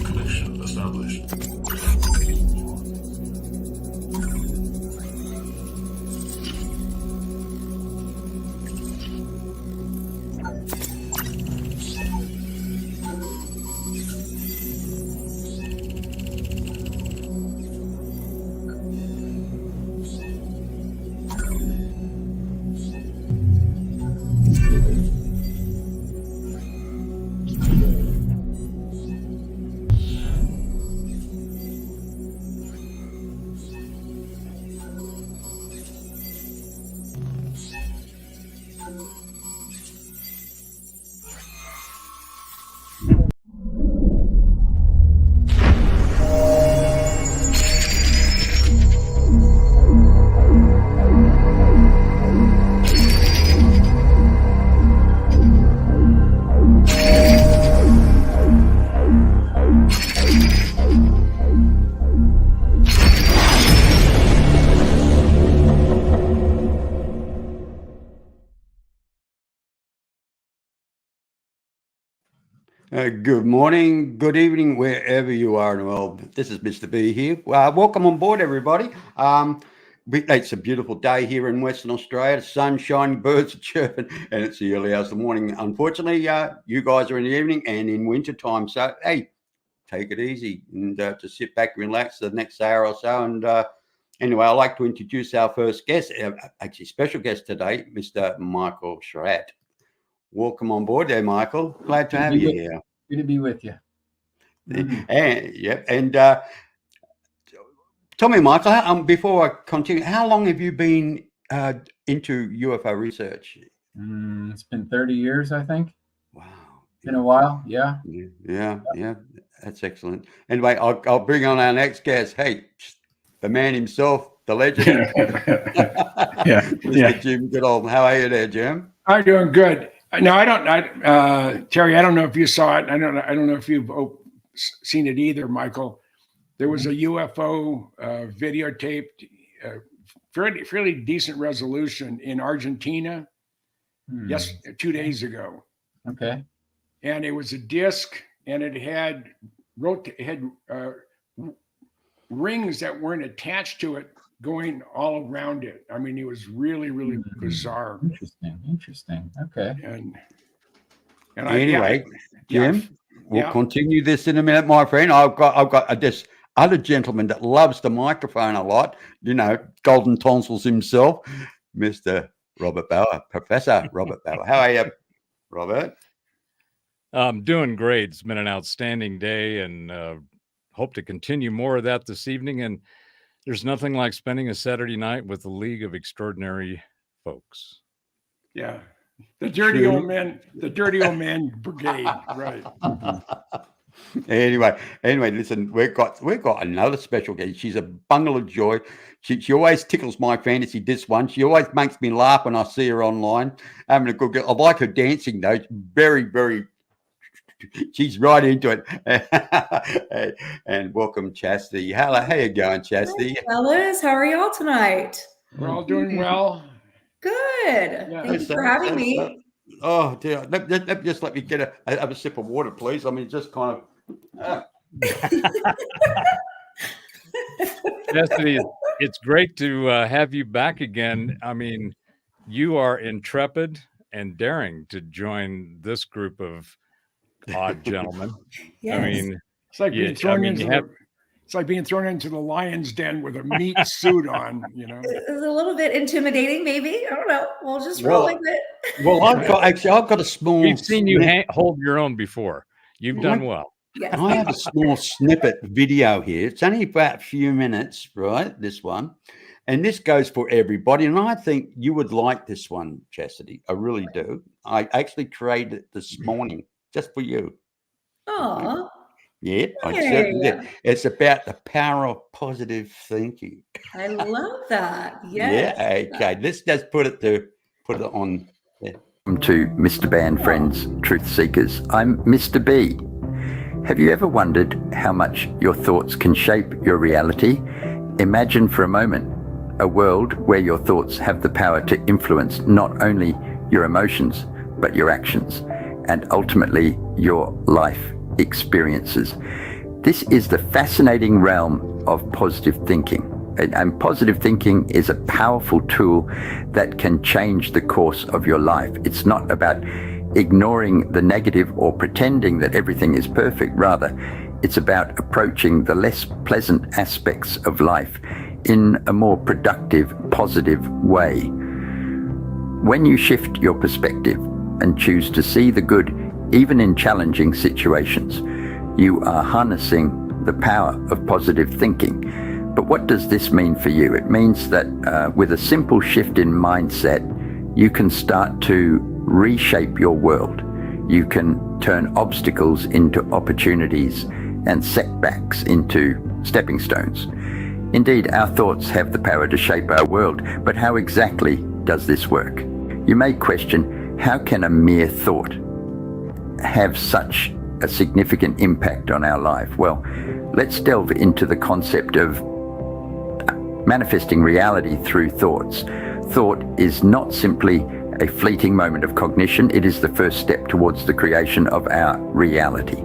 Connection established. Good morning, good evening, wherever you are in the world. This is Mr. B here. Welcome on board, everybody. It's a beautiful day here in Western Australia. The sun's shining, birds are chirping, and it's the early hours of the morning. Unfortunately, you guys are in the evening and in winter time. So, hey, take it easy and just sit back, relax the next hour or so. And anyway, I'd like to introduce our first guest, actually special guest today, Mr. Michael Schratt. Welcome on board there, Michael. Glad to have you here. Good to be with you. And tell me, Michael, before I continue, how long have you been into UFO research? It's been 30 years, I think. Wow. Been a while, yeah. Yeah. That's excellent. Anyway, I'll bring on our next guest. Hey, the man himself, the legend. Mr. Jim Goodall. How are you there, Jim? I'm doing good. No, I don't. Terry, I don't know if you saw it. I don't know if you've seen it either, Michael. There was a UFO videotaped, fairly decent resolution in Argentina. Yes, 2 days ago. Okay. And it was a disc, and it had rings that weren't attached to it going all around it. I mean, it was really, really bizarre. Interesting. Okay. And anyway, Jim, we'll continue this in a minute, my friend. I've got this other gentleman that loves the microphone a lot. You know, golden tonsils himself, Mr. Robert Bauer, Professor Robert Bauer. How are you, Robert? I'm doing great. It's been an outstanding day, and hope to continue more of that this evening. And there's nothing like spending a Saturday night with the League of Extraordinary Folks. Yeah. The dirty old man brigade. Right. Anyway, listen, we've got another special guest. She's a bundle of joy. She always tickles my fantasy, this one. She always makes me laugh when I see her online. Having a good girl. I like her dancing though. It's very, very, she's right into it. And welcome, Chasity. How you going, Chasity? Hi, fellas, how are y'all tonight? We're all doing well. Good. Yeah. Thank you for having me. Oh dear! Just let me get a sip of water, please. I mean, just kind of. Chasity, it's great to have you back again. I mean, you are intrepid and daring to join this group of odd gentlemen. Yes. I mean, it's like being thrown it's like being thrown into the lion's den with a meat suit on, you know. It's a little bit intimidating, maybe. I don't know. We'll just roll with it. Well, I've got a small. We've seen you hold your own before. You've done well. Yes. I have a small snippet video here. It's only about a few minutes, right? This one. And this goes for everybody. And I think you would like this one, Chasity. I really do. I actually created it this morning just for you. Oh. Yeah, I certainly did. It's about the power of positive thinking. I love that. Yes. Yeah, okay. Let's just put it on. Yeah. Welcome to Mr. Band Friends, Truth Seekers. I'm Mr. B. Have you ever wondered how much your thoughts can shape your reality? Imagine for a moment a world where your thoughts have the power to influence not only your emotions, but your actions, and ultimately your life experiences. This is the fascinating realm of positive thinking. And positive thinking is a powerful tool that can change the course of your life. It's not about ignoring the negative or pretending that everything is perfect. Rather, it's about approaching the less pleasant aspects of life in a more productive, positive way. When you shift your perspective and choose to see the good, even in challenging situations, you are harnessing the power of positive thinking. But what does this mean for you? It means that with a simple shift in mindset, you can start to reshape your world. You can turn obstacles into opportunities and setbacks into stepping stones. Indeed, our thoughts have the power to shape our world, but how exactly does this work? You may question, how can a mere thought have such a significant impact on our life? Well, let's delve into the concept of manifesting reality through thoughts. Thought is not simply a fleeting moment of cognition. It is the first step towards the creation of our reality.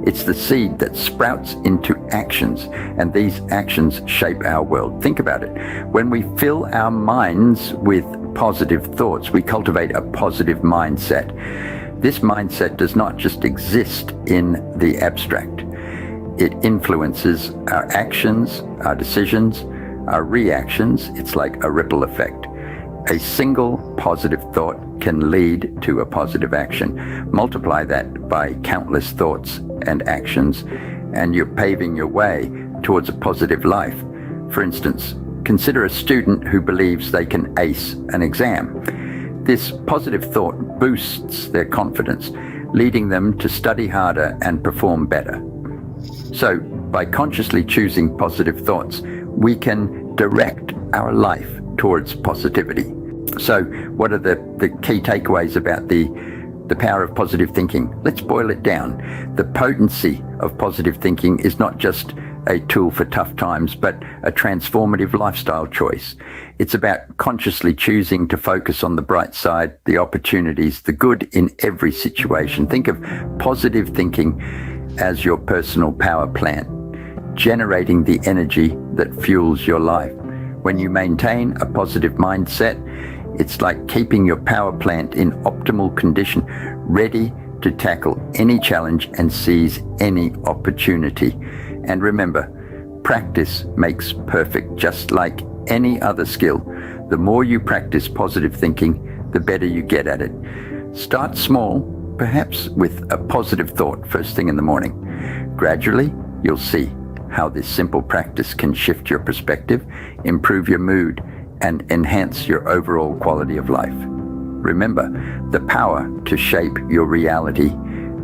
It's the seed that sprouts into actions, and these actions shape our world. Think about it. When we fill our minds with positive thoughts, we cultivate a positive mindset. This mindset does not just exist in the abstract. It influences our actions, our decisions, our reactions. It's like a ripple effect. A single positive thought can lead to a positive action. Multiply that by countless thoughts and actions, and you're paving your way towards a positive life. For instance, consider a student who believes they can ace an exam. This positive thought boosts their confidence, leading them to study harder and perform better. So, by consciously choosing positive thoughts, we can direct our life towards positivity. So what are the key takeaways about the power of positive thinking? Let's boil it down. The potency of positive thinking is not just a tool for tough times, but a transformative lifestyle choice. It's about consciously choosing to focus on the bright side, the opportunities, the good in every situation. Think of positive thinking as your personal power plant, generating the energy that fuels your life. When you maintain a positive mindset, it's like keeping your power plant in optimal condition, ready to tackle any challenge and seize any opportunity. And remember, practice makes perfect. Just like any other skill, the more you practice positive thinking, the better you get at it. Start small, perhaps with a positive thought first thing in the morning. Gradually, you'll see how this simple practice can shift your perspective, improve your mood, and enhance your overall quality of life. Remember, the power to shape your reality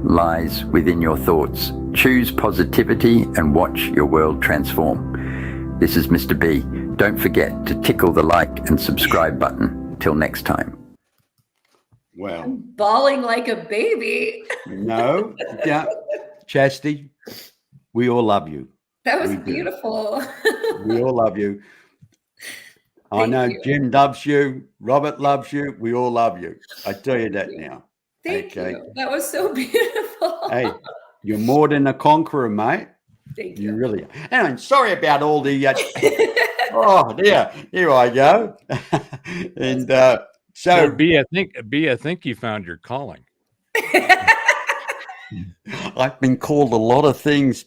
lies within your thoughts. Choose positivity and watch your world transform. This is Mr. B. Don't forget to tickle the like and subscribe button. Till next time. Well, I'm bawling like a baby. no, yeah, Chasity, we all love you. That was We do. beautiful. We all love you. I Thank know you. Jim loves you. Robert loves you. We all love you. I tell you that now. Thank Okay. you. That was so beautiful. Hey, you're more than a conqueror, mate. Thank You you. really are. Anyway, sorry about all the. Oh, dear. Here I go. And So so B, I think you found your calling. I've been called a lot of things.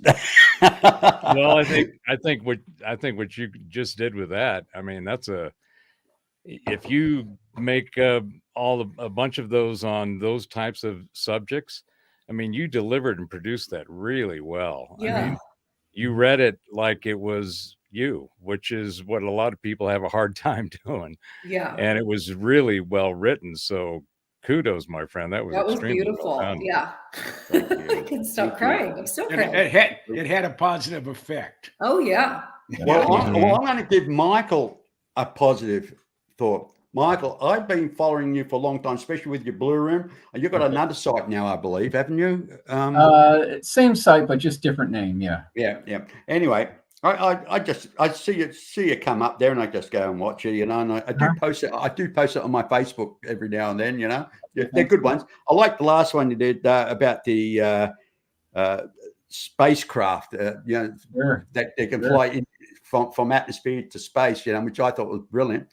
Well, I think what you just did with that, I mean, if you make a bunch of those on those types of subjects, I mean, you delivered and produced that really well. I Yeah. mean, you read it like it was you, which is what a lot of people have a hard time doing. Yeah. And it was really well written. So kudos, my friend. That was extremely beautiful. well done. Yeah. Thank you. I can stop Thank you. crying. I'm so And crying. it had a positive effect. Oh yeah. Well, Yeah. I'm going to give Michael a positive thought. Michael, I've been following you for a long time, especially with your Blue Room. You've got another site now, I believe, haven't you? Same site, but just different name. Yeah. Yeah. Anyway, I see you come up there, and I just go and watch you, and I do post it. I do post it on my Facebook every now and then. They're good ones. I like the last one you did about the spacecraft. Sure. That they can fly in from atmosphere to space. Which I thought was brilliant.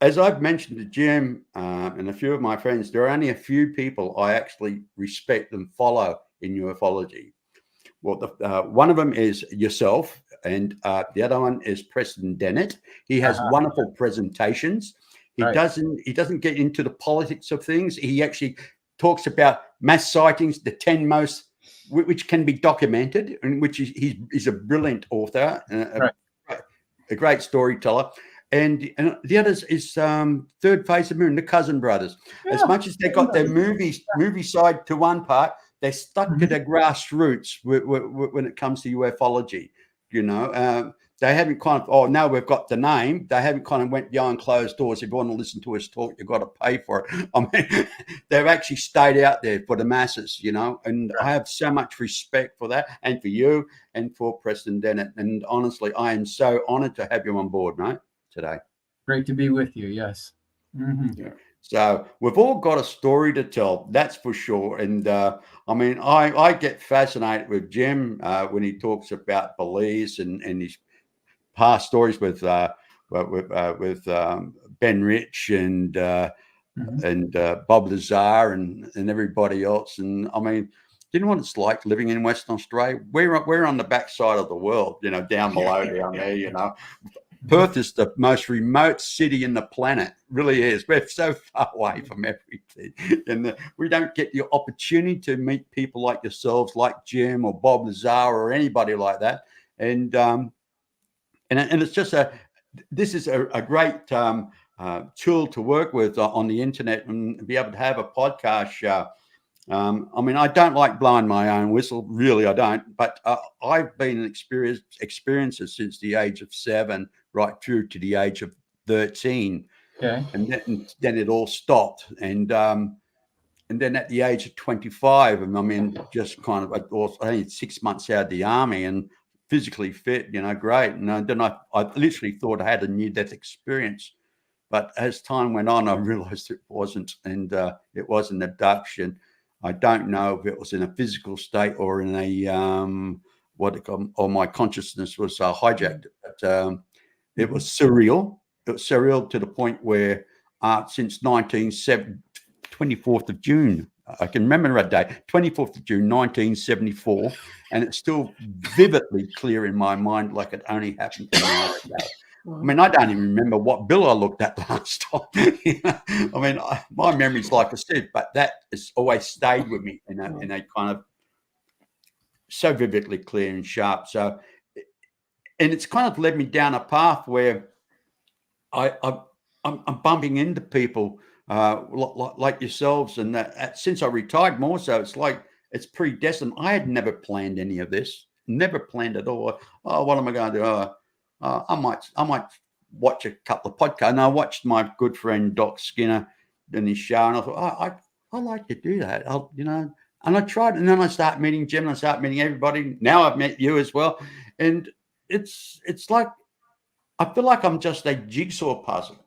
As I've mentioned to Jim and a few of my friends, there are only a few people I actually respect and follow in ufology. Well, one of them is yourself, and the other one is Preston Dennett. He has wonderful presentations. He doesn't get into the politics of things. He actually talks about mass sightings, the 10 most, which can be documented, and which he's a brilliant author, a great storyteller. And the others is Third Phase of Moon, the Cousin Brothers. Yeah, as much as they got their movie side to one part, they're stuck to their grassroots when it comes to ufology. They haven't now we've got the name. They haven't kind of went behind closed doors. If you want to listen to us talk, you've got to pay for it. I mean, they've actually stayed out there for the masses, and I have so much respect for that, and for you and for Preston Dennett. And honestly, I am so honored to have you on board, mate, today. Great to be with you. Yes. Mm-hmm. Yeah. So we've all got a story to tell, that's for sure. And I get fascinated with Jim when he talks about Belize and his past stories with Ben Rich and Bob Lazar and everybody else. And I mean, you know what it's like living in Western Australia? We're on the backside of the world, down below down there, Perth is the most remote city in the planet, really is. We're so far away from everything. And we don't get the opportunity to meet people like yourselves, like Jim or Bob Lazar or anybody like that. And it's just this is a great tool to work with on the internet and be able to have a podcast show. I don't like blowing my own whistle, really, I don't. But I've been an experiencer since the age of 7, right through to the age of 13. Okay. And then it all stopped. And then at the age of 25, just kind of, I had 6 months out of the army and physically fit, great. And then I literally thought I had a near-death experience. But as time went on, I realized it wasn't. And it was an abduction. I don't know if it was in a physical state or in a or my consciousness was hijacked. But it was surreal. It was surreal to the point where since 24th of June, I can remember that day, 24th of June, 1974, and it's still vividly clear in my mind, like it only happened an hour ago. I don't even remember what bill I looked at last time. My memory's like I said, but that has always stayed with me in a kind of so vividly clear and sharp. So, and it's kind of led me down a path where I'm bumping into people like yourselves, and that since I retired more so, it's like it's predestined. I had never planned any of this, never planned at all. Oh, what am I going to do? I might watch a couple of podcasts. And I watched my good friend Doc Skinner in his show, and I thought, I like to do that. And I tried, and then I start meeting Jim, and I start meeting everybody. Now I've met you as well, and it's like I feel like I'm just a jigsaw puzzle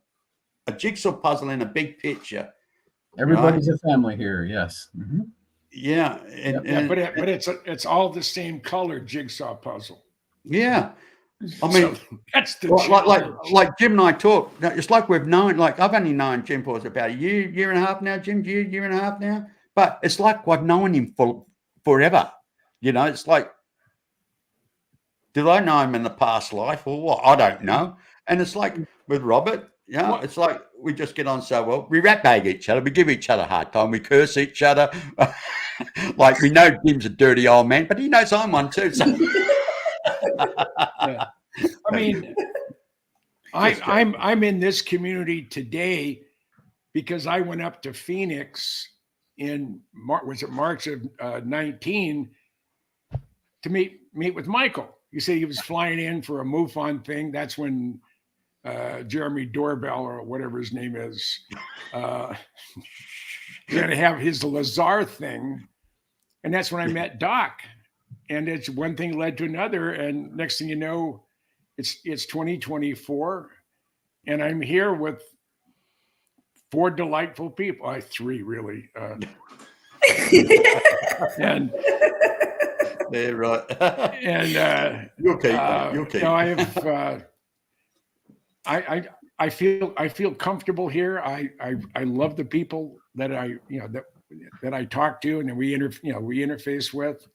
in a big picture. Everybody's a family here. Yes. Mm-hmm. Yeah, but it's all the same color jigsaw puzzle. Yeah. So that's the like Jim and I talk. It's like we've known. Like I've only known Jim for about a year and a half now. Jim, year and a half now. But it's like I've known him for forever. It's like, did I know him in the past life or what? I don't know. And it's like with Robert. It's like we just get on so well. We rat bag each other. We give each other a hard time. We curse each other. Like we know Jim's a dirty old man, but he knows I'm one too. So. Yeah. I'm in this community today because I went up to Phoenix in March of 19 to meet with Michael. He said he was flying in for a MUFON thing. That's when Jeremy Doorbell or whatever his name is going to have his Lazar thing, and that's when I met Doc. it's one thing led to another, and next thing you know, it's 2024, and I'm here with 4 delightful people. 3 really, and Yeah, right. and You'll keep, mate. You'll keep. I have I feel comfortable here. I love the people that that I talk to and that we interface with.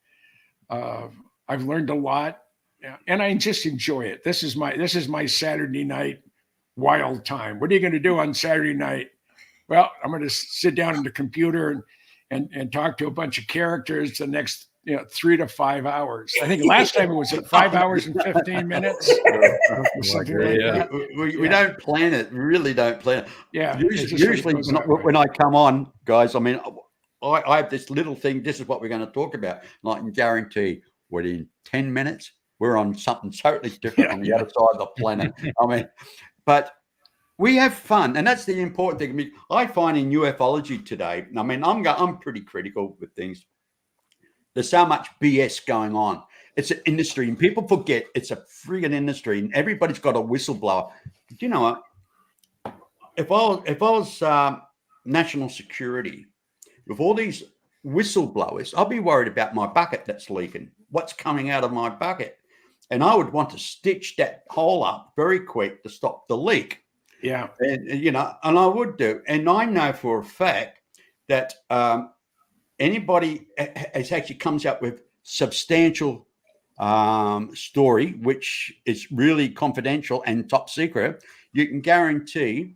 I've learned a lot, and I just enjoy it. This is my Saturday night wild time. What are you going to do on Saturday night? Well, I'm going to sit down in the computer and talk to a bunch of characters the next 3 to 5 hours. I think last time it was at 5 hours and 15 minutes. Something like that. We don't plan it. We really don't plan it. Yeah. Usually when I come on, guys, I mean, I have this little thing. This is what we're going to talk about. And I can guarantee within 10 minutes, we're on something totally different on the other side of the planet. I mean, but we have fun, and that's the important thing. I mean, I find in ufology today, I mean, I'm pretty critical with things. There's so much BS going on. It's an industry, and people forget it's a friggin' industry, and everybody's got a whistleblower. Do you know what? If I was national security, with all these whistleblowers, I'll be worried about my bucket that's leaking. What's coming out of my bucket? And I would want to stitch that hole up very quick to stop the leak. Yeah. And I would do. And I know for a fact that anybody has actually comes up with substantial story, which is really confidential and top secret, you can guarantee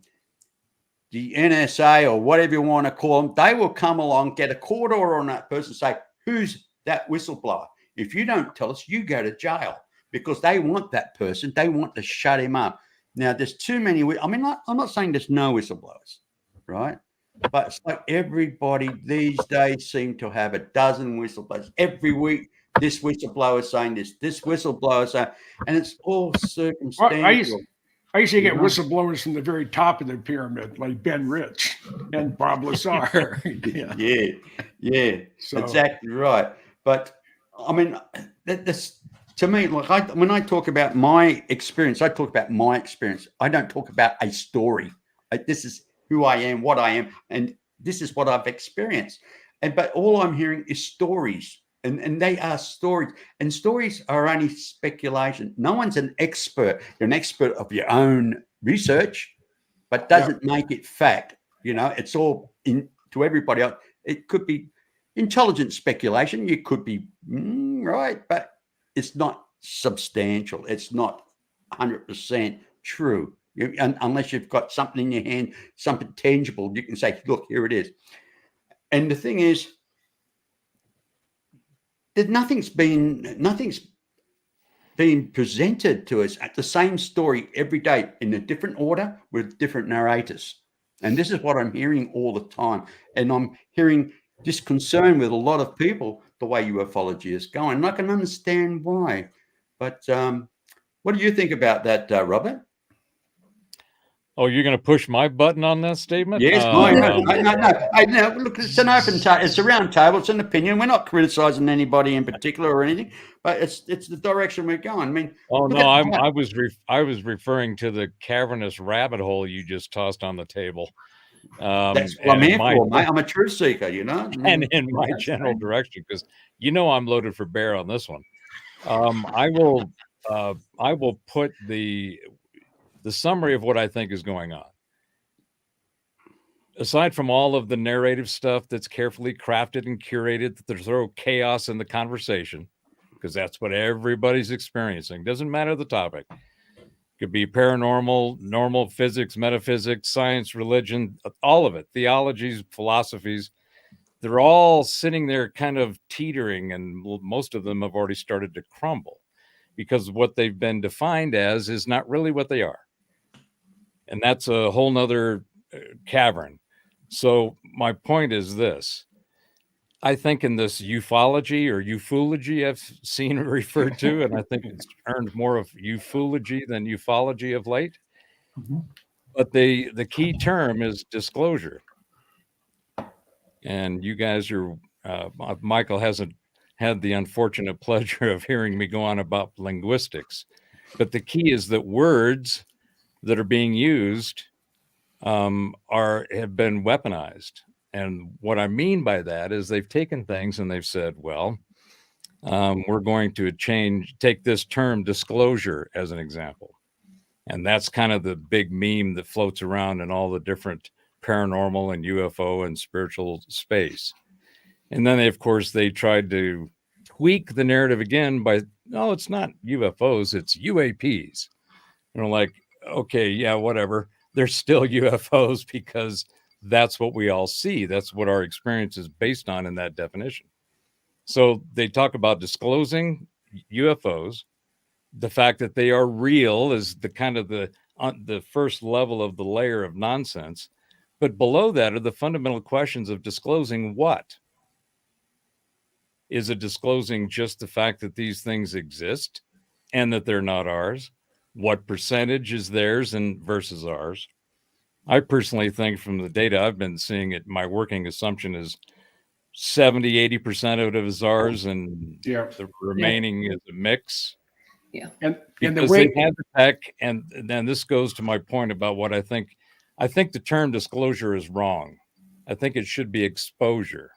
the NSA or whatever you want to call them, they will come along, get a court order on that person, say, who's that whistleblower? If you don't tell us, you go to jail, because they want that person. They want to shut him up. Now, there's too many. I mean, I'm not saying there's no whistleblowers, right? But it's like everybody these days seem to have a dozen whistleblowers. Every week, this whistleblower is saying this whistleblower is saying, and it's all circumstantial. I used to get whistleblowers from the very top of the pyramid, like Ben Rich and Bob Lazar. Yeah, so, exactly right. But I mean, this to me, like when I talk about my experience, I talk about my experience. I don't talk about a story. This is who I am, what I am, and this is what I've experienced. But all I'm hearing is stories. And they are stories, and stories are only speculation. No one's an expert. You're an expert of your own research, but doesn't make it fact. It's all to everybody else. It could be intelligent speculation. You could be right, but it's not substantial. It's not 100% true. Unless you've got something in your hand, something tangible, you can say, look, here it is. And the thing is, nothing's been presented to us at the same story every day in a different order with different narrators. And this is what I'm hearing all the time. And I'm hearing this concern with a lot of people, the way ufology is going. And I can understand why. But what do you think about that, Robert? Oh, you're going to push my button on that statement? Yes, no. Look, it's an open table. It's a round table. It's an opinion. We're not criticizing anybody in particular or anything, but it's the direction we're going. I mean, I was referring to the cavernous rabbit hole you just tossed on the table. That's what I'm here for, mate. I'm a truth seeker, And in my general direction, because I'm loaded for bear on this one. I will put the summary of what I think is going on. Aside from all of the narrative stuff that's carefully crafted and curated to throw chaos in the conversation, because that's what everybody's experiencing. Doesn't matter the topic. Could be paranormal, normal physics, metaphysics, science, religion, all of it. Theologies, philosophies. They're all sitting there kind of teetering, and most of them have already started to crumble because what they've been defined as is not really what they are. And that's a whole nother cavern. So my point is this. I think in this ufology or ufology I've seen it referred to, and I think it's earned more of ufology than ufology of late. Mm-hmm. But the key term is disclosure. And you guys are, Michael hasn't had the unfortunate pleasure of hearing me go on about linguistics. But the key is that words that are being used have been weaponized. And what I mean by that is they've taken things and they've said, well, we're going to take this term disclosure as an example. And that's kind of the big meme that floats around in all the different paranormal and UFO and spiritual space. And then, of course, they tried to tweak the narrative again by, no, it's not UFOs, it's UAPs. And we're like, okay, yeah, whatever. They're still UFOs because that's what we all see. That's what our experience is based on in that definition. So they talk about disclosing UFOs. The fact that they are real is the kind of the first level of the layer of nonsense. But below that are the fundamental questions of disclosing what? Is it disclosing just the fact that these things exist and that they're not ours? What percentage is theirs and versus ours? I personally think from the data I've been seeing it, my working assumption is 70-80% of it is ours, and the remaining is a mix. Yeah. And because the way they had the tech, and then this goes to my point about what I think the term disclosure is wrong. I think it should be exposure.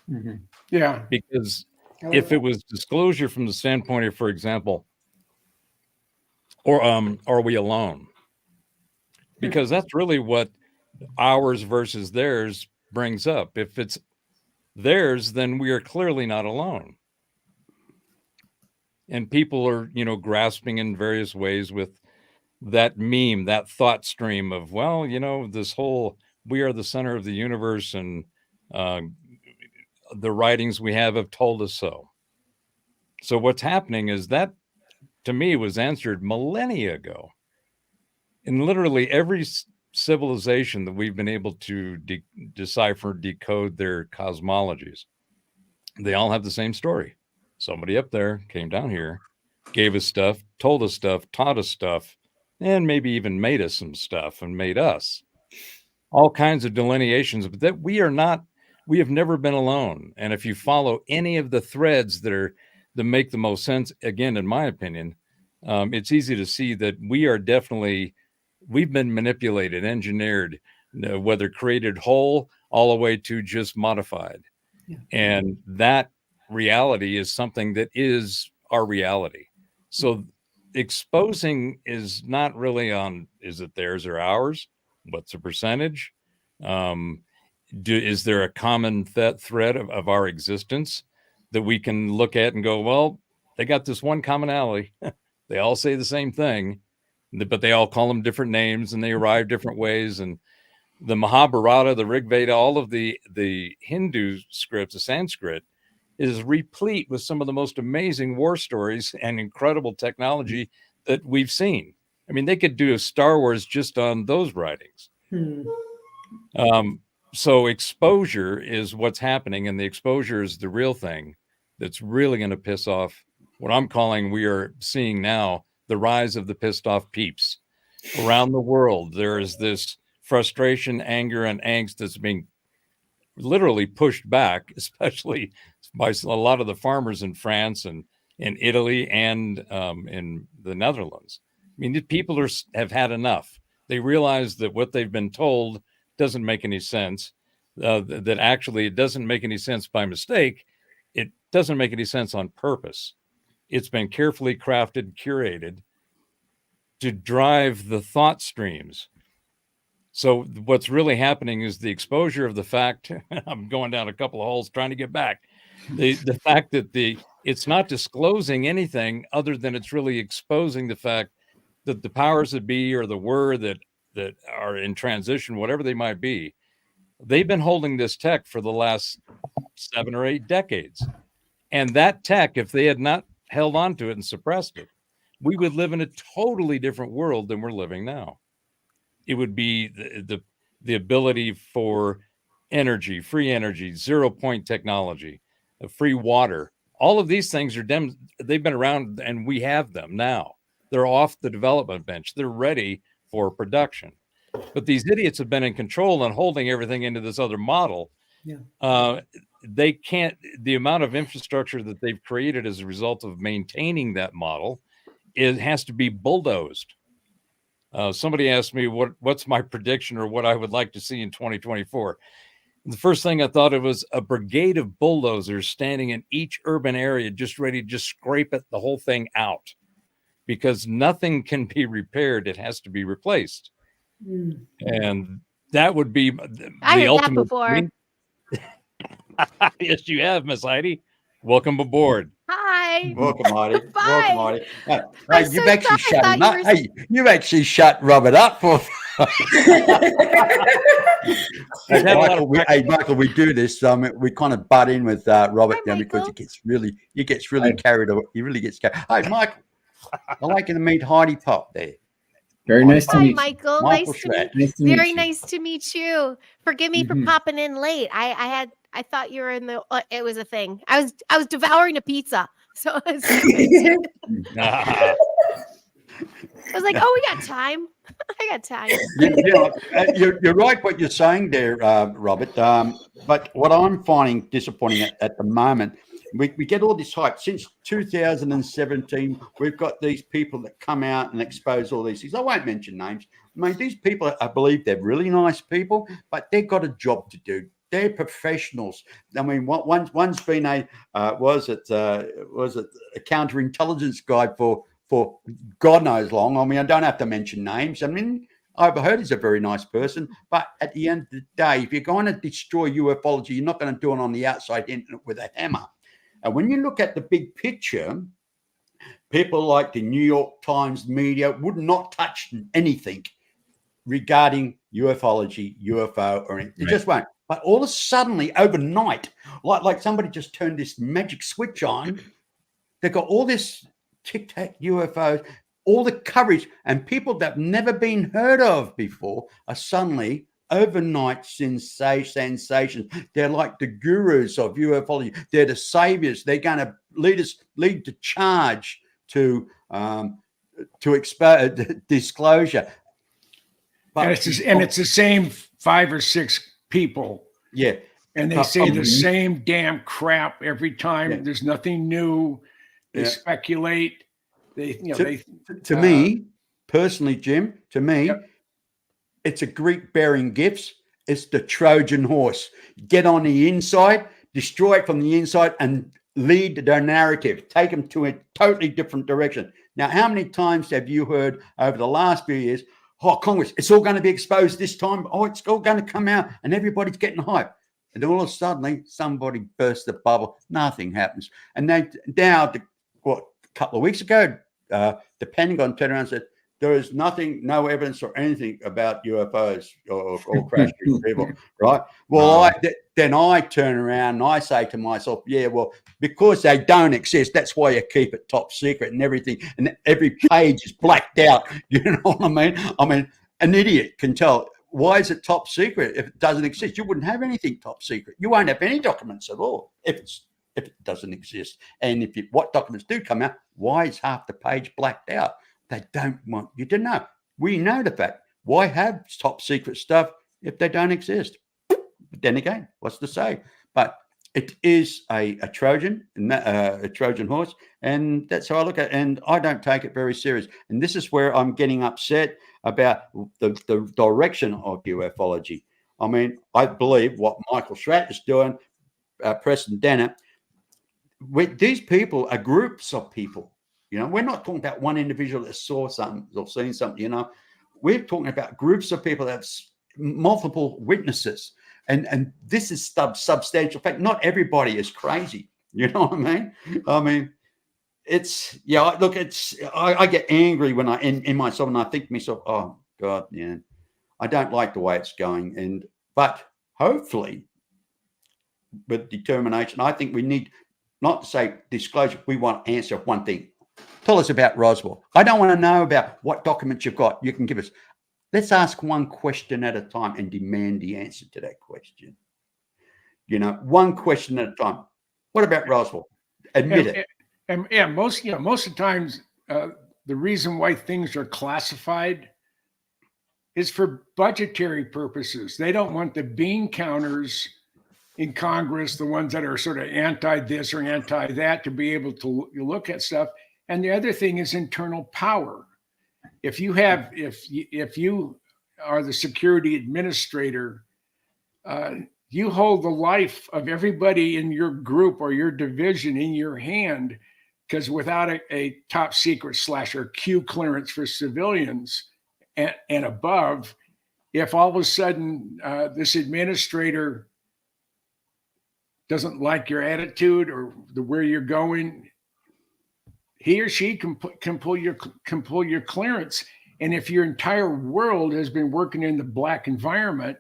Mm-hmm. Yeah. Because if it was disclosure from the standpoint of, for example, or are we alone? Because that's really what ours versus theirs brings up. If it's theirs, then we are clearly not alone. And people are, grasping in various ways with that meme, that thought stream of, well, this whole, we are the center of the universe, and the writings we have told us so. So what's happening is that, to me, was answered millennia ago. In literally every civilization that we've been able to decipher, decode their cosmologies, they all have the same story. Somebody up there came down here, gave us stuff, told us stuff, taught us stuff, and maybe even made us some stuff and made us all kinds of delineations. But that we have never been alone. And if you follow any of the threads that make the most sense, again, in my opinion, it's easy to see that we've been manipulated, engineered, whether created whole all the way to just modified. Yeah. And that reality is something that is our reality. So exposing is not really on, is it theirs or ours? What's the percentage? Is there a common thread of our existence that we can look at and go, well, they got this one commonality. They all say the same thing, but they all call them different names and they arrive different ways. And the Mahabharata, the Rig Veda, all of the Hindu scripts, the Sanskrit, is replete with some of the most amazing war stories and incredible technology that we've seen. I mean, they could do a Star Wars just on those writings. So exposure is what's happening, and the exposure is the real thing that's really going to piss off what I'm calling, we are seeing now, the rise of the pissed off peeps. Around the world, there is this frustration, anger, and angst that's being literally pushed back, especially by a lot of the farmers in France and in Italy and in the Netherlands. I mean, the people have had enough. They realize that what they've been told doesn't make any sense, that actually it doesn't make any sense by mistake. It doesn't make any sense on purpose. It's been carefully crafted, curated to drive the thought streams. So what's really happening is the exposure of the fact, I'm going down a couple of holes trying to get back, the fact that it's not disclosing anything other than it's really exposing the fact that the powers that be or the were that are in transition, whatever they might be, they've been holding this tech for the last 7 or 8 decades. And that tech, if they had not held on to it and suppressed it, we would live in a totally different world than we're living now. It would be the ability for energy, free energy, 0-point technology, free water. All of these things they've been around and we have them now. They're off the development bench. They're ready for production. But these idiots have been in control and holding everything into this other model. Yeah. they can't, the amount of infrastructure that they've created as a result of maintaining that model, it has to be bulldozed. Somebody asked me what's my prediction or what I would like to see in 2024. The first thing I thought of was a brigade of bulldozers standing in each urban area, just ready to just scrape the whole thing out, because nothing can be repaired. It has to be replaced. And that would be I the heard that ultimate before. dream. Yes, you have, Miss Heidi. Welcome aboard. Hi. Welcome, Heidi. Bye. Welcome, Heidi. Hey, I'm you've so actually sorry. I shut him thought up. you were- Hey, you've actually shut Robert up for. I've had a lot of Michael, we do this. We kind of butt in with Robert Hi, now because Michael. he gets really carried away. He really gets carried. Hey, Michael, I'd like you to meet Heidi Popp there. Very nice to Hi, meet you. Michael. Michael Nice to meet Schratt. Nice to meet Very you. nice to meet you. Forgive me for Mhm. popping in late. I thought you were in the. It was a thing. I was devouring a pizza, so I was like, oh, we got time. I got time. You're right what you're saying there, Robert. But what I'm finding disappointing at the moment, we get all this hype. Since 2017, we've got these people that come out and expose all these things. I won't mention names. I mean, these people, I believe they're really nice people, but they've got a job to do. They're professionals. I mean, one's been a was it a counterintelligence guy for God knows long. I mean, I don't have to mention names. I mean, I've heard he's a very nice person, but at the end of the day, if you're going to destroy ufology, you're not going to do it on the outside hitting it with a hammer. And when you look at the big picture, people like the New York Times media would not touch anything regarding ufology, UFO, or anything. They just won't. But all of a sudden, overnight, like somebody just turned this magic switch on, they've got all this tic-tac UFOs, all the coverage, and people that have never been heard of before are suddenly overnight sensations. They're like the gurus of ufology. They're the saviors. They're going to lead the charge to expose disclosure. And it's the same 5 or 6 people. Yeah. And they say the same damn crap every time. Yeah. There's nothing new. They speculate. To me, personally, Jim, it's a Greek bearing gifts. It's the Trojan horse. Get on the inside, destroy it from the inside, and lead their narrative. Take them to a totally different direction. Now, how many times have you heard over the last few years, oh, Congress, it's all going to be exposed this time. Oh, it's all going to come out, and everybody's getting hype. And then all of a sudden, somebody bursts the bubble. Nothing happens. And now, a couple of weeks ago, the Pentagon turned around and said, there is nothing, no evidence or anything about UFOs or crash people, right? Well, then I turn around and I say to myself, yeah, well, because they don't exist, that's why you keep it top secret and everything. And every page is blacked out. You know what I mean? I mean, an idiot can tell. Why is it top secret if it doesn't exist? You wouldn't have anything top secret. You won't have any documents at all if it doesn't exist. And what documents do come out, why is half the page blacked out? They don't want you to know. We know the fact. Why have top secret stuff if they don't exist? But then again, what's to say? But it is a Trojan horse, and that's how I look at it. And I don't take it very serious. And this is where I'm getting upset about the direction of ufology. I mean, I believe what Michael Schratt is doing, Preston Dennett, these people are groups of people. You know, we're not talking about one individual that saw something or seen something, you know. We're talking about groups of people that have multiple witnesses. And this is substantial fact. Not everybody is crazy. You know what I mean? I mean, I get angry when in myself and I think to myself, oh, God, yeah, I don't like the way it's going. But hopefully, with determination, I think we need not to say disclosure. We want to answer one thing. Tell us about Roswell. I don't want to know about what documents you've got. You can give us. Let's ask one question at a time and demand the answer to that question. You know, one question at a time. What about Roswell? Admit it. And most of the times, the reason why things are classified is for budgetary purposes. They don't want the bean counters in Congress, the ones that are sort of anti this or anti that, to be able to look at stuff. And the other thing is internal power. If you are the security administrator, you hold the life of everybody in your group or your division in your hand, because without a top secret / or Q clearance for civilians and above, if all of a sudden this administrator doesn't like your attitude or where you're going, he or she can pull your clearance. And if your entire world has been working in the black environment,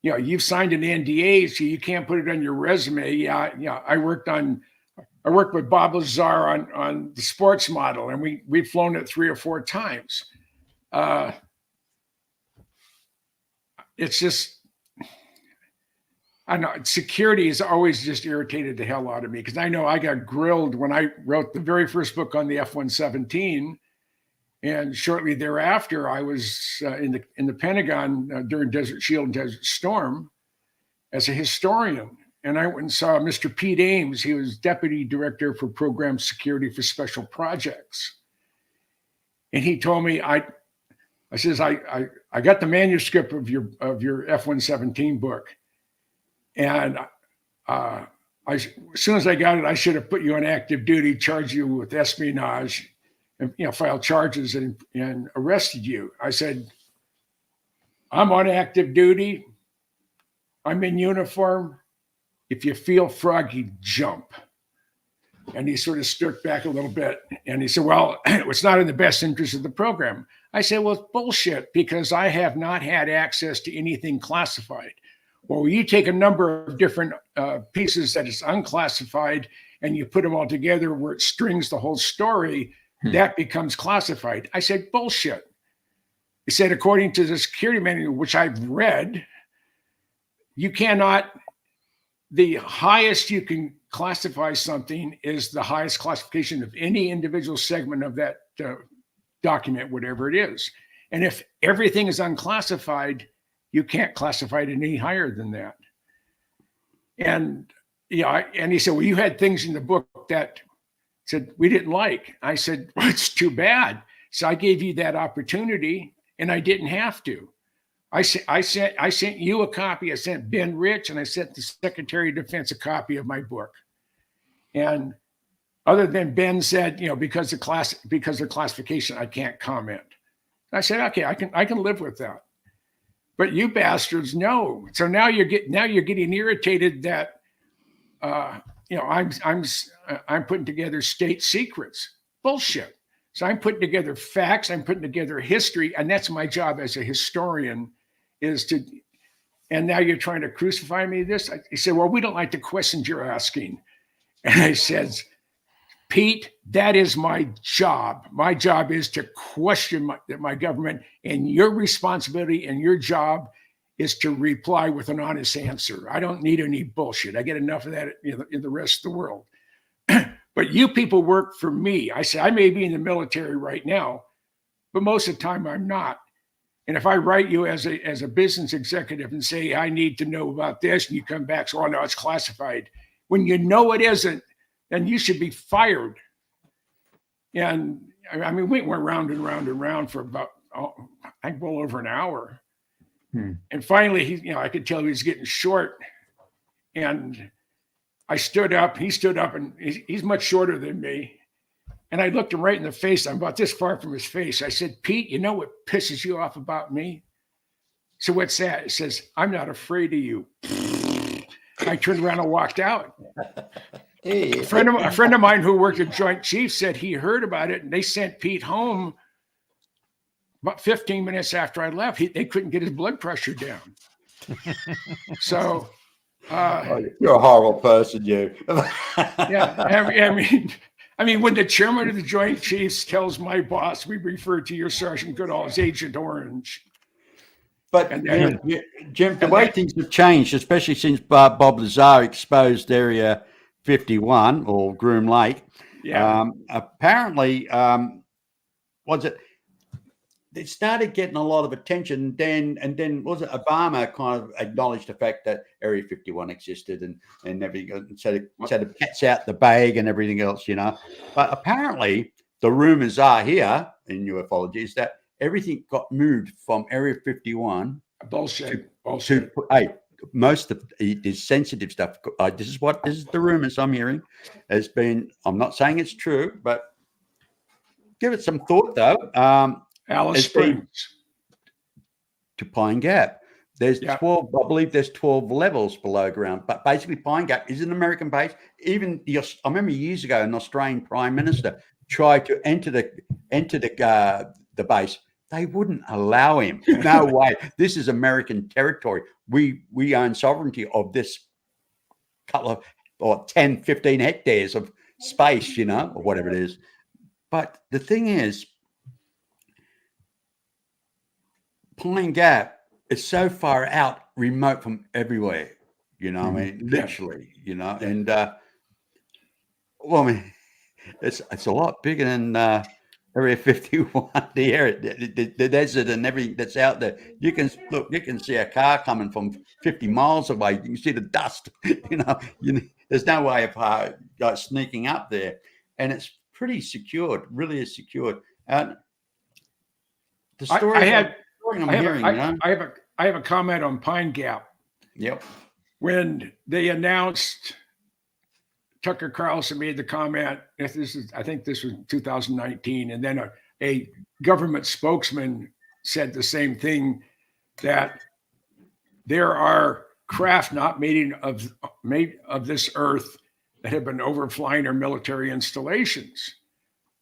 you've signed an NDA, so you can't put it on your resume. I worked with Bob Lazar on the sports model, and we've flown it 3 or 4 times. It's just, I know security has always just irritated the hell out of me, because I know I got grilled when I wrote the very first book on the F-117, and shortly thereafter I was in the Pentagon during Desert Shield and Desert Storm as a historian, and I went and saw Mr. Pete Ames. He was deputy director for program security for special projects, and he told me, I got the manuscript of your F-117 book. And as soon as I got it, I should have put you on active duty, charged you with espionage, and filed charges and arrested you. I said, I'm on active duty. I'm in uniform. If you feel froggy, jump. And he sort of stood back a little bit, and he said, well, it's not in the best interest of the program. I said, well, it's bullshit, because I have not had access to anything classified. Well, you take a number of different pieces that is unclassified and you put them all together where it strings the whole story, that becomes classified. I said, bullshit. He said, according to the security manual, which I've read, the highest you can classify something is the highest classification of any individual segment of that document, whatever it is. And if everything is unclassified, you can't classify it any higher than that. And and he said, well, you had things in the book that said we didn't like. I said, well, it's too bad. So I gave you that opportunity, and I didn't have to. I sent you a copy. I sent Ben Rich, and I sent the Secretary of Defense a copy of my book. And other than Ben said, because of classification, I can't comment. I said, okay, I can live with that. But you bastards know. So now you're getting irritated that I'm putting together state secrets. Bullshit. So I'm putting together facts. I'm putting together history, and that's my job as a historian. And now you're trying to crucify me this? He said, well, we don't like the questions you're asking. And I said, Pete, that is my job. My job is to question my government, and your responsibility and your job is to reply with an honest answer. I don't need any bullshit. I get enough of that in the rest of the world. But you people work for me. I say, I may be in the military right now, but most of the time I'm not. And if I write you as a business executive and say, I need to know about this, and you come back, so, oh, no, it's classified. When you know it isn't, then you should be fired. And I mean, we went round and round and round for about, I think, well over an hour. And finally, I could tell he was getting short. And I stood up, he stood up, and he's much shorter than me. And I looked him right in the face. I'm about this far from his face. I said, Pete, you know what pisses you off about me? So what's that? It says, I'm not afraid of you. I turned around and walked out. A friend of mine who worked at Joint Chiefs said he heard about it, and they sent Pete home about 15 minutes after I left. They couldn't get his blood pressure down. So you're a horrible person, you. Yeah, I mean, when the chairman of the Joint Chiefs tells my boss, we refer to your Sergeant Goodall as Agent Orange. But Jim, the way things have changed, especially since Bob Lazar exposed Area 51 or Groom Lake. Yeah. Apparently, it started getting a lot of attention. And then was it Obama kind of acknowledged the fact that Area 51 existed and everything. And so the cat's out the bag and everything else, you know. But apparently the rumors are here in ufology is that everything got moved from Area 51 Bullshit. to hey, most of the sensitive stuff. This is the rumors I'm hearing. Has been. I'm not saying it's true, but give it some thought though. Alice Springs to Pine Gap. There's 12, I believe there's 12 levels below ground, but basically Pine Gap is an American base. Even I remember years ago, an Australian Prime Minister tried to enter the base. They wouldn't allow him. No way. This is American territory. We own sovereignty of this couple of or 10, 15 hectares of space, you know, or whatever it is. But the thing is, Pine Gap is so far out, remote from everywhere, you know, I mean, literally, you know, and well, I mean, it's a lot bigger than Area 51, the area, the desert and everything that's out there. You can see a car coming from 50 miles away. You can see the dust, you know, there's no way of sneaking up there, and it's pretty secured, really is secured. And the story I have a comment on Pine Gap. Yep. When they announced, Tucker Carlson made the comment, I think this was 2019, and then a government spokesman said the same thing, that there are craft not made of this earth that have been overflying our military installations.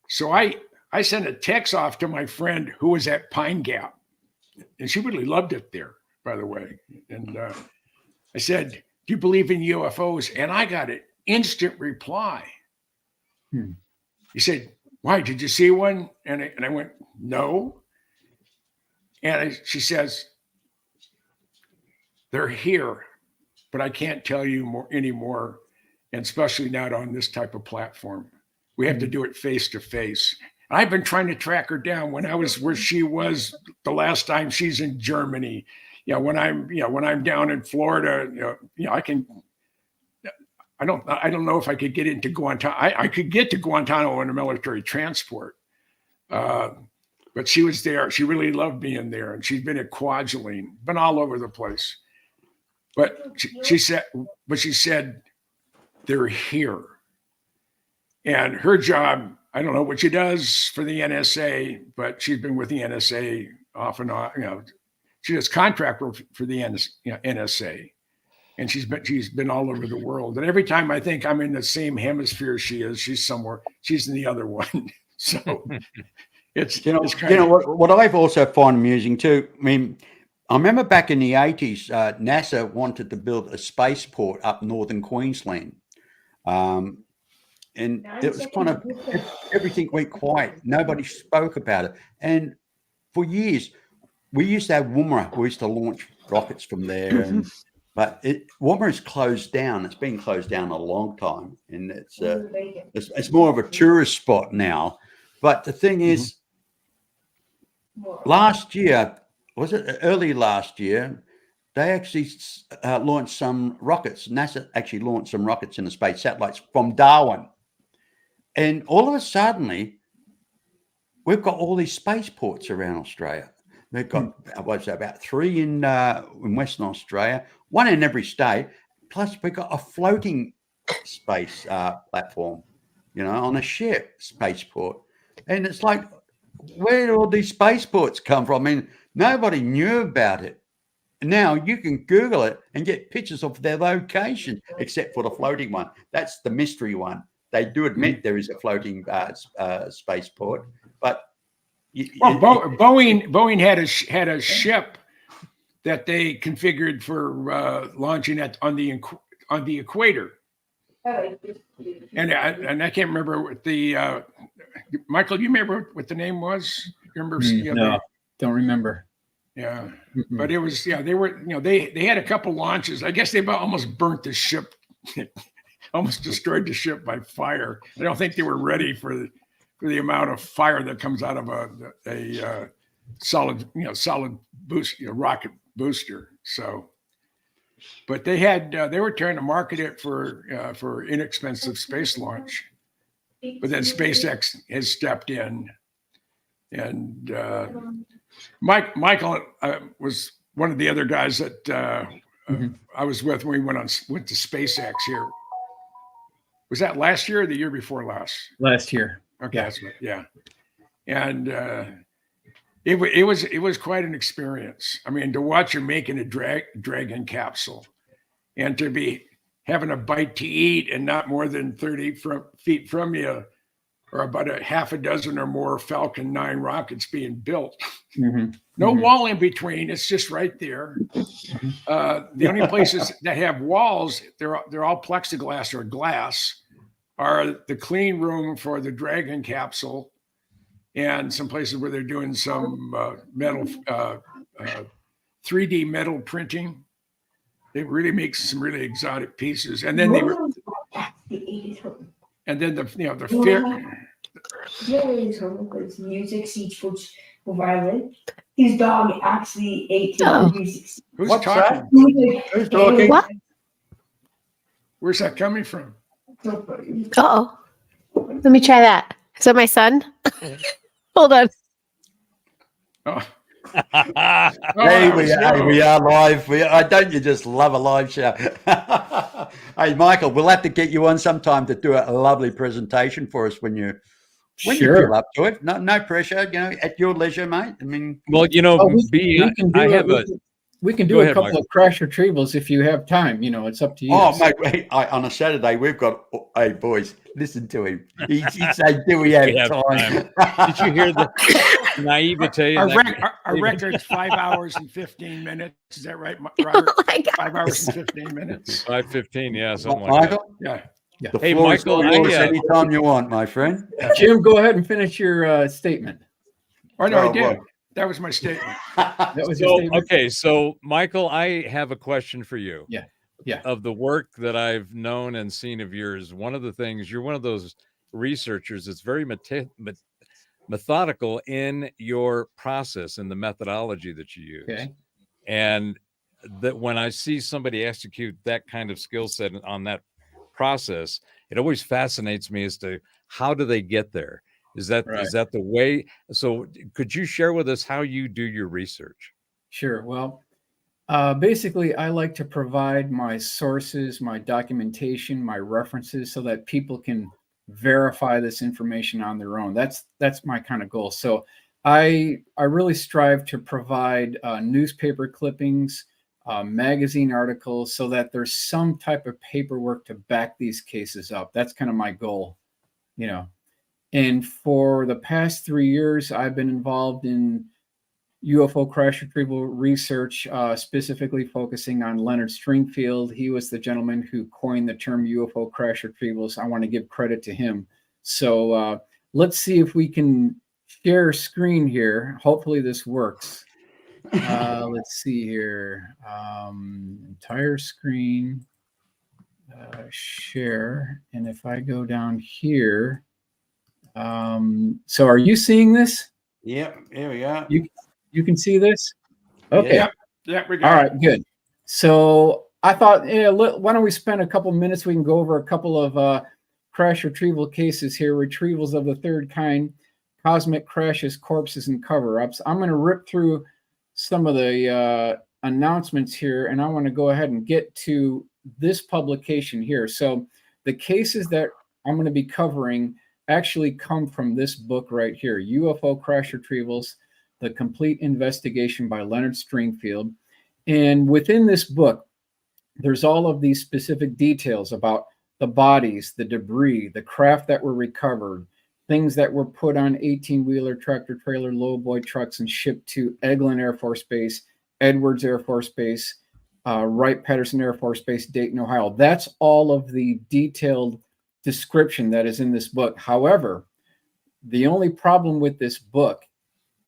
So I sent a text off to my friend who was at Pine Gap, and she really loved it there, by the way. And I said, "Do you believe in UFOs?" And I got an instant reply. He said, "Why, did you see one?" And I went, "No." And she says, "They're here, but I can't tell you anymore, and especially not on this type of platform. We have to do it face to face." I've been trying to track her down when I was where she was the last time. She's in Germany. When I'm down in Florida, I don't know if I could get into Guantanamo. I could get to Guantanamo in a military transport. But she was there. She really loved being there. And she's been at Kwajalein, been all over the place. But she said, they're here. And her job, I don't know what she does for the NSA, but she's been with the NSA off and on. She does contract work for the NSA, and she's been all over the world. And every time I think I'm in the same hemisphere she is, she's somewhere. She's in the other one. So it's what I've also found amusing too. I mean, I remember back in the 80s, NASA wanted to build a spaceport up northern Queensland. And it was kind of everything went quiet. Nobody spoke about it. And for years, we used to have Woomera. We used to launch rockets from there. But Woomera is closed down. It's been closed down a long time. And it's more of a tourist spot now. But the thing is, last year, was it early last year, they actually launched some rockets. NASA actually launched some rockets into space, satellites from Darwin. And all of a sudden, we've got all these spaceports around Australia. We've got about 3 in Western Australia, 1 in every state. Plus, we've got a floating space platform, on a ship spaceport. And it's like, where do all these spaceports come from? I mean, nobody knew about it. Now you can Google it and get pictures of their location, except for the floating one. That's the mystery one. They do admit there is a floating spaceport, but Boeing had a ship that they configured for launching on the equator, and I can't remember what the Michael. Do you remember what the name was? You remember? No, don't remember. Yeah, but it was they were they had a couple launches. I guess they almost burnt the ship. Almost destroyed the ship by fire. I don't think they were ready for the amount of fire that comes out of solid boost, rocket booster. So, but they were trying to market it for inexpensive space launch, but then SpaceX has stepped in, and Michael was one of the other guys that I was with when we went to SpaceX here. Was that last year or the year before last? Last year. Okay, Yeah. that's right. Yeah, and it was quite an experience. I mean, to watch him making a Dragon capsule, and to be having a bite to eat, and not more than 30 feet from you, or about a half a dozen or more Falcon 9 rockets being built. No wall in between. It's just right there. The only places that have walls, they're all plexiglass or glass, are the clean room for the Dragon capsule, and some places where they're doing some metal, 3D metal printing. They really make some really exotic pieces, and then the music seats for violin. His dog actually ate his music. Who's What's talking? that? Who's talking? What? Where's that coming from? Uh-oh. Let me try that. Is that my son? Hold on. Oh. Hey, we are live. Don't you just love a live show? Hey, Michael, we'll have to get you on sometime to do a lovely presentation for us when you feel up to it. No pressure, at your leisure, mate. I mean, Well, we can do a couple of crash retrievals if you have time. It's up to you. oh, mate, on a Saturday we've got. Hey, boys, listen to him. He said, "Do we have time?" Did you hear the naivete? Our record's 5 hours and 15 minutes. Is that right, Robert? Oh my God. 5 hours and 15 minutes. 5:15, yeah, something like that. Michael, Yeah. the Hey, floor is Michael, all yours anytime you want, my friend. Jim, go ahead and finish your statement. Oh no, Oh, I did. well. That was my statement. That was your statement. Okay, so Michael, I have a question for you. Yeah. Of the work that I've known and seen of yours, one of the things, you're one of those researchers that's very methodical in your process and the methodology that you use. Okay. And that when I see somebody execute that kind of skill set on that process, it always fascinates me as to how do they get there? Is that the way? So could you share with us how you do your research? Sure. Well, basically, I like to provide my sources, my documentation, my references, so that people can verify this information on their own. That's my kind of goal. So I really strive to provide newspaper clippings, magazine articles, so that there's some type of paperwork to back these cases up. That's kind of my goal, And for the past 3 years, I've been involved in UFO crash retrieval research, specifically focusing on Leonard Stringfield. He was the gentleman who coined the term UFO crash retrievals. I want to give credit to him. So let's see if we can share screen here. Hopefully this works. Let's see here. Entire screen, share. And if I go down here, so are you seeing this? Yep, here we are. You can see this? Okay. Yeah, we got All right, good. So I thought, why don't we spend a couple minutes? We can go over a couple of crash retrieval cases here, retrievals of the third kind, cosmic crashes, corpses, and cover-ups. I'm going to rip through some of the announcements here, and I want to go ahead and get to this publication here. So the cases that I'm going to be covering actually come from this book right here, UFO Crash Retrievals, The Complete Investigation by Leonard Stringfield. And within this book, there's all of these specific details about the bodies, the debris, the craft that were recovered, things that were put on 18-wheeler, tractor-trailer, lowboy trucks and shipped to Eglin Air Force Base, Edwards Air Force Base, Wright-Patterson Air Force Base, Dayton, Ohio. That's all of the detailed description that is in this book. However, the only problem with this book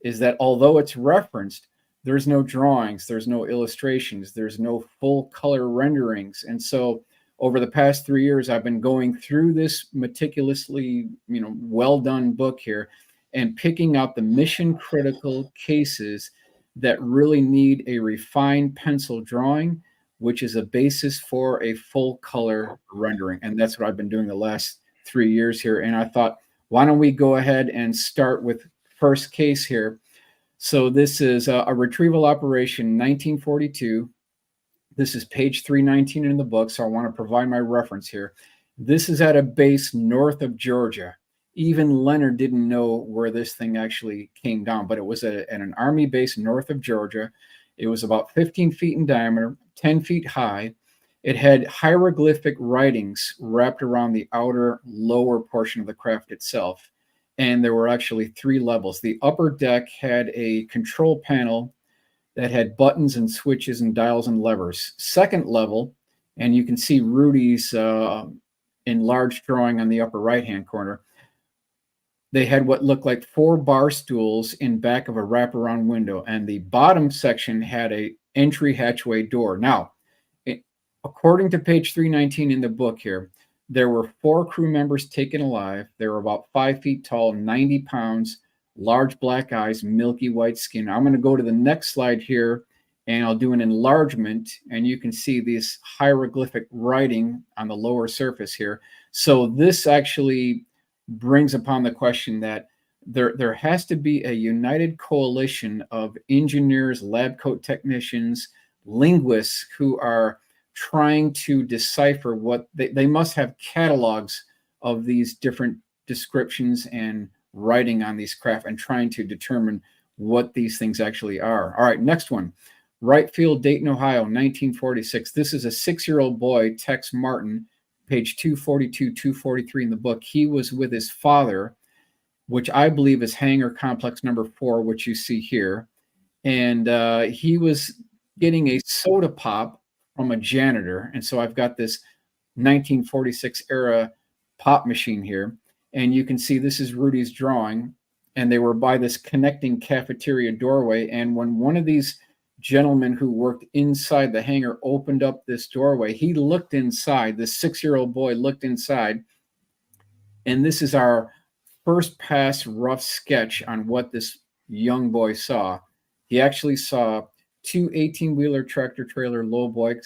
is that although it's referenced, there's no drawings, there's no illustrations, there's no full color renderings. And so over the past 3 years, I've been going through this meticulously, well done book here. and picking out the mission critical cases that really need a refined pencil drawing, which is a basis for a full color rendering. And that's what I've been doing the last 3 years here. And I thought, why don't we go ahead and start with first case here. So this is a retrieval operation, 1942. This is page 319 in the book, so I want to provide my reference here. This is at a base north of Georgia. Even Leonard didn't know where this thing actually came down, but it was at an Army base north of Georgia. It was about 15 feet in diameter, 10 feet high. It had hieroglyphic writings wrapped around the outer lower portion of the craft itself. And there were actually 3 levels. The upper deck had a control panel that had buttons and switches and dials and levers. Second level, and you can see Rudy's enlarged drawing on the upper right-hand corner. They had what looked like 4 bar stools in back of a wraparound window, and the bottom section had a entry hatchway door. Now, according to page 319 in the book here, there were 4 crew members taken alive. They were about 5 feet tall, 90 pounds, large black eyes, milky white skin. I'm going to go to the next slide here, and I'll do an enlargement, and you can see this hieroglyphic writing on the lower surface here. So this actually brings upon the question that there has to be a united coalition of engineers, lab coat technicians, linguists who are trying to decipher what they must have catalogs of these different descriptions and writing on these craft and trying to determine what these things actually are. All right, next one. Wright Field, Dayton, Ohio, 1946. This is a 6-year-old boy, Tex Martin, page 242, 243 in the book. He was with his father, which I believe is hangar complex number 4, which you see here. And he was getting a soda pop from a janitor. And so I've got this 1946 era pop machine here. And you can see this is Rudy's drawing. And they were by this connecting cafeteria doorway. And when one of these gentlemen who worked inside the hangar opened up this doorway, he looked inside. This 6-year-old boy looked inside. And this is our first pass rough sketch on what this young boy saw. He actually saw 2 18-wheeler tractor trailer lowboy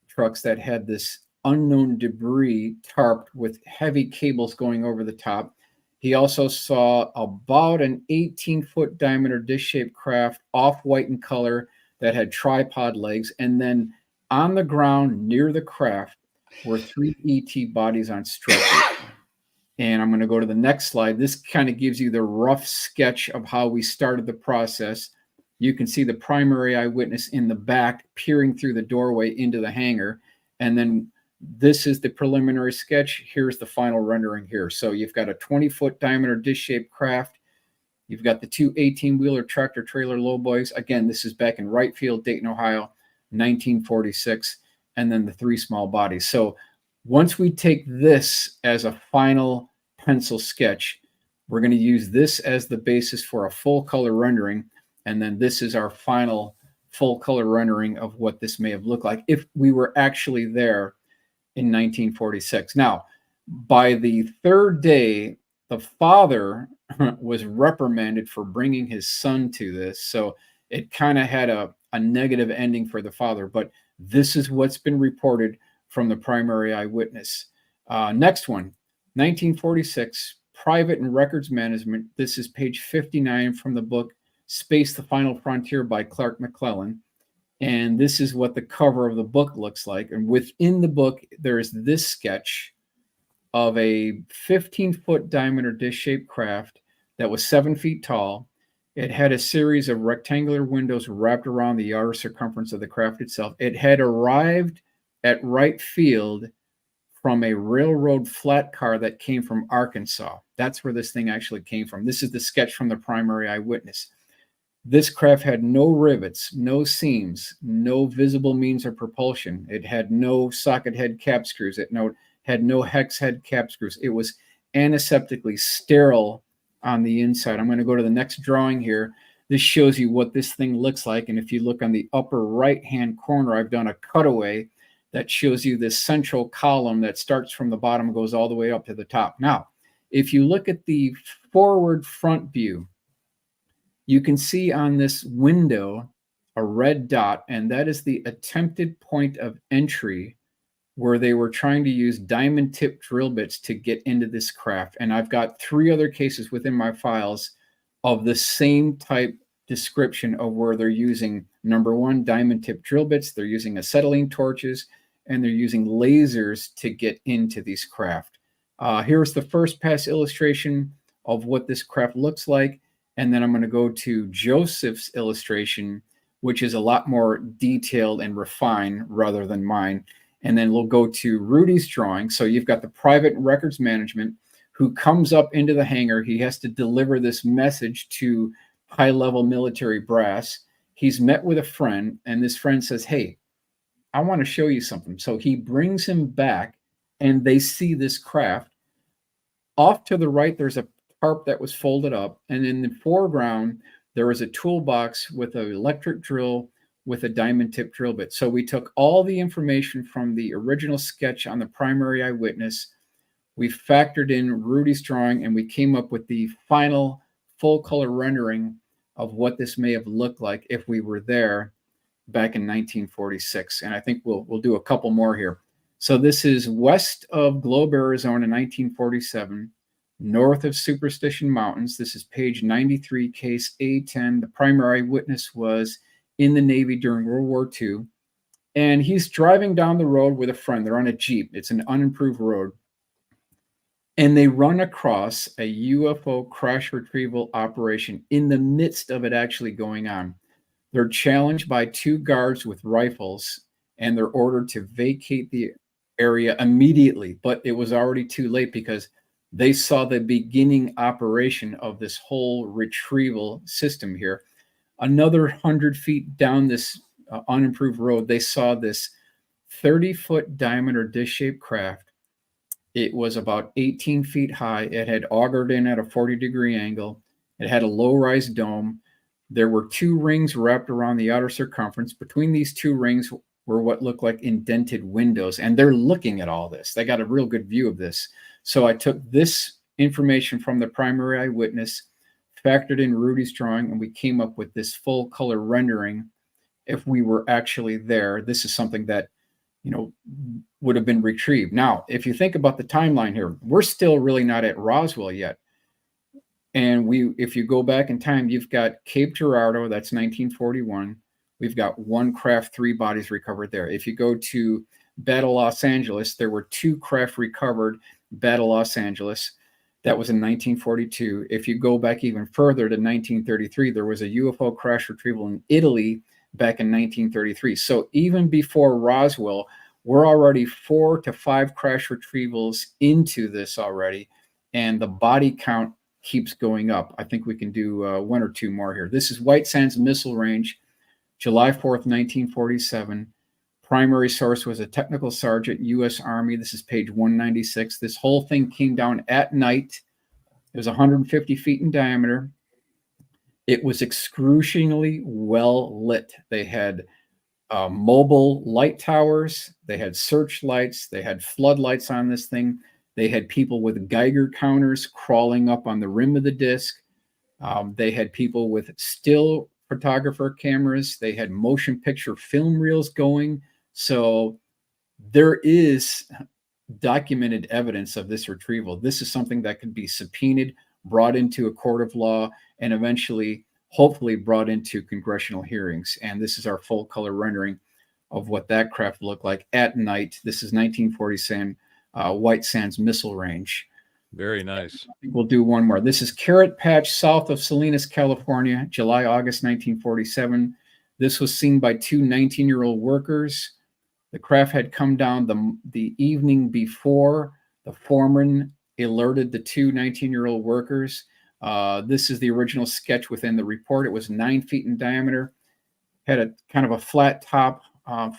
trucks that had this unknown debris tarped with heavy cables going over the top. He also saw about an 18-foot diameter dish-shaped craft, off-white in color, that had tripod legs. And then on the ground near the craft were 3 ET bodies on stretchers. And I'm going to go to the next slide. This kind of gives you the rough sketch of how we started the process. You can see the primary eyewitness in the back peering through the doorway into the hangar. And then this is the preliminary sketch. Here's the final rendering here. So you've got a 20-foot diameter dish-shaped craft. You've got the 2 18-wheeler tractor trailer lowboys. Again, this is back in Wright Field, Dayton, Ohio, 1946. And then the 3 small bodies. So once we take this as a final pencil sketch, we're going to use this as the basis for a full color rendering. And then this is our final full color rendering of what this may have looked like if we were actually there in 1946. Now, by the 3rd day, the father was reprimanded for bringing his son to this. So it kind of had a negative ending for the father. But this is what's been reported from the primary eyewitness. Next one, 1946, Private and Records Management. This is page 59 from the book Space, the Final Frontier by Clark McClellan. And this is what the cover of the book looks like. And within the book, there's this sketch of a 15-foot diameter dish-shaped craft that was 7 feet tall. It had a series of rectangular windows wrapped around the outer circumference of the craft itself. It had arrived at Wright Field from a railroad flat car that came from Arkansas. That's where this thing actually came from. This is the sketch from the primary eyewitness. This craft had no rivets, no seams, no visible means of propulsion. It had no socket head cap screws. It had no hex head cap screws. It was antiseptically sterile on the inside. I'm going to go to the next drawing here. This shows you what this thing looks like. And if you look on the upper right-hand corner, I've done a cutaway that shows you this central column that starts from the bottom and goes all the way up to the top. Now, If you look at the forward front view, you can see on this window a red dot, and that is the attempted point of entry where they were trying to use diamond tip drill bits to get into this craft. And I've got 3 other cases within my files of the same type description of where they're using, number 1, diamond tip drill bits, they're using acetylene torches, and they're using lasers to get into these craft. Here's the first pass illustration of what this craft looks like. And then I'm going to go to Joseph's illustration, which is a lot more detailed and refined rather than mine. And then we'll go to Rudy's drawing. So you've got the private records management who comes up into the hangar. He has to deliver this message to high-level military brass. He's met with a friend, and this friend says, hey, I want to show you something. So he brings him back, and they see this craft. Off to the right, there's a tarp that was folded up, and in the foreground, there was a toolbox with an electric drill with a diamond tip drill bit. So we took all the information from the original sketch on the primary eyewitness, we factored in Rudy's drawing, and we came up with the final full color rendering of what this may have looked like if we were there back in 1946. And I think we'll do a couple more here. So this is west of Globe, Arizona, 1947, north of Superstition Mountains. This is page 93, case A10. The primary witness was in the Navy during World War II. And he's driving down the road with a friend. They're on a Jeep. It's an unimproved road. And they run across a UFO crash retrieval operation in the midst of it actually going on. They're challenged by 2 guards with rifles, and they're ordered to vacate the area immediately. But it was already too late because they saw the beginning operation of this whole retrieval system here. Another 100 feet down this unimproved road, they saw this 30-foot diameter dish-shaped craft. It was about 18 feet high. It had augured in at a 40-degree angle. It had a low-rise dome. There were 2 rings wrapped around the outer circumference. Between these 2 rings were what looked like indented windows, and they're looking at all this. They got a real good view of this. So I took this information from the primary eyewitness, factored in Rudy's drawing, and we came up with this full color rendering if we were actually there. This is something that, you know, would have been retrieved. Now, if you think about the timeline here, we're still really not at Roswell yet. And if you go back in time, you've got Cape Girardeau, that's 1941. We've got 1 craft, 3 bodies recovered there. If you go to Battle Los Angeles, there were 2 craft recovered, Battle Los Angeles. That was in 1942. If you go back even further to 1933, there was a UFO crash retrieval in Italy back in 1933. So even before Roswell, we're already 4 to 5 crash retrievals into this already, and the body count keeps going up. I think we can do 1 or 2 more here. This is White Sands Missile Range, July 4th, 1947. Primary source was a technical sergeant, U.S. Army. This is page 196. This whole thing came down at night. It was 150 feet in diameter. It was excruciatingly well lit. They had mobile light towers. They had searchlights. They had floodlights on this thing. They had people with Geiger counters crawling up on the rim of the disc. They had people with still photographer cameras. They had motion picture film reels going. So there is documented evidence of this retrieval. This is something that could be subpoenaed, brought into a court of law, and eventually, hopefully, brought into congressional hearings. And this is our full color rendering of what that craft looked like at night. This is 1947 White Sands Missile Range. Very nice. I think we'll do 1 more. This is Carrot Patch south of Salinas, California, July, August 1947. This was seen by 2 19-year-old workers. The craft had come down the evening before. The foreman alerted the 2 19-year-old workers. This is the original sketch within the report. It was 9 feet in diameter, had a kind of a flat top,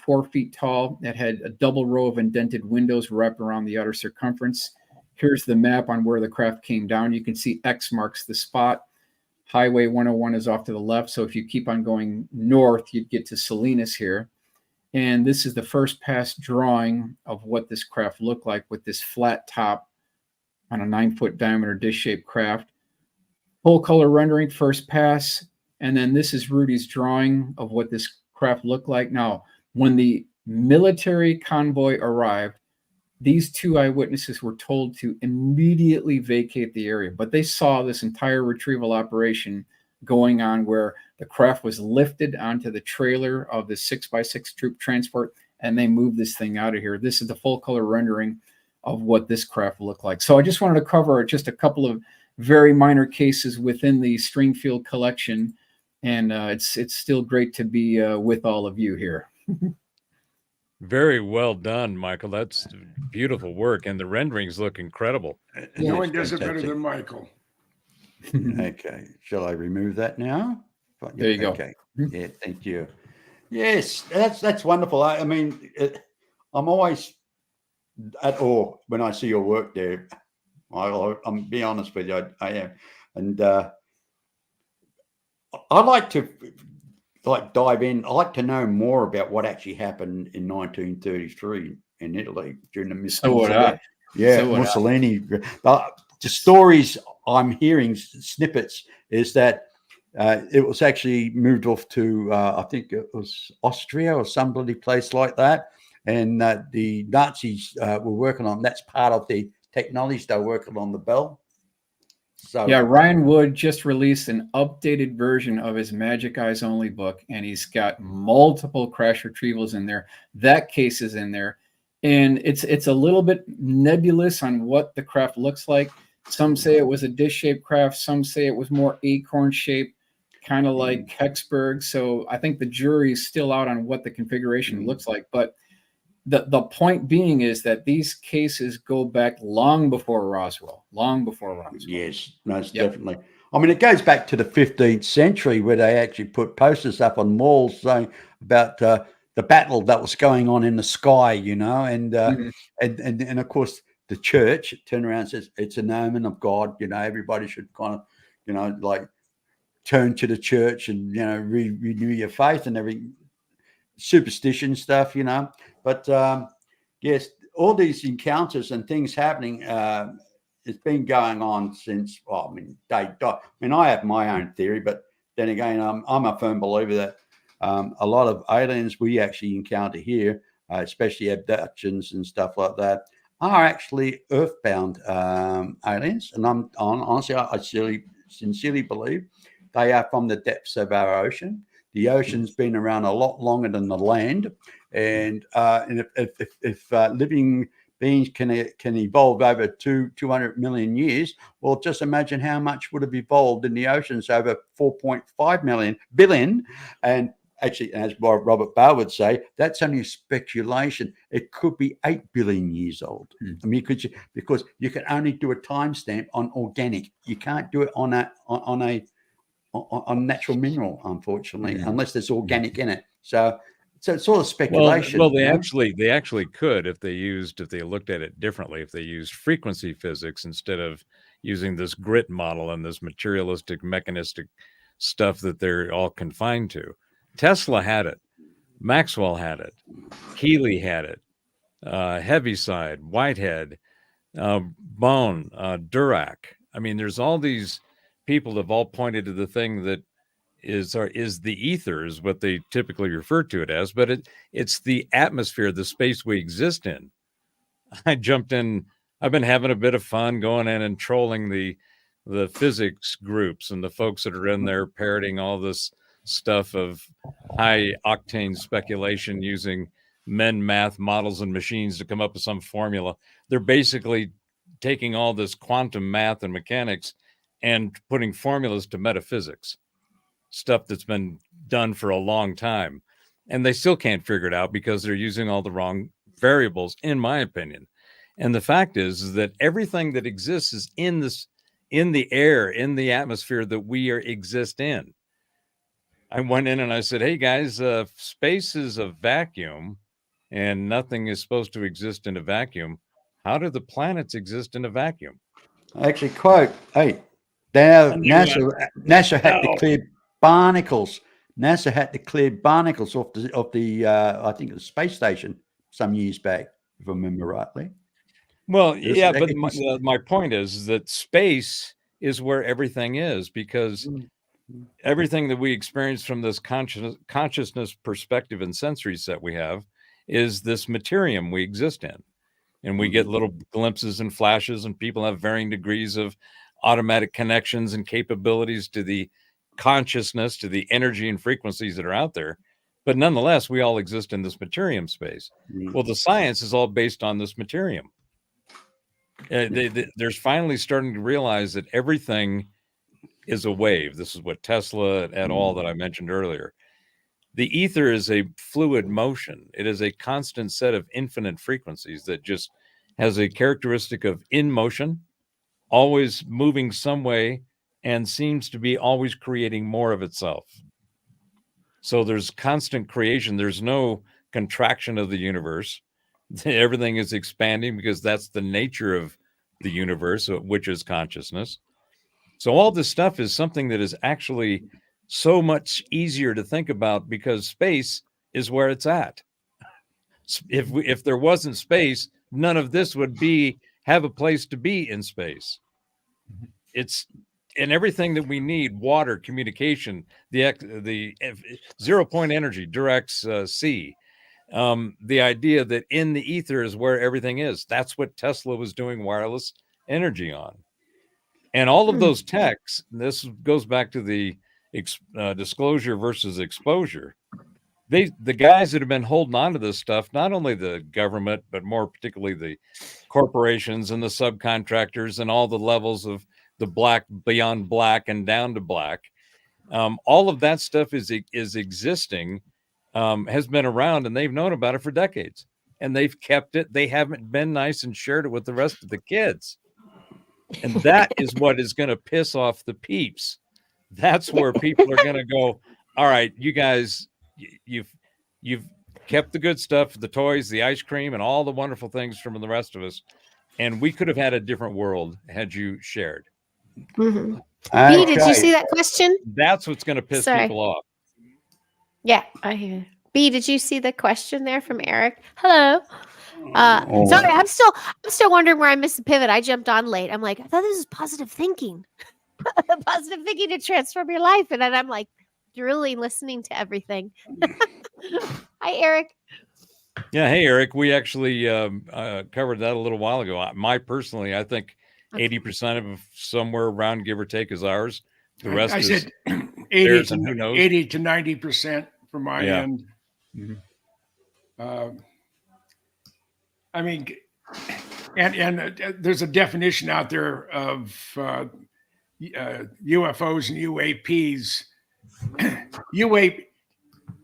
4 feet tall. It had a double row of indented windows wrapped around the outer circumference. Here's the map on where the craft came down. You can see X marks the spot. Highway 101 is off to the left. So if you keep on going north, you'd get to Salinas here. And this is the first pass drawing of what this craft looked like with this flat top on a 9-foot diameter dish-shaped craft. Full color rendering, first pass, and then this is Rudy's drawing of what this craft looked like. Now, when the military convoy arrived, these two eyewitnesses were told to immediately vacate the area, but they saw this entire retrieval operation going on where the craft was lifted onto the trailer of the 6x6 troop transport, and they moved this thing out of here. This is the full color rendering of what this craft looked like. So I just wanted to cover just a couple of very minor cases within the Stringfield collection, and it's still great to be with all of you here. Very well done, Michael. That's beautiful work, and the renderings look incredible. No one does it better than Michael. Okay, shall I remove that now? There you go. Okay, yeah, thank you. Yes, that's wonderful. I mean, I'm always at awe when I see your work there. I'm be honest with you, I am, and I like to dive in. I like to know more about what actually happened in 1933 in Italy during the Mussolini. Mussolini. But the stories I'm hearing, snippets, is that it was actually moved off to I think it was Austria or some bloody place like that, and the Nazis were working on. That's part of the technology they're working on the bell. So yeah, Ryan Wood just released an updated version of his Magic Eyes Only book, and he's got multiple crash retrievals in there. That case is in there, and it's a little bit nebulous on what the craft looks like. Some say it was a dish-shaped craft. Some say it was more acorn-shaped, kind of like Kecksburg. So I think the jury is still out on what the configuration looks like. But the point being is that these cases go back long before Roswell. Yes, most definitely. I mean, it goes back to the 15th century where they actually put posters up on walls saying about the battle that was going on in the sky, you know, and of course the church turned around and says it's an omen of God. You know, everybody should kind of, you know, like turn to the church and, you know, renew your faith and everything, superstition stuff, you know. But yes, all these encounters and things happening, it's been going on since, well, I mean, I have my own theory, but then again, I'm a firm believer that a lot of aliens we actually encounter here, especially abductions and stuff like that, are actually earthbound aliens. And honestly, I sincerely believe they are from the depths of our ocean. The ocean's been around a lot longer than the land, and if living beings can evolve over 200 million years, well, just imagine how much would have evolved in the oceans over 4.5 billion. And actually, as Robert Bell would say, that's only speculation. It could be 8 billion years old. I mean, because you can only do a timestamp on organic. You can't do it on natural mineral, unfortunately, unless there's organic in it. So it's sort of speculation. Well, they actually could if they looked at it differently, if they used frequency physics instead of using this grit model and this materialistic, mechanistic stuff that they're all confined to. Tesla had it, Maxwell had it, Keeley had it, Heaviside, Whitehead, Bone, Dirac. I mean, there's all these people that have all pointed to the thing that is the ether, is what they typically refer to it as, but it's the atmosphere, the space we exist in. I jumped in. I've been having a bit of fun going in and trolling the physics groups and the folks that are in there parroting all this stuff of high octane speculation using math models and machines to come up with some formula. They're basically taking all this quantum math and mechanics and putting formulas to metaphysics, stuff that's been done for a long time. And they still can't figure it out because they're using all the wrong variables, in my opinion. And the fact is that everything that exists is in the air, in the atmosphere that we exist in. I went in and I said, hey guys, space is a vacuum and nothing is supposed to exist in a vacuum. How do the planets exist in a vacuum? Actually, quote, hey, NASA had to clear barnacles. NASA had to clear barnacles off the I think it was space station some years back, if I remember rightly. Well, Just yeah, like but it is. my point is that space is where everything is, because everything that we experience from this consciousness perspective and sensory set we have is this materium we exist in. And we get little glimpses and flashes, and people have varying degrees of automatic connections and capabilities to the consciousness, to the energy and frequencies that are out there. But nonetheless, we all exist in this materium space. Well, the science is all based on this materium. There's finally starting to realize that everything is a wave. This is what Tesla et al. That I mentioned earlier. The ether is a fluid motion. It is a constant set of infinite frequencies that just has a characteristic of in motion, always moving some way, and seems to be always creating more of itself. So there's constant creation. There's no contraction of the universe. Everything is expanding because that's the nature of the universe, which is consciousness. So all this stuff is something that is actually so much easier to think about, because space is where it's at. If there wasn't space, none of this would have a place to be in space. It's and everything that we need: water, communication, the 0 point energy, directs C. The idea that in the ether is where everything is. That's what Tesla was doing wireless energy on. And all of those techs, this goes back to the disclosure versus exposure. The guys that have been holding on to this stuff, not only the government, but more particularly the corporations and the subcontractors and all the levels of the black, beyond black and down to black, all of that stuff is existing, has been around, and they've known about it for decades, and they've kept it. They haven't been nice and shared it with the rest of the kids. And that is what is going to piss off the peeps. That's where people are going to go, all right, you guys, you've kept the good stuff, the toys, the ice cream, and all the wonderful things from the rest of us. And we could have had a different world had you shared. Mm-hmm. B, did you see that question? That's what's going to piss people off. Yeah, I hear. B, did you see the question there from Eric? Hello. Sorry, I'm still wondering where I missed the pivot. I jumped on late. I'm like, I thought this was positive thinking. Positive thinking to transform your life. And then I'm like really listening to everything. Hi, Eric. Yeah. Hey, Eric. We actually covered that a little while ago. I think 80% of somewhere around, give or take, is ours. The rest I is said 80 theirs, to, and who knows? 80 to 90% from my end. I mean, and there's a definition out there of UFOs and UAPs.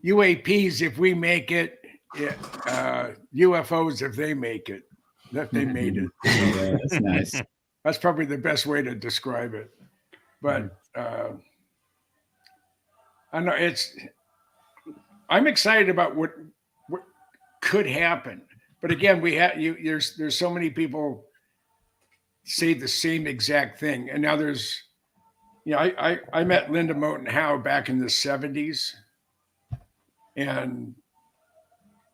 UAPs if we make it, UFOs if they make it. If they made it. Yeah, that's nice. That's probably the best way to describe it. But I know I'm excited about what could happen. But again, there's so many people say the same exact thing. And now I met Linda Moten Howe back in the 70s. And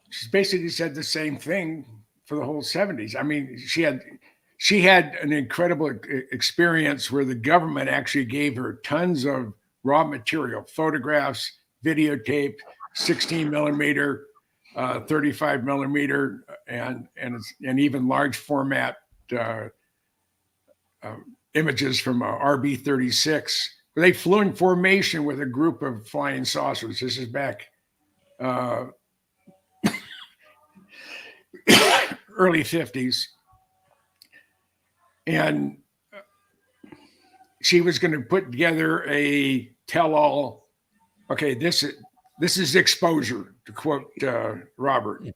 she basically said the same thing for the whole 70s. I mean, she had an incredible experience where the government actually gave her tons of raw material, photographs, videotape, 16 millimeter, 35 millimeter, and even large format images from RB-36. They flew in formation with a group of flying saucers. This is back early 50s. And she was going to put together a tell-all. Okay, this is exposure, to quote Robert.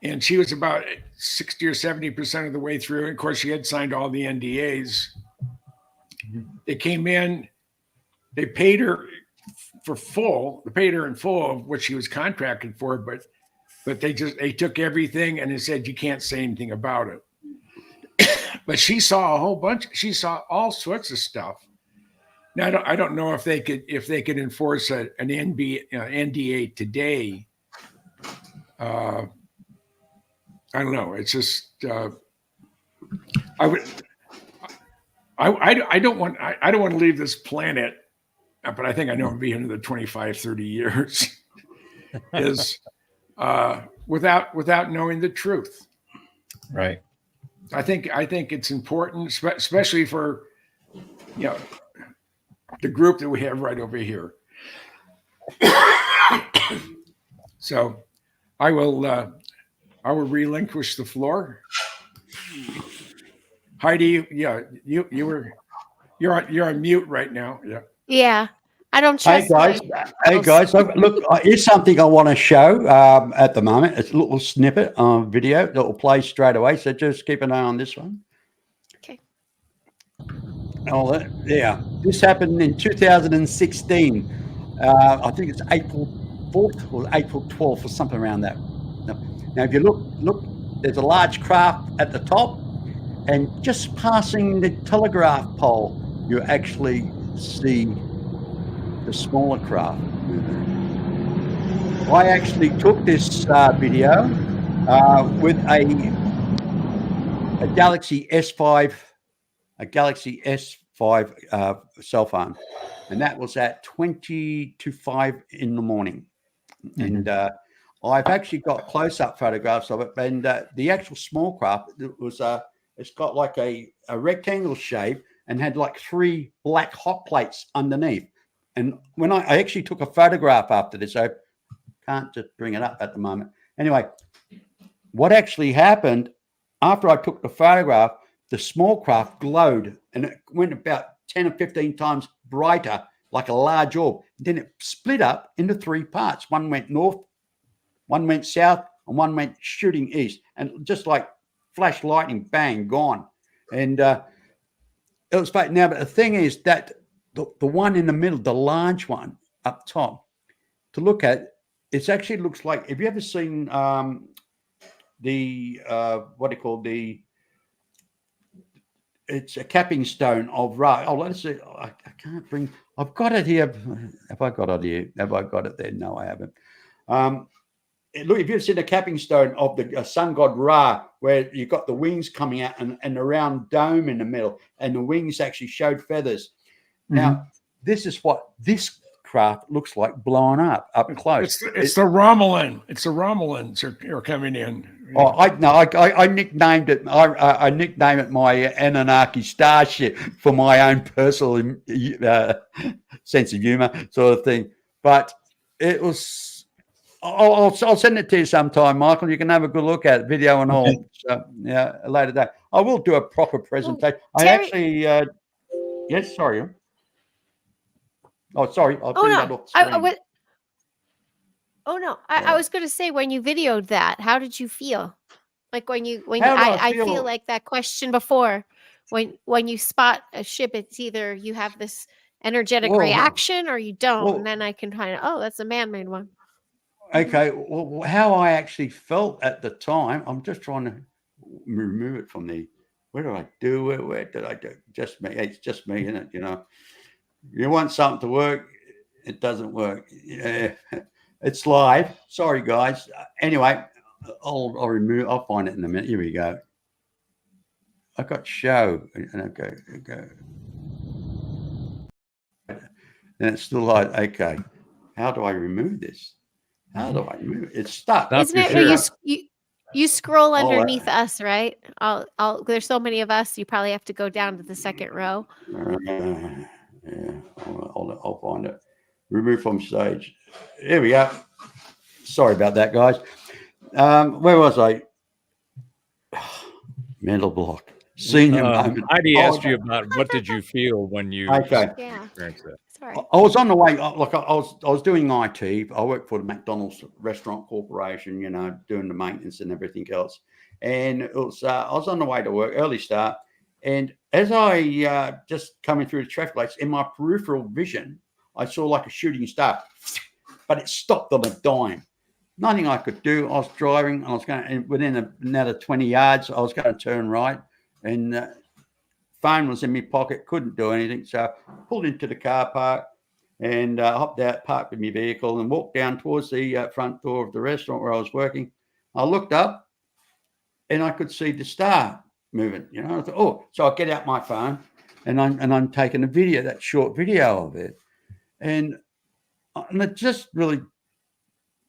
And she was about 60 or 70% of the way through. And of course, she had signed all the NDAs. They came in, they paid her in full of what she was contracted for, but they took everything and they said, you can't say anything about it. But she saw all sorts of stuff. Now, I don't know if they could enforce an NDA today. I don't know. It's just I don't want to leave this planet, but I think I know I'll be another 25, 30 years. Is without knowing the truth. Right. I think it's important, especially for the group that we have right over here. So I will relinquish the floor. Heidi, you're on mute right now. Yeah. Yeah. I don't Hey trust. guys, look, here's something I want to show at the moment. It's a little snippet of video that will play straight away. So just keep an eye on this one. Okay. Oh, yeah. This happened in 2016. I think it's April 4th or April 12th or something around that. Now, if you look, there's a large craft at the top, and just passing the telegraph pole, you actually see the smaller craft moving. I actually took this video with a Galaxy S5, cell phone, and that was at 20 to 5 in the morning. And I've actually got close-up photographs of it, and the actual small craft was it's got like a rectangle shape and had like 3 black hot plates underneath. And when I actually took a photograph after this, I can't just bring it up at the moment. Anyway, what actually happened after I took the photograph, the small craft glowed and it went about 10 or 15 times brighter, like a large orb. Then it split up into 3 parts. One went north, one went south, and one went shooting east. And just like flash lightning, bang, gone. And it was fake. Now, but the thing is that the one in the middle, the large one up top, to look at, it actually looks like, have you ever seen it's a capping stone of Ra. Oh, let's see. I can't bring, I've got it here. Have I got it here? Have I got it there? No, I haven't. Look, if you've seen a capping stone of the sun god Ra, where you've got the wings coming out and a round dome in the middle, and the wings actually showed feathers. Now, this is what this craft looks like blown up close. It's the Romulan. It's the Romulans are coming in. Oh, I nicknamed it. I nicknamed it my Anunnaki starship for my own personal sense of humor, sort of thing. But it was. I'll send it to you sometime, Michael. You can have a good look at it, video and all. So, yeah, a later day. I will do a proper presentation. Terry, I actually. Yes, sorry. Oh, sorry. I'll bring that off screen. I was going to say, when you videoed that, how did you feel? Like I feel like that question before, when you spot a ship, it's either you have this energetic reaction or you don't, and then I can kind of, that's a man-made one. Okay, well, how I actually felt at the time, I'm just trying to remove it from the. Where did I do it? Where did I do? Just me. It's just me, isn't it? You know, you want something to work, it doesn't work. Yeah, it's live. Sorry, guys. Anyway, I'll remove. I'll find it in a minute. Here we go. I got show, and okay. And it's still like, okay. How do I remove this? How do I move it? It's stuck. Isn't it? You scroll underneath us, right? There's so many of us. You probably have to go down to the second row. Yeah, I'll find it. Remove from stage. Here we go. Sorry about that, guys. Where was I? Mental block. Senior moment. Heidi asked you about what did you feel when you experienced it. Sorry. I was on the way. Like I was doing IT. I work for the McDonald's Restaurant Corporation. You know, doing the maintenance and everything else. And it was I was on the way to work, early start. And as I just coming through the traffic lights, in my peripheral vision, I saw like a shooting star, but it stopped on a dime. Nothing I could do. I was driving. I was going, and within another 20 yards, I was going to turn right, and phone was in my pocket. Couldn't do anything, so I pulled into the car park and hopped out, parked in my vehicle, and walked down towards the front door of the restaurant where I was working. I looked up, and I could see the star moving. You know, I thought, oh, so I get out my phone, and I'm taking a video, that short video of it, and it just really.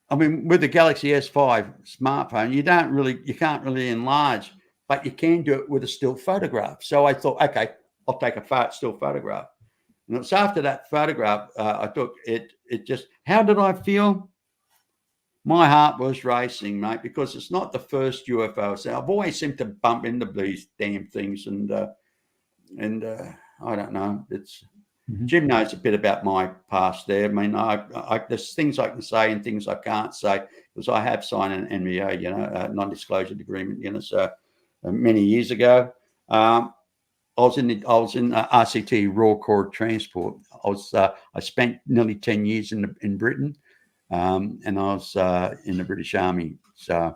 I mean, with the Galaxy S5 smartphone, you can't really enlarge, but you can do it with a still photograph. So I thought, okay, I'll take a still photograph. And it's after that photograph, I took it. It just, how did I feel? My heart was racing, mate, because it's not the first UFO. So I've always seemed to bump into these damn things, and I don't know. It's. Jim knows a bit about my past there. I mean, there's things I can say and things I can't say because I have signed an NDA, you know, a non-disclosure agreement, you know. So many years ago, I was in RCT, Raw Corps Transport. I spent nearly 10 years in Britain, and I was in the British Army. So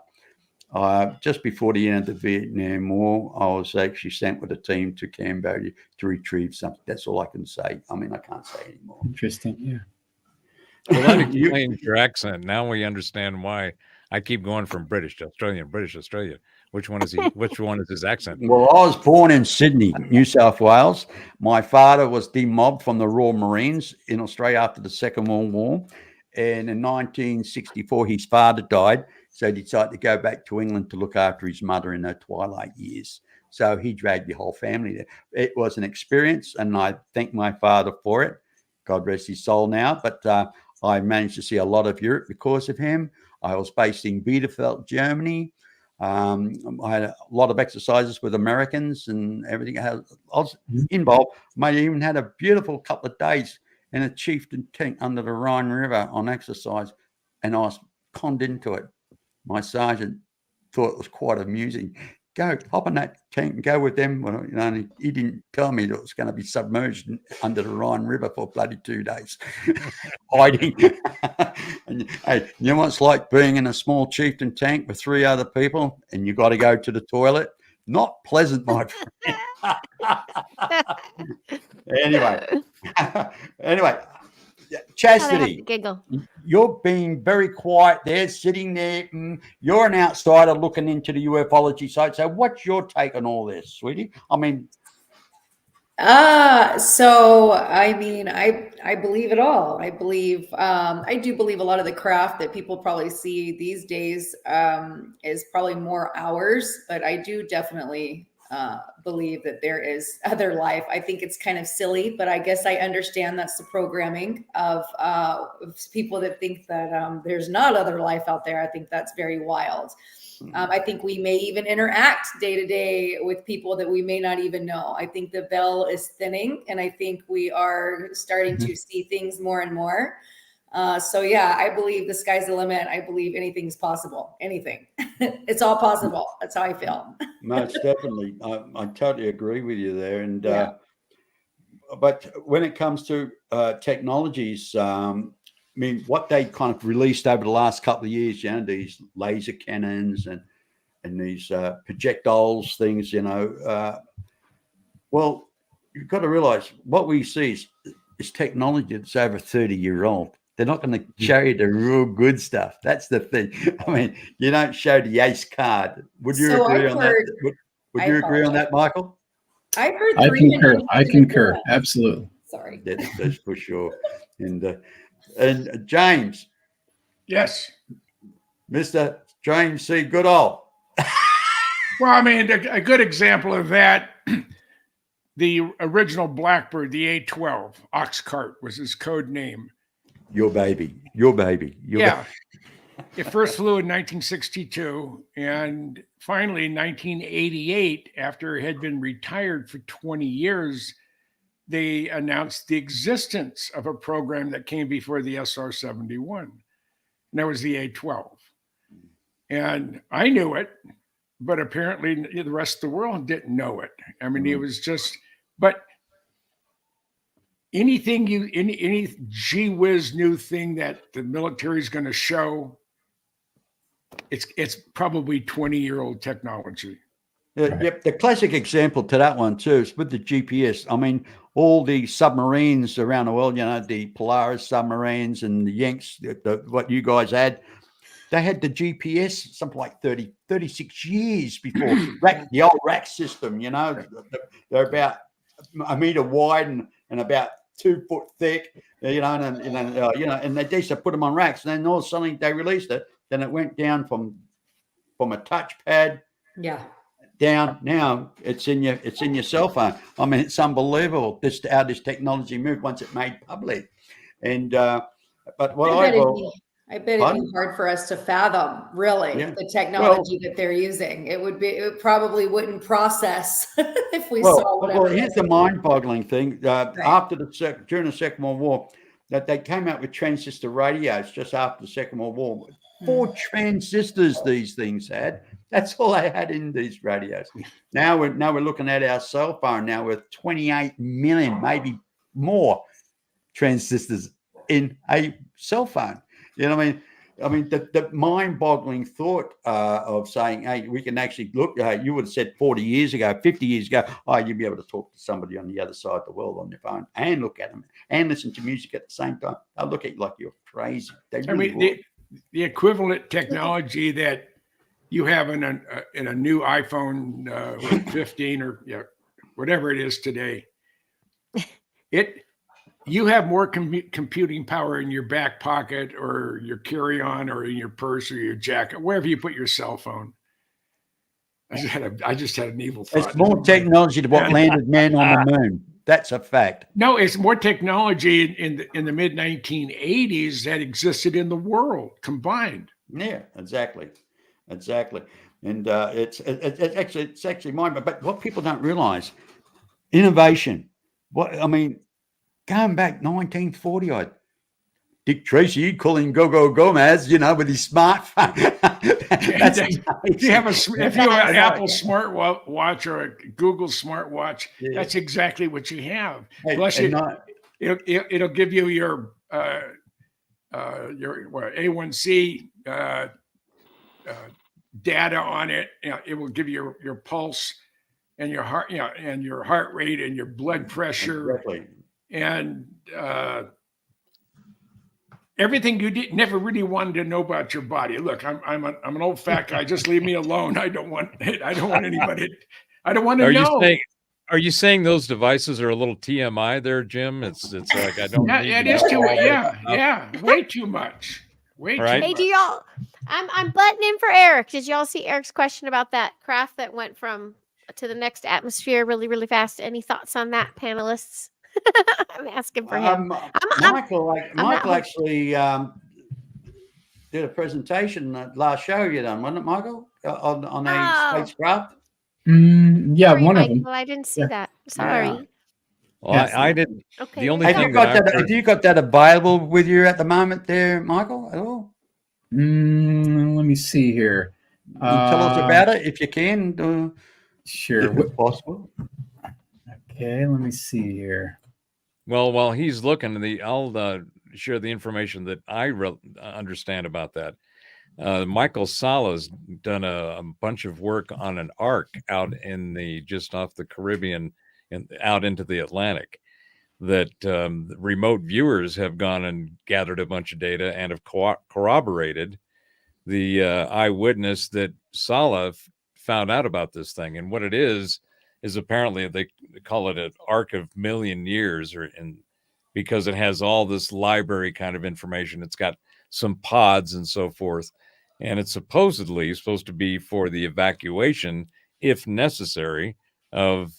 just before the end of the Vietnam War, I was actually sent with a team to Cambodia to retrieve something. That's all I can say. I mean, I can't say anymore. Interesting. Yeah. Well, that explains your accent. Now we understand why I keep going from British to Australian, British, Australia. Which one is he? Which one is his accent? Well, I was born in Sydney, New South Wales. My father was demobbed from the Royal Marines in Australia after the Second World War. And in 1964, his father died. So he decided to go back to England to look after his mother in her twilight years. So he dragged the whole family there. It was an experience, and I thank my father for it. God rest his soul now. But I managed to see a lot of Europe because of him. I was based in Bielefeld, Germany. I had a lot of exercises with Americans and everything. I was involved. I even had a beautiful couple of days in a chieftain tent under the Rhine River on exercise, and I was conned into it. My sergeant thought it was quite amusing. Go hop on that tank and go with them. Well, you know, he didn't tell me that it was going to be submerged under the Rhine River for bloody 2 days, hiding. And, hey, you know what it's like being in a small chieftain tank with 3 other people, and you got to go to the toilet? Not pleasant, my friend. Anyway. Chasity, giggle. You're being very quiet there, sitting there. You're an outsider looking into the ufology side. So what's your take on all this, sweetie? I mean, so I mean, I believe it all. I do believe a lot of the craft that people probably see these days is probably more ours, but I do definitely believe that there is other life. I think it's kind of silly, but I guess I understand that's the programming of people that think that there's not other life out there. I think that's very wild. I think we may even interact day to day with people that we may not even know. I think the veil is thinning, and I think we are starting to see things more and more. So yeah, I believe the sky's the limit. I believe anything's possible. Anything. It's all possible. That's how I feel. Most definitely. I totally agree with you there. And Yeah. but when it comes to technologies, I mean, what they kind of released over the last couple of years, you know, these laser cannons and these projectiles things, you know, well, you've got to realize what we see is technology that's over 30-year-old. They're not going to show you the real good stuff. That's the thing. I mean, you don't show the ace card. Would you agree on that? Would you agree on that, Michael? I've heard I three. concur. I concur. Absolutely. Sorry. That's for sure. And James. Yes. Mr. James C. Goodall. Well, I mean, a good example of that, the original Blackbird, the A-12, Oxcart was his code name. Your baby. Yeah. It first flew in 1962, and finally in 1988, after it had been retired for 20 years, they announced the existence of a program that came before the SR-71, and that was the A-12. And I knew it, but apparently the rest of the world didn't know it. I mean, it was just, but any gee whiz new thing that the military is going to show, it's probably 20-year-old technology. Yep. The classic example to that one too is with the GPS. I mean, all the submarines around the world, you know, the Polaris submarines and the Yanks, what you guys had, They had the GPS something like 36 years before the old rack system, you know. They're about a meter wide and about 2 foot thick, you know, and they used to put them on racks. And then all of a sudden they released it. Then it went down from a touchpad down. Now it's in your cell phone. I mean, it's unbelievable how this technology moved once it made public. And but what I bet it'd be hard for us to fathom, really, the technology that they're using. It probably wouldn't process if we saw whatever. Well, here's the mind-boggling thing. During the Second World War, that they came out with transistor radios just after the Second World War. 4 transistors these things had. That's all they had in these radios. Now we're looking at our cell phone now with 28 million, maybe more transistors in a cell phone. You know what I mean? The mind-boggling thought of saying, hey, we can actually look, you would have said 40 years ago, 50 years ago, you'd be able to talk to somebody on the other side of the world on your phone and look at them and listen to music at the same time. They'll look at you like you're crazy. The equivalent technology that you have in a new iPhone 15 or whatever it is today, you have more computing power in your back pocket or your carry-on or in your purse or your jacket, wherever you put your cell phone. I just had an evil thought. It's more technology to what landed man on the moon. That's a fact. No, it's more technology in the mid 1980s that existed in the world combined. Yeah, exactly. And it's actually mind. But what people don't realize, innovation. Going back 1940, Dick Tracy, you'd call him Go Gomez, you know, with his smartphone. If you have an Apple smartwatch or a Google smartwatch, that's exactly what you have. Plus, it'll give you your A1C data on it. It will give you your pulse and your heart, and your heart rate and your blood pressure. Exactly. And everything you never really wanted to know about your body. Look, I'm an old fat guy. Just leave me alone. I don't want anybody. I don't want to know. Are you saying those devices are a little TMI there, Jim? It's like I don't. Yeah, it is too. Yeah, way too much. Way too much. Hey, do y'all? I'm butting in for Eric. Did y'all see Eric's question about that craft that went to the next atmosphere really, really fast? Any thoughts on that, panelists? I'm asking for him. Michael actually did a presentation last show you done, wasn't it, Michael? On a spacecraft? Yeah, Sorry, one of Michael, them. I didn't see that. Sorry. Yeah. Well, I didn't. Okay. The only Have thing you got that available with you at the moment there, Michael, at all? Let me see here. Tell us about it if you can. Sure. If possible. Okay, let me see here. Well, while he's looking, I'll share the information that I understand about that. Michael Sala's done a bunch of work on an arc out just off the Caribbean and out into the Atlantic that remote viewers have gone and gathered a bunch of data and have corroborated the eyewitness that Sala found out about this thing. And what it is apparently they call it an arc of million years, because it has all this library kind of information. It's got some pods and so forth. And it's supposedly supposed to be for the evacuation, if necessary, of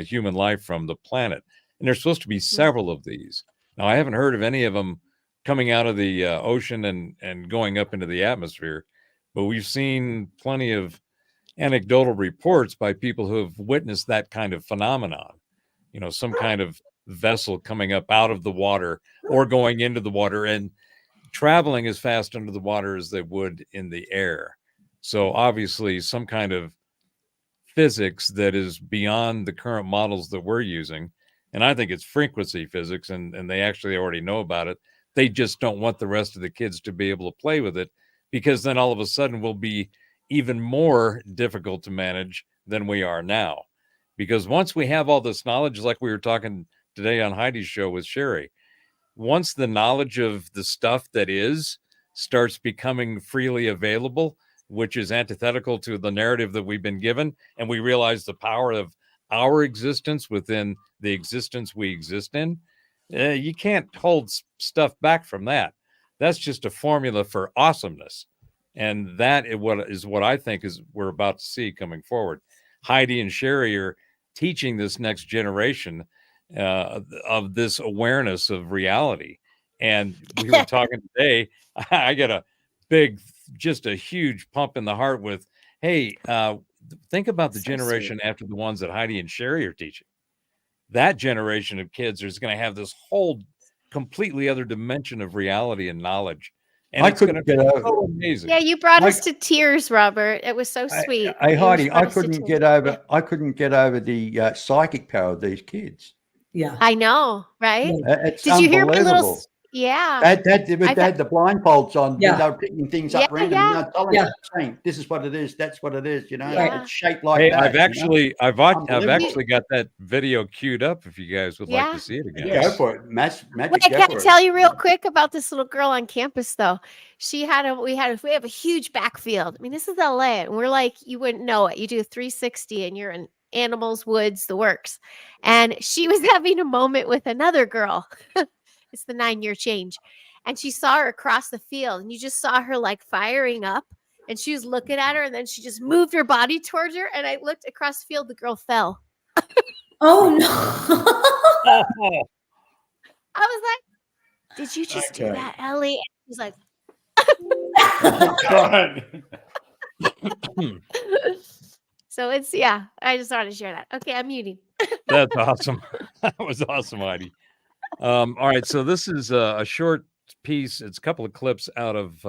human life from the planet. And there's supposed to be several of these. Now, I haven't heard of any of them coming out of the ocean and going up into the atmosphere, but we've seen plenty of anecdotal reports by people who have witnessed that kind of phenomenon. Some kind of vessel coming up out of the water or going into the water and traveling as fast under the water as they would in the air. So obviously some kind of physics that is beyond the current models that we're using. And I think it's frequency physics, and they actually already know about it. They just don't want the rest of the kids to be able to play with it, because then all of a sudden we'll be even more difficult to manage than we are now. Because once we have all this knowledge, like we were talking today on Heidi's show with Sherry, once the knowledge of the stuff that is starts becoming freely available, which is antithetical to the narrative that we've been given, and we realize the power of our existence within the existence we exist in, you can't hold stuff back from that. That's just a formula for awesomeness. And that is what I think is we're about to see coming forward. Heidi and Sherry are teaching this next generation of this awareness of reality. And we were talking today, I got just a huge pump in the heart with, hey, think about the generation after the ones that Heidi and Sherry are teaching. That generation of kids is going to have this whole completely other dimension of reality and knowledge. And I it's going to couldn't be get over. so amazing. Yeah, you brought us to tears, Robert. It was so sweet. Hey, You Heidi, brought I us to couldn't tears. get over. I couldn't get over the psychic power of these kids. Yeah. I know, right? It's Did you hear my little? unbelievable. Yeah. They had the blindfolds on. Yeah. They were picking things up Yeah, random. yeah. Telling saying this is what it is. That's what it is. You know, Yeah. it's shaped like Hey, that. I've actually Unbelievable. got that video queued up if you guys would like to see it again. Go for it, magic. Wait, Go can I for tell it. you real quick about this little girl on campus though? We have a huge backfield. I mean, this is LA, and we're like, you wouldn't know it. You do a 360 and you're in animals, woods, the works. And she was having a moment with another girl. It's the 9-year change. And she saw her across the field, and you just saw her like firing up, and she was looking at her, and then she just moved her body towards her. And I looked across the field, the girl fell. Oh no. I was like, did you just do that, Ellie? And she's like, Oh, God. so it's, yeah, I just wanted to share that. Okay, I'm muting. That's awesome. That was awesome, Heidi. All right, so this is a short piece. It's a couple of clips out of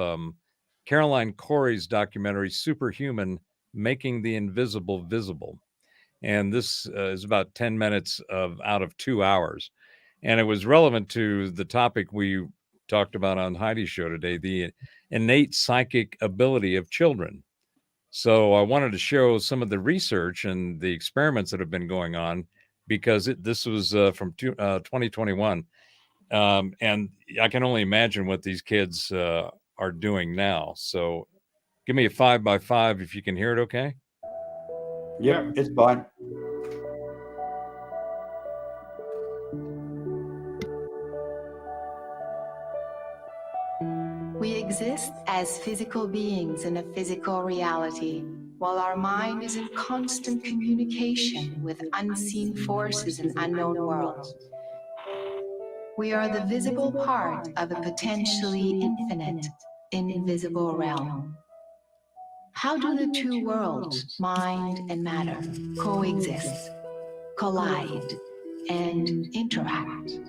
Caroline Corey's documentary, Superhuman, Making the Invisible Visible. And this is about 10 minutes out of 2 hours. And it was relevant to the topic we talked about on Heidi's show today, the innate psychic ability of children. So I wanted to show some of the research and the experiments that have been going on, because this was from 2021. And I can only imagine what these kids are doing now. So give me a 5x5 if you can hear it okay. Yep, it's fine. We exist as physical beings in a physical reality, while our mind is in constant communication with unseen forces in unknown worlds. We are the visible part of a potentially infinite, invisible realm. How do the two worlds, mind and matter, coexist, collide, and interact?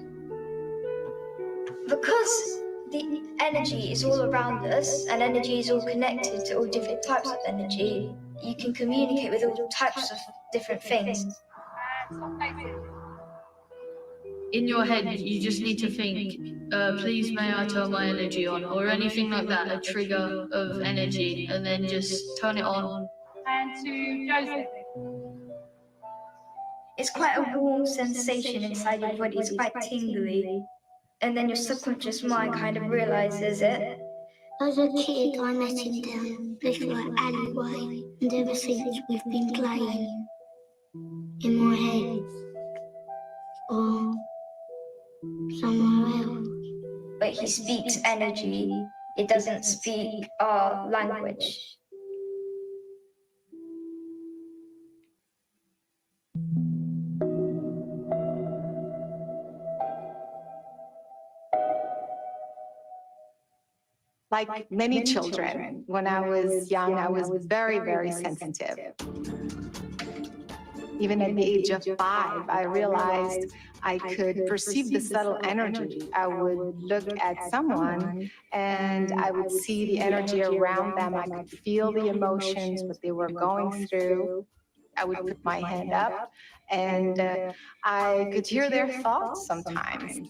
Because the energy is all around us, and energy is all connected to all different types of energy, you can communicate with all types of different things. In your head, you just need to think, please may I turn my energy on, or anything like that, a trigger of energy, and then just turn it on. And to Joseph. It's quite a warm sensation inside your body, it's quite tingly. And then your subconscious mind kind of realizes it. As a kid, I met him down this alleyway, and ever since we've been playing in my head or somewhere else. But he speaks energy, it doesn't speak our language. Like many children, when I was young, I was very, very sensitive. Even at the age of 5, I realized I could perceive the subtle energy. I would look at someone and I would see the energy around them. I could feel the emotions, what they were going through. I would put my hand up and I could hear their thoughts sometimes.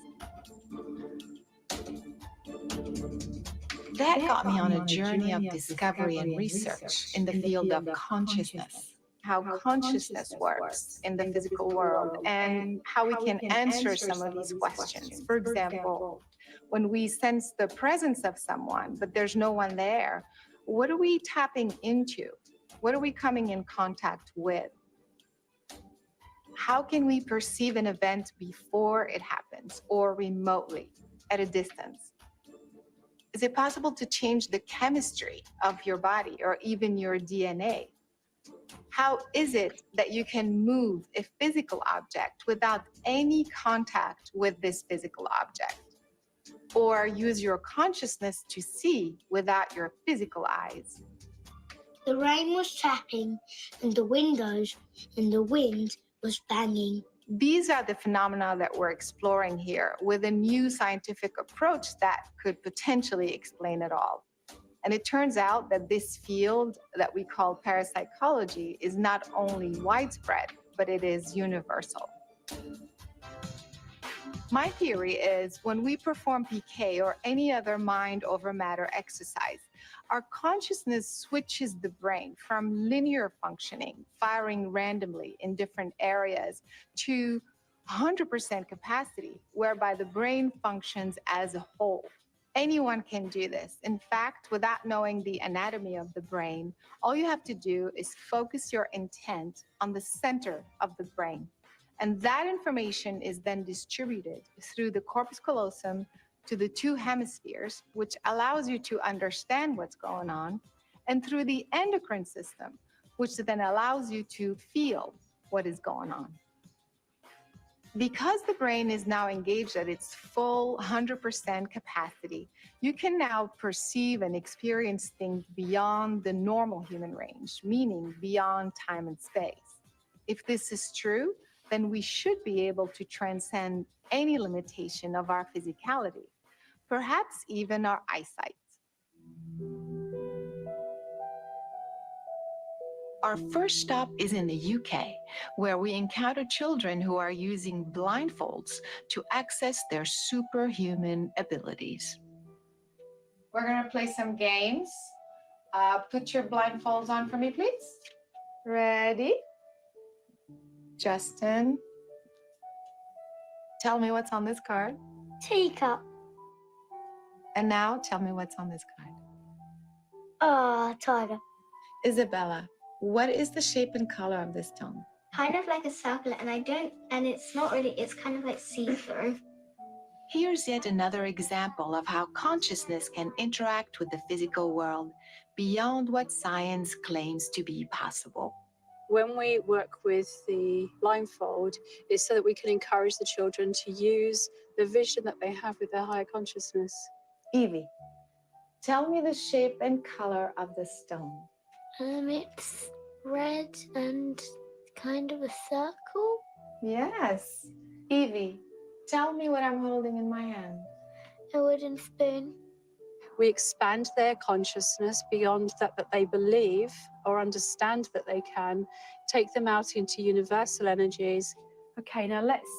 That got me on a journey of discovery and research in the field of consciousness, how consciousness works in the physical world, and how we can answer some of these questions. For example, When we sense the presence of someone, but there's no one there, what are we tapping into? What are we coming in contact with? How can we perceive an event before it happens or remotely at a distance? Is it possible to change the chemistry of your body or even your DNA? How is it that you can move a physical object without any contact with this physical object? Or use your consciousness to see without your physical eyes? The rain was tapping, and the windows and the wind was banging. These are the phenomena that we're exploring here with a new scientific approach that could potentially explain it all. And it turns out that this field that we call parapsychology is not only widespread, but it is universal. My theory is when we perform PK or any other mind over matter exercise, our consciousness switches the brain from linear functioning, firing randomly in different areas, to 100% capacity, whereby the brain functions as a whole. Anyone can do this. In fact, without knowing the anatomy of the brain, all you have to do is focus your intent on the center of the brain. And that information is then distributed through the corpus callosum to the two hemispheres, which allows you to understand what's going on, and through the endocrine system, which then allows you to feel what is going on. Because the brain is now engaged at its full 100% capacity, you can now perceive and experience things beyond the normal human range, meaning beyond time and space. If this is true, then we should be able to transcend any limitation of our physicality, perhaps even our eyesight. Our first stop is in the UK, where we encounter children who are using blindfolds to access their superhuman abilities. We're going to play some games. Put your blindfolds on for me, please. Ready? Justin, tell me what's on this card. Teacup. And now tell me what's on this card. Tiger. Isabella, what is the shape and color of this stone? Kind of like a circle, and it's not really, it's kind of like see-through. Here's yet another example of how consciousness can interact with the physical world beyond what science claims to be possible. When we work with the blindfold, it's so that we can encourage the children to use the vision that they have with their higher consciousness. Evie, tell me the shape and color of the stone. It's red and kind of a circle. Yes. Evie, tell me what I'm holding in my hand. A wooden spoon. We expand their consciousness beyond that they believe or understand that they can, take them out into universal energies. Okay, now let's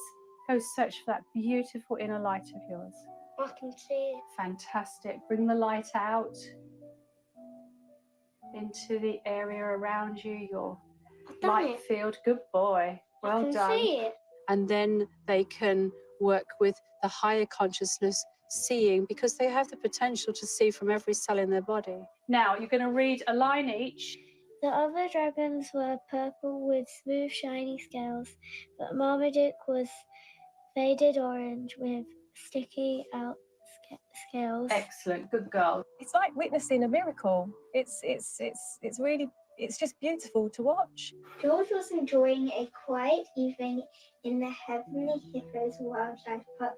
go search for that beautiful inner light of yours. I can see it. Fantastic. Bring the light out into the area around you, your light field. Good boy. Well done. I can see it. And then they can work with the higher consciousness, seeing, because they have the potential to see from every cell in their body. Now you're going to read a line each. The other dragons were purple with smooth, shiny scales, but Marmaduke was faded orange with sticky out scales. Excellent, good girl. It's like witnessing a miracle. It's really, it's just beautiful to watch. George was enjoying a quiet evening in the Heavenly Hippos Wildlife Park.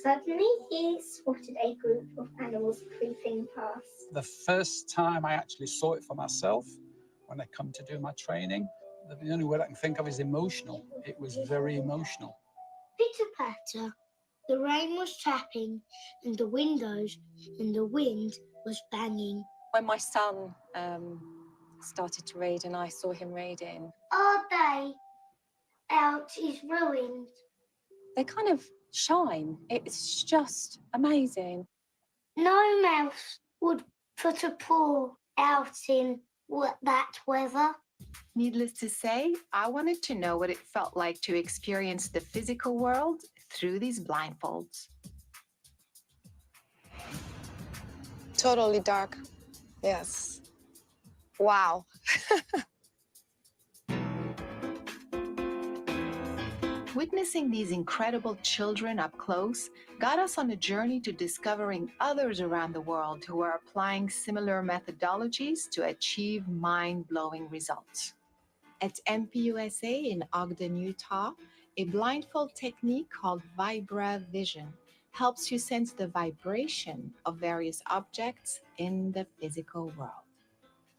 Suddenly, he spotted a group of animals creeping past. The first time I actually saw it for myself, when I come to do my training, the only word I can think of is emotional. It was very emotional. Pitter-patter. The rain was tapping, and the windows and the wind was banging. When my son started to read and I saw him reading. Our day out is ruined. They kind of shine. It's just amazing. No mouse would put a paw out in that weather. Needless to say, I wanted to know what it felt like to experience the physical world through these blindfolds. totally dark. Yes. Wow. Witnessing these incredible children up close got us on a journey to discovering others around the world who are applying similar methodologies to achieve mind-blowing results. At MPUSA in Ogden, Utah, a blindfold technique called Vibra Vision helps you sense the vibration of various objects in the physical world.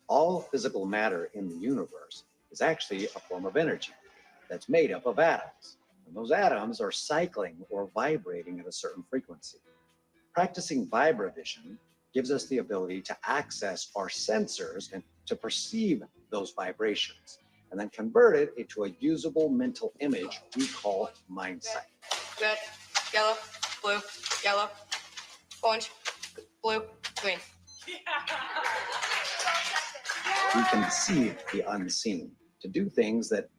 All physical matter in the universe is actually a form of energy that's made up of atoms. And those atoms are cycling or vibrating at a certain frequency. Practicing vibravision gives us the ability to access our sensors and to perceive those vibrations, and then convert it into a usable mental image we call mind sight. Red, yellow, blue, yellow, orange, blue, green. We can see the unseen, to do things that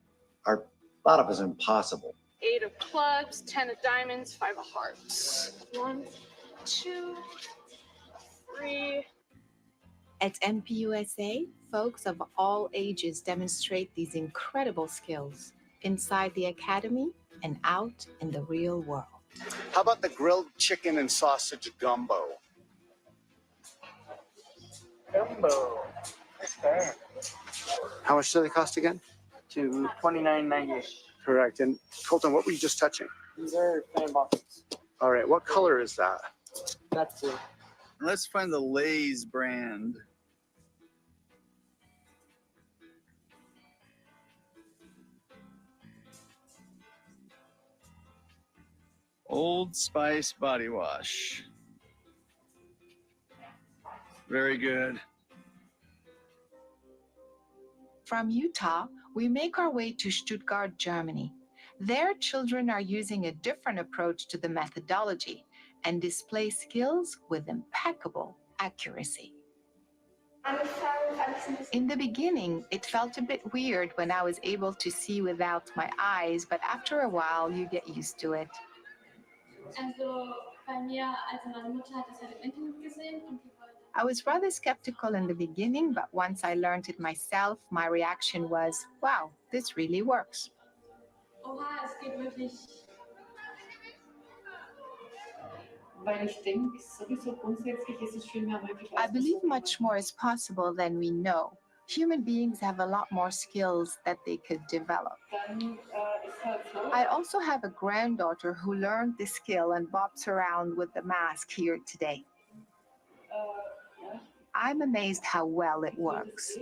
are thought of as impossible. 8 of clubs, 10 of diamonds, 5 of hearts. 1, 2, 3. At MPUSA, folks of all ages demonstrate these incredible skills inside the academy and out in the real world. How about the grilled chicken and sausage gumbo? Gumbo. Okay. How much do they cost again? To $29.90. Correct. And Colton, what were you just touching? These are fan boxes. All right. What color is that? That's it. Let's find the Lay's brand. Old Spice body wash. Very good. From Utah, we make our way to Stuttgart, Germany. There, children are using a different approach to the methodology and display skills with impeccable accuracy. In the beginning, it felt a bit weird when I was able to see without my eyes, but after a while, you get used to it. I was rather skeptical in the beginning, but once I learned it myself, my reaction was, wow, this really works. I believe much more is possible than we know. Human beings have a lot more skills that they could develop. I also have a granddaughter who learned the skill and bops around with the mask here today. I'm amazed how well it works.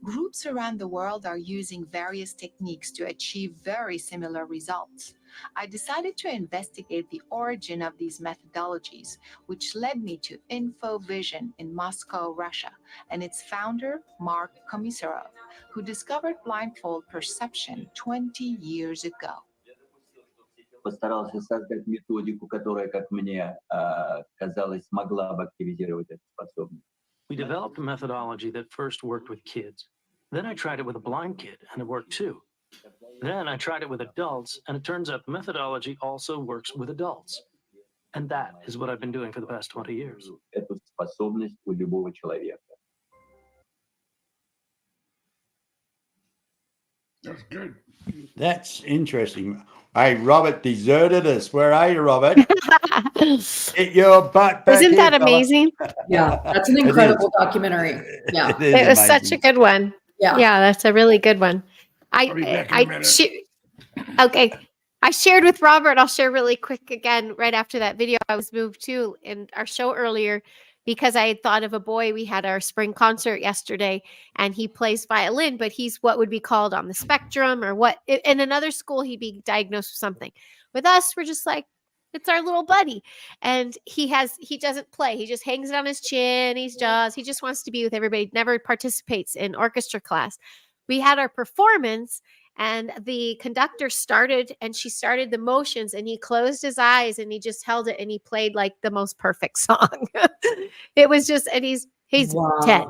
Groups around the world are using various techniques to achieve very similar results. I decided to investigate the origin of these methodologies, which led me to InfoVision in Moscow, Russia, and its founder, Mark Komisarov, who discovered blindfold perception 20 years ago. Постарался создать методику, которая, как мне казалось, могла бы активизировать эту способность. We developed a methodology that first worked with kids. Then I tried it with a blind kid, and it worked too. Then I tried it with adults, and it turns out the methodology also works with adults. And that is what I've been doing for the past 20 years. Эту способность у любого человека. That's good. That's interesting. Hey, Robert deserted us. Where are you, Robert? Get your butt back. Isn't that here, amazing? Yeah, that's an incredible documentary. Yeah, it was such a good one. Yeah, that's a really good one. Okay. I shared with Robert. I'll share really quick again right after that video. I was moved to in our show earlier because I had thought of a boy. We had our spring concert yesterday, and he plays violin, but he's what would be called on the spectrum, or what in another school he'd be diagnosed with something. With us, we're just like, it's our little buddy. And he doesn't play. He just hangs it on his chin. He just wants to be with everybody, never participates in orchestra class. We had our performance, and the conductor started, and she started the motions, and he closed his eyes and he just held it, and he played like the most perfect song. It was just, and he's Wow. 10.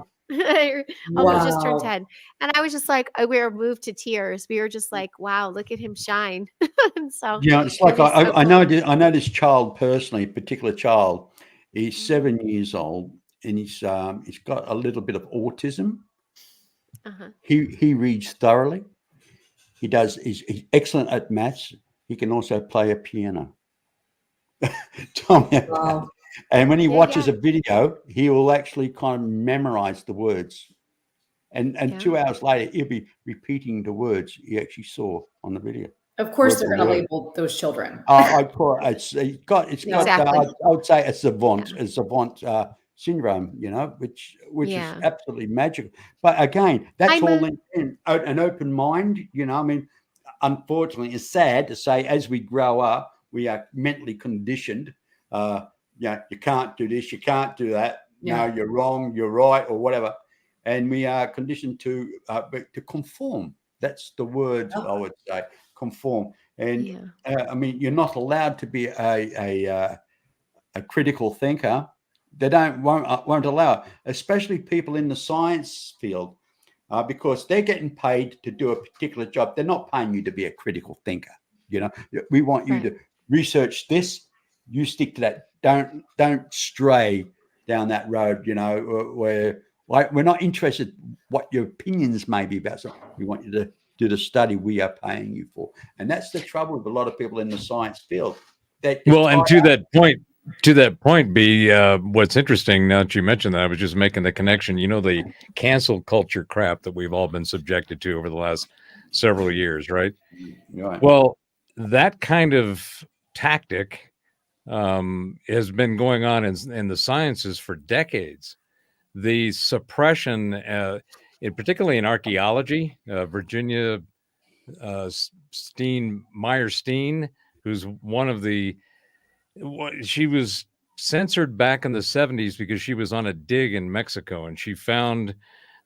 Almost just turned Wow. 10. And I was just like, we were moved to tears. We were just like, wow, look at him shine. And so Yeah, it's it like was so I know cool. I know this child personally, particular child. He's Mhm. 7 years old, and he's got a little bit of autism. Uh-huh. He reads thoroughly. He's excellent at maths. He can also play a piano. Tell me about Wow. it. And when he Yeah, watches yeah. a video, he will actually kind of memorize the words. And Yeah. 2 hours later, he'll be repeating the words he actually saw on the video, Of course, word they're for going to word. label those children. I call it it's got Exactly. I would say a Yeah. savant syndrome, which is Yeah. absolutely magical. But again, that's I'm all a linked in an open mind. I mean, unfortunately, it's sad to say as we grow up, we are mentally conditioned. You can't do this, you can't do that. Yeah. No, you're wrong, you're right, or whatever. And we are conditioned to conform. That's the word I would say, conform. And Yeah. I mean, you're not allowed to be a critical thinker. They won't allow it, especially people in the science field, because they're getting paid to do a particular job. They're not paying you to be a critical thinker. We want you Right. to research this. You stick to that. Don't stray down that road. Where like we're not interested what your opinions may be about something. We want you to do the study we are paying you for, and that's the trouble with a lot of people in the science field. Well, and to that point, B, what's interesting now that you mentioned that, I was just making the connection. The cancel culture crap that we've all been subjected to over the last several years, right? Right. Well, that kind of tactic has been going on in the sciences for decades. The suppression, particularly in archaeology, Virginia Meyer-Steen, who's one of the she was censored back in the 70s because she was on a dig in Mexico, and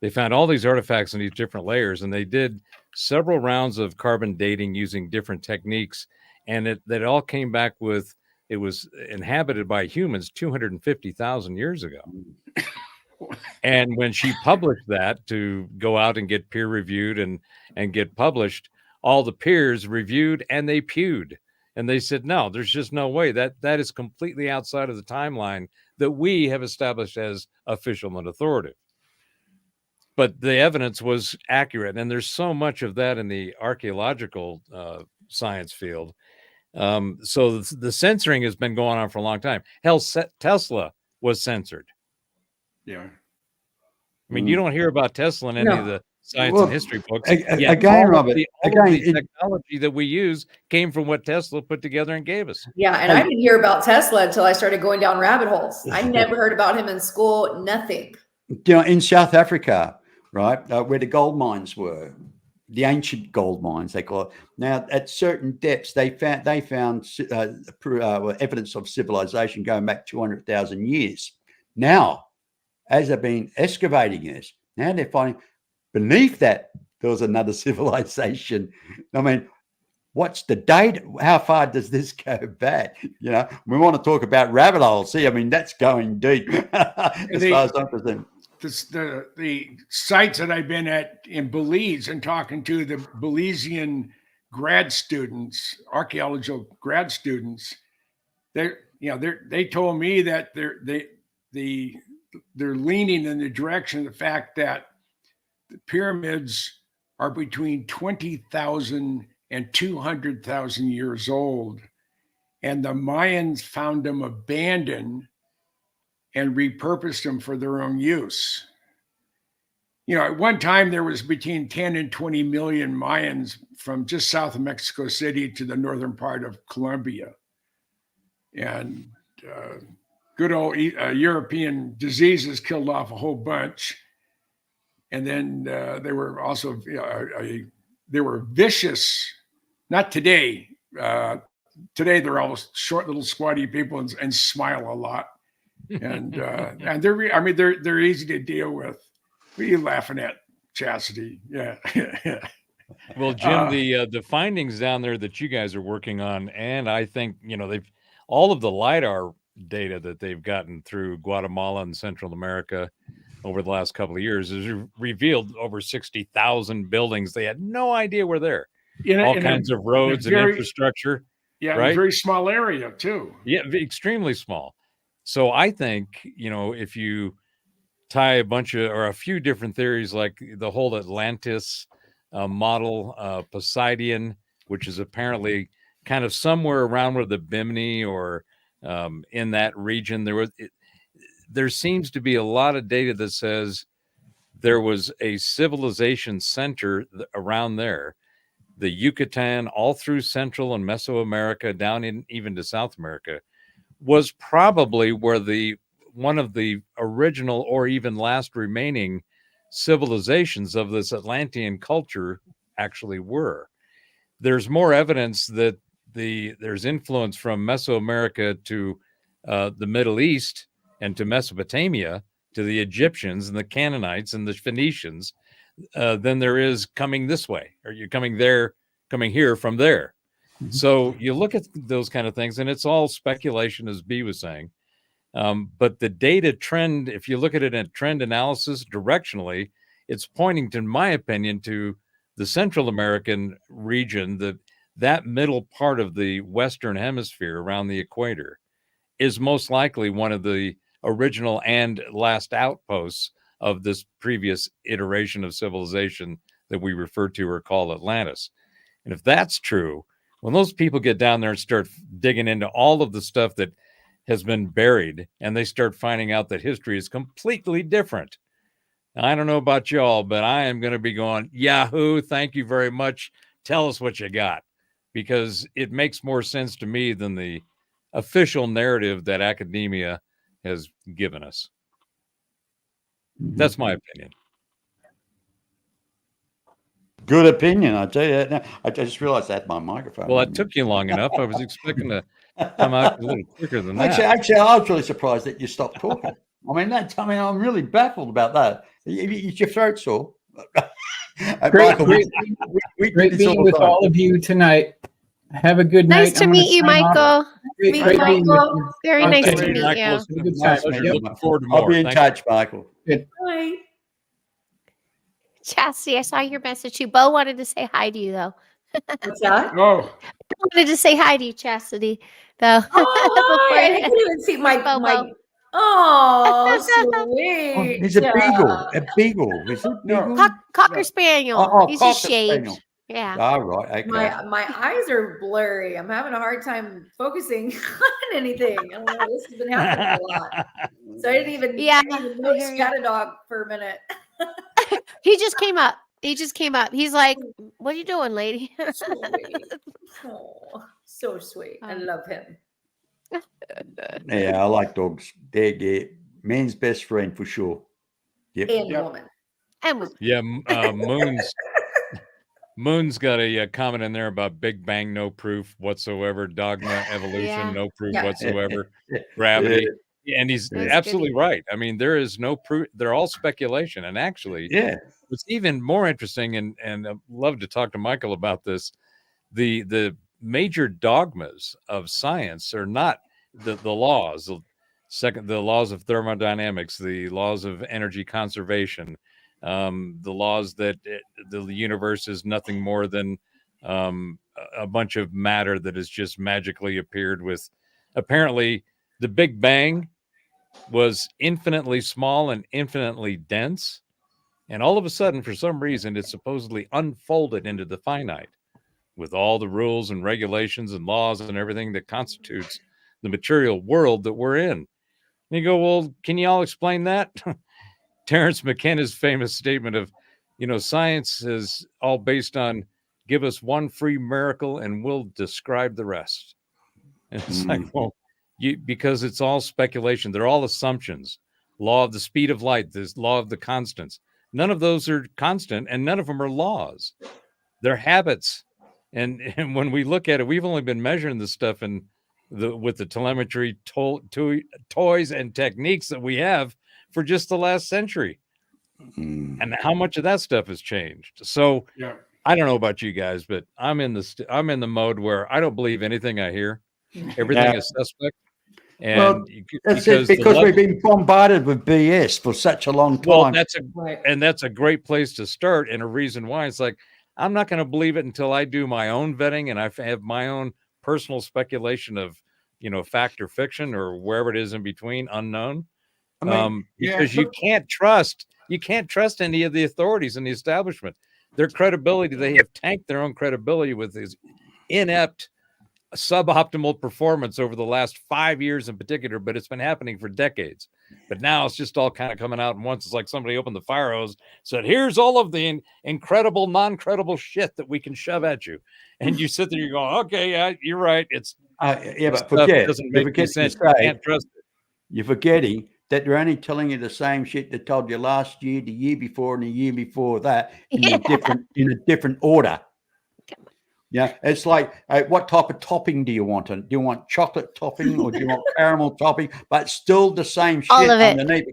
they found all these artifacts in these different layers, and they did several rounds of carbon dating using different techniques, and that all came back with it was inhabited by humans 250,000 years ago. And when she published that to go out and get peer reviewed and get published, all the peers reviewed and they pewed. And they said, no, there's just no way that is completely outside of the timeline that we have established as official and authoritative. But the evidence was accurate. And there's so much of that in the archaeological science field. So the censoring has been going on for a long time. Hell, Tesla was censored. Yeah. I mean, you don't hear about Tesla in any of the science and history books. Again, Robert, the technology that we use came from what Tesla put together and gave us. Yeah, and I didn't hear about Tesla until I started going down rabbit holes. I never heard about him in school, nothing. In South Africa, right, where the gold mines were, the ancient gold mines, they call it. Now, at certain depths, they found evidence of civilization going back 200,000 years. Now, as they've been excavating this, now they're finding beneath that there was another civilization. I mean, what's the date? How far does this go back? We want to talk about rabbit holes. See, I mean, that's going deep as far as I'm concerned. The sites that I've been at in Belize and talking to the Belizean grad students, archaeological grad students, they told me that they're leaning in the direction of the fact that the pyramids are between 20,000 and 200,000 years old. And the Mayans found them abandoned and repurposed them for their own use. At one time, there was between 10 and 20 million Mayans from just south of Mexico City to the northern part of Colombia. And good old European diseases killed off a whole bunch. And then they were also, they were vicious. Not today. Today, they're all short, little, squatty people and smile a lot. And they're easy to deal with. What are you laughing at, Chasity? Yeah. Well, Jim, the findings down there that you guys are working on, and I think they've all of the LiDAR data that they've gotten through Guatemala and Central America, over the last couple of years has revealed over 60,000 buildings. They had no idea were there. All kinds of roads and infrastructure. Yeah, right? in a very small area too. Yeah, extremely small. So I think, you know, if you tie a bunch of or a few different theories like the whole Atlantis model, Poseidon, which is apparently kind of somewhere around where the Bimini or in that region, there seems to be a lot of data that says there was a civilization center around there, the Yucatan, all through Central and Mesoamerica, down in even to South America, was probably where one of the original or even last remaining civilizations of this Atlantean culture actually were. There's more evidence that there's influence from Mesoamerica to the Middle East and to Mesopotamia, to the Egyptians and the Canaanites and the Phoenicians, than there is coming this way, or you're coming here from there. So you look at those kind of things, and it's all speculation, as B was saying. But the data trend, if you look at it in trend analysis directionally, it's pointing, to my opinion, to the Central American region, that middle part of the Western Hemisphere around the equator is most likely one of the original and last outposts of this previous iteration of civilization that we refer to or call Atlantis. And if that's true, when those people get down there and start digging into all of the stuff that has been buried, and they start finding out that history is completely different. Now, I don't know about y'all, but I am going to be going, Yahoo, thank you very much. Tell us what you got, because it makes more sense to me than the official narrative that academia has given us. That's my opinion. Good opinion, I tell you. Now, I just realized I had my microphone. Well, it took you long enough. I was expecting to come out a little quicker than that. Actually, I was really surprised that you stopped talking. I'm really baffled about that. Is your throat sore? Great being with all of you tonight. Have a good night. Nice to meet you, Michael. Great being with you. Very nice to meet Michael. you. Good time. Looking forward to more. I'll be in touch, Michael. Good. Bye. Chasity, I saw your message too. Bo wanted to say hi to you, though. What's that? Oh. Bo wanted to say hi to you, Chasity, though. Oh, I didn't even see my. Oh, sweet. He's a beagle. A beagle. Is it beagle? Cocker Spaniel. Oh, He's Cocker just shaved. Spaniel. Yeah. All right. Okay. My eyes are blurry. I'm having a hard time focusing on anything. I don't know. This has been happening a lot. So I didn't even notice Got a dog for a minute. He just came up. He's like, "What are you doing, lady?" Oh, so sweet. I love him. Yeah, I like dogs. They're man's best friend for sure. Yep. And woman. Yeah, Moon's got a comment in there about Big Bang, no proof whatsoever. Dogma, evolution, no proof whatsoever. Gravity. And he's absolutely right. I mean, there is no proof. They're all speculation. And actually, what's even more interesting, and I'd love to talk to Michael about this, the major dogmas of science are not the laws. The laws of thermodynamics, the laws of energy conservation, the laws that the universe is nothing more than a bunch of matter that has just magically appeared with, apparently, the Big Bang was infinitely small and infinitely dense. And all of a sudden, for some reason, it supposedly unfolded into the finite with all the rules and regulations and laws and everything that constitutes the material world that we're in. And you go, well, can you all explain that? Terence McKenna's famous statement of, science is all based on give us one free miracle and we'll describe the rest. And it's like, well, because it's all speculation. They're all assumptions. Law of the speed of light, this law of the constants. None of those are constant, and none of them are laws. They're habits. And when we look at it, we've only been measuring this stuff with the telemetry toys and techniques that we have for just the last century. And how much of that stuff has changed. So I don't know about you guys, but I'm in the mode where I don't believe anything I hear. Everything is suspect. And because we've been bombarded with BS for such a long time. Well, that's a great place to start, and a reason why. It's like, I'm not going to believe it until I do my own vetting and I have my own personal speculation of, fact or fiction or wherever it is in between, unknown. Because you can't trust any of the authorities in the establishment. Their credibility, they have tanked their own credibility with this inept, suboptimal performance over the last 5 years in particular, but it's been happening for decades. But now it's just all kind of coming out at once. It's like somebody opened the fire hose, said, here's all of the incredible, non-credible shit that we can shove at you. And you sit there, you go, okay, yeah, you're right. It's but forget, doesn't make any sense. You can't trust it. You're forgetting that they're only telling you the same shit they told you last year, the year before, and the year before that in a different order. Yeah, it's like, what type of topping do you want? Do you want chocolate topping or do you want caramel topping? But still the same shit underneath.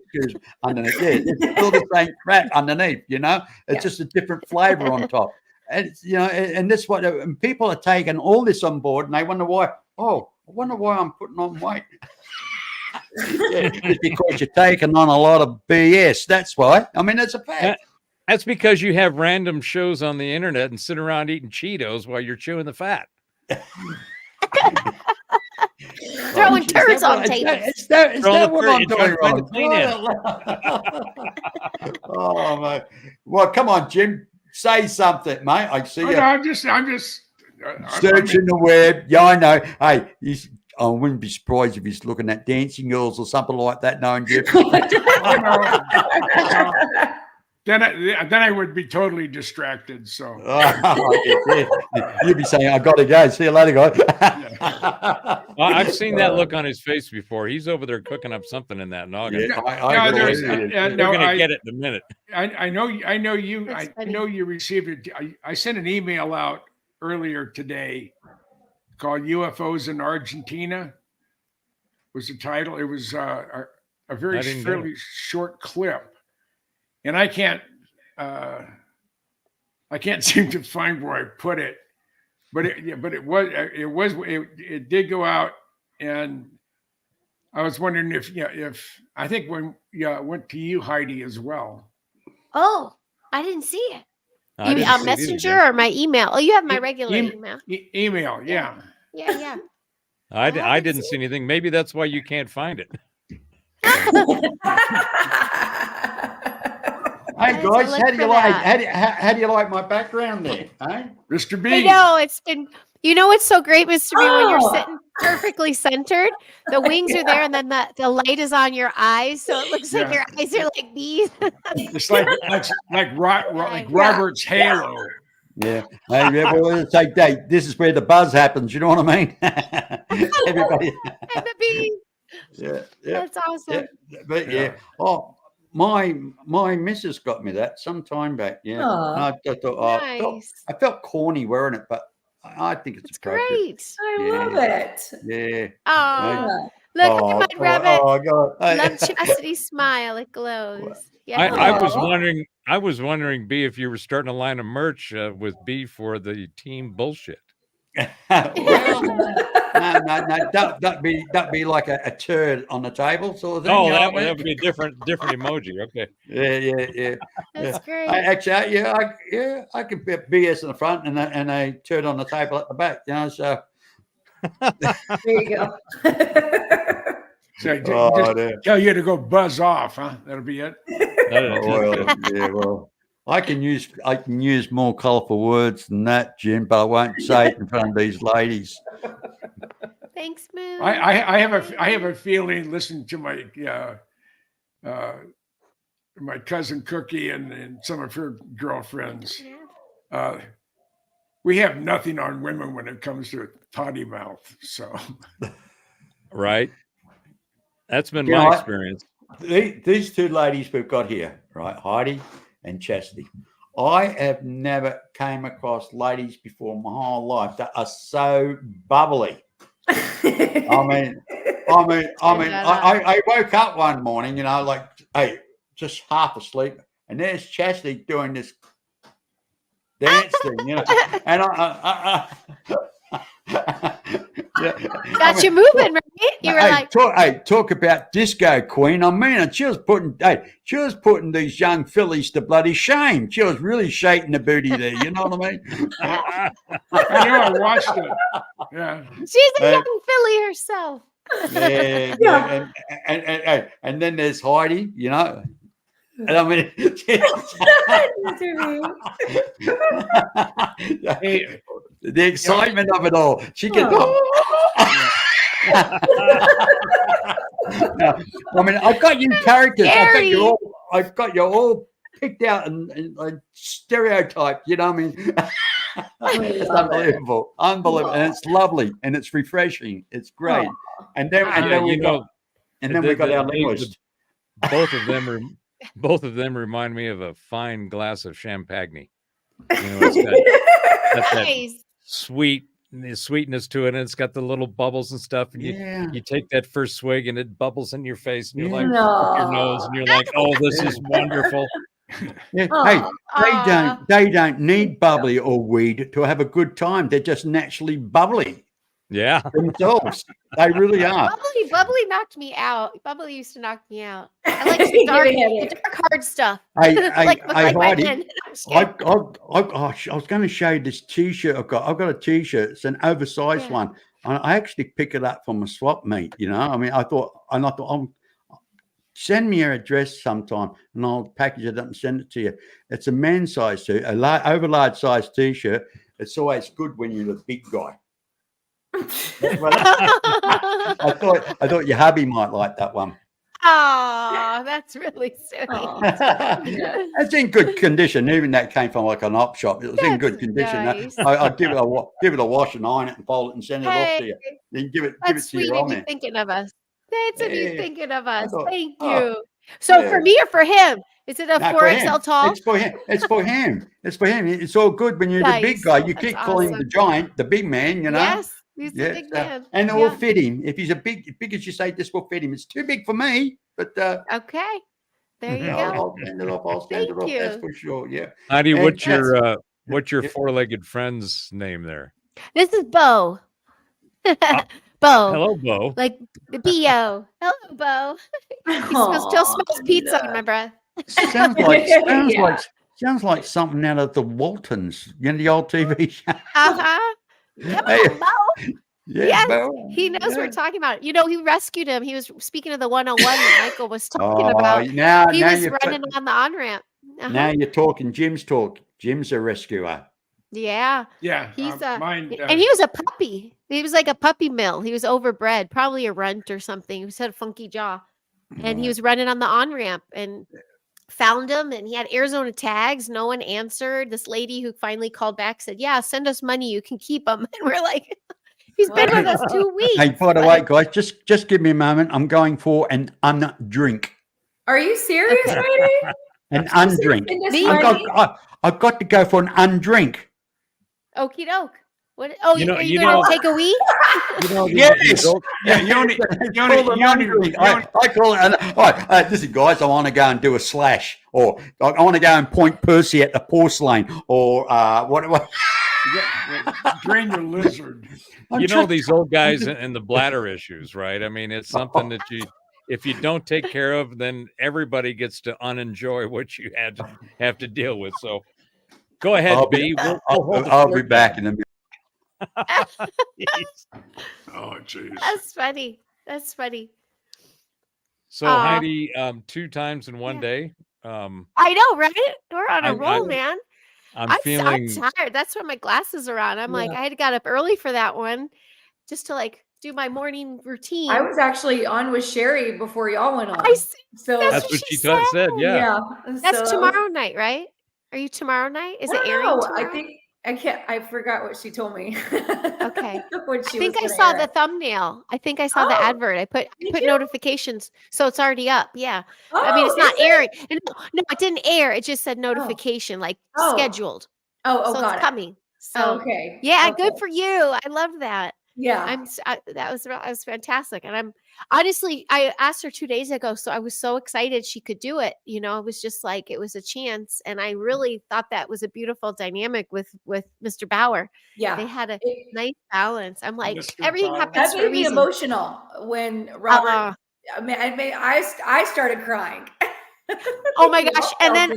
Underneath, it's still the same crap underneath. It's just a different flavor on top. And it's, and this what and people are taking all this on board, and they wonder why. Oh, I wonder why I'm putting on weight. It's because you're taking on a lot of BS. That's why. I mean, that's a fact. That's because you have random shows on the internet and sit around eating Cheetos while you're chewing the fat. Throwing turds on tables. Is that what I'm doing wrong? Oh, mate. Well, come on, Jim. Say something, mate. I see you. No, I'm just searching the web. Yeah, I know. Hey, I wouldn't be surprised if he's looking at Dancing Girls or something like that, knowing Jim. Then I would be totally distracted. So you'd be saying, "I got to go. See you later, guys." I've seen that look on his face before. He's over there cooking up something in that noggin. Yeah, we're gonna get it in a minute. I know you. I know you received it. I sent an email out earlier today called "UFOs in Argentina." Was the title? It was a very fairly short clip. And I can't seem to find where I put it, but it did go out, and I was wondering if I think it went to you, Heidi, as well. Oh, I didn't see it. You mean on Messenger or my email? Oh, you have my regular email. Email, yeah. Yeah. I didn't see anything. Maybe that's why you can't find it. Hey guys, how do you like my background there? Hey? Mr.B. I know it's been. It's so great, Mr. B, when you're sitting perfectly centered. The wings are there, and then the light is on your eyes, so it looks like your eyes are like these. It's like Robert's halo. Yeah. Hey, well, take that. This is where the buzz happens. You know what I mean? Everybody. And the bees. Yeah. That's awesome. Yeah. Oh. My missus got me that some time back. Yeah, I thought, Nice. I felt corny wearing it, but I think it's appropriate. Great. I love it. Yeah. Oh, look at my rabbit. Oh God! Love Chastity's smile. It glows. Yeah. I was wondering, B, if you were starting a line of merch with B for the team bullshit. Well, no, that'd be like a turd on the table sort of thing. Oh, that would be a different emoji. Okay. Yeah. That's great. Actually, I could put BS in the front and a turd on the table at the back. So there you go. So just tell you to go buzz off, huh? That'll be it. Well, I can use more colourful words than that, Jim, but I won't say it in front of these ladies. Thanks, Moon. I have a feeling. Listen to my my cousin Cookie and some of her girlfriends. We have nothing on women when it comes to potty mouth. So, right. That's been my experience. These two ladies we've got here, right, Heidi and Chasity. I have never came across ladies before in my whole life that are so bubbly. I mean, I woke up one morning, just half asleep, and there's Chasity doing this dance thing, and Got you moving, right? You were like, talk about disco queen. I mean it. She was putting these young fillies to bloody shame. She was really shaking the booty there. You know what I mean? I know. I watched it. Yeah. She's a young filly herself. Yeah. And then there's Heidi. You know. And I mean, the excitement of it all. She can. I mean, I've got you characters. I've got you all picked out and stereotyped. You know what I mean? It's unbelievable, unbelievable, and it's lovely and it's refreshing. It's great. And then we got our linguist. Both of them remind me of a fine glass of champagne. You know, it's got that sweetness to it, and it's got the little bubbles and stuff. And you take that first swig, and it bubbles in your face, and you're like, up your nose, and you're like, oh, this is wonderful. Hey, they don't need bubbly or weed to have a good time. They're just naturally bubbly. Yeah, themselves. They really are. Bubbly knocked me out. Bubbly used to knock me out. I like the dark hard stuff. Heidi, I was going to show you this T-shirt I've got. I've got a T-shirt. It's an oversized one. And I actually pick it up from a swap meet. You know, I mean, I thought, send me your address sometime, and I'll package it up and send it to you. It's a man's size too, over large size T-shirt. It's always good when you're the big guy. I thought your hubby might like that one. Oh, that's really silly. It's in good condition. Even that came from like an op shop. It was in good condition. Nice. I'd give it a wash and iron it and fold it and send it off to you. Then give it to your That's thinking of us. That's of you thinking of us. Thank you. Oh, So for me or for him? Is it a 4XL tall? It's for him. It's for him. It's all good when you're the big guy. You keep calling him the giant, the big man, you know? Yes. He's a big man. And it will fit him. If he's big as you say, this will fit him. It's too big for me, but okay. There you go. I'll stand it off. That's for sure. Yeah. Heidi, what's your four-legged friend's name there? This is Bo. Bo. Hello, Bo. Like the B.O. Hello, Bo. He still smells pizza in my breath. Sounds like something out of the Waltons, you know, the old TV show. Come on, Bo. Yes, Bo. he knows what we're talking about. You know, he rescued him. He was speaking of the 101 that Michael was talking about. He was running on the on-ramp. Now you're talking Jim's talk. Jim's a rescuer. Yeah. Yeah. He's and he was a puppy. He was like a puppy mill. He was overbred, probably a runt or something. He had a funky jaw. And he was running on the on-ramp and found him, and he had Arizona tags. No one answered. This lady who finally called back said, yeah, send us money. You can keep him. And we're like, he's been with us 2 weeks. Hey, by the way, guys, just give me a moment. I'm going for an undrink. Are you serious, Heidi? An undrink. I've got to go for an undrink. Okie doke. What? Oh, you are you going to take a wee? Yes. You only I call it. Listen, guys, I want to go and do a slash, or I want to go and point Percy at the porcelain, or what? Drain your lizard. You know these old guys and the bladder issues, right? I mean, it's something that if you don't take care of, then everybody gets to unenjoy what you have to deal with. So go ahead, B. I'll be back in a minute. Oh, jeez. That's funny. So Heidi, 2 times in one day. I know, right? We're on a roll, man. I'm feeling tired. That's why my glasses are on. I'm like, I had got up early for that one, just to like do my morning routine. I was actually on with Sherry before y'all went on. So that's what she said. Yeah. That's tomorrow night, right? Are you tomorrow night? Is it airing tomorrow? I forgot what she told me. Okay. I think I saw the thumbnail. I think I saw the advert. I put notifications, so it's already up. Yeah. I mean, it's not airing. No, it didn't air. It just said notification, scheduled. So got it's coming. So okay. Yeah, good for you. I love that. Yeah. That was fantastic. And I asked her 2 days ago, so I was so excited she could do it. You know, it was just like, it was a chance. And I really thought that was a beautiful dynamic with Mr. Bauer. Yeah. They had a nice balance. I'm like, Mr. everything Bauer. happens That for a made me reason. emotional when Robert. I started crying. Oh my gosh. And then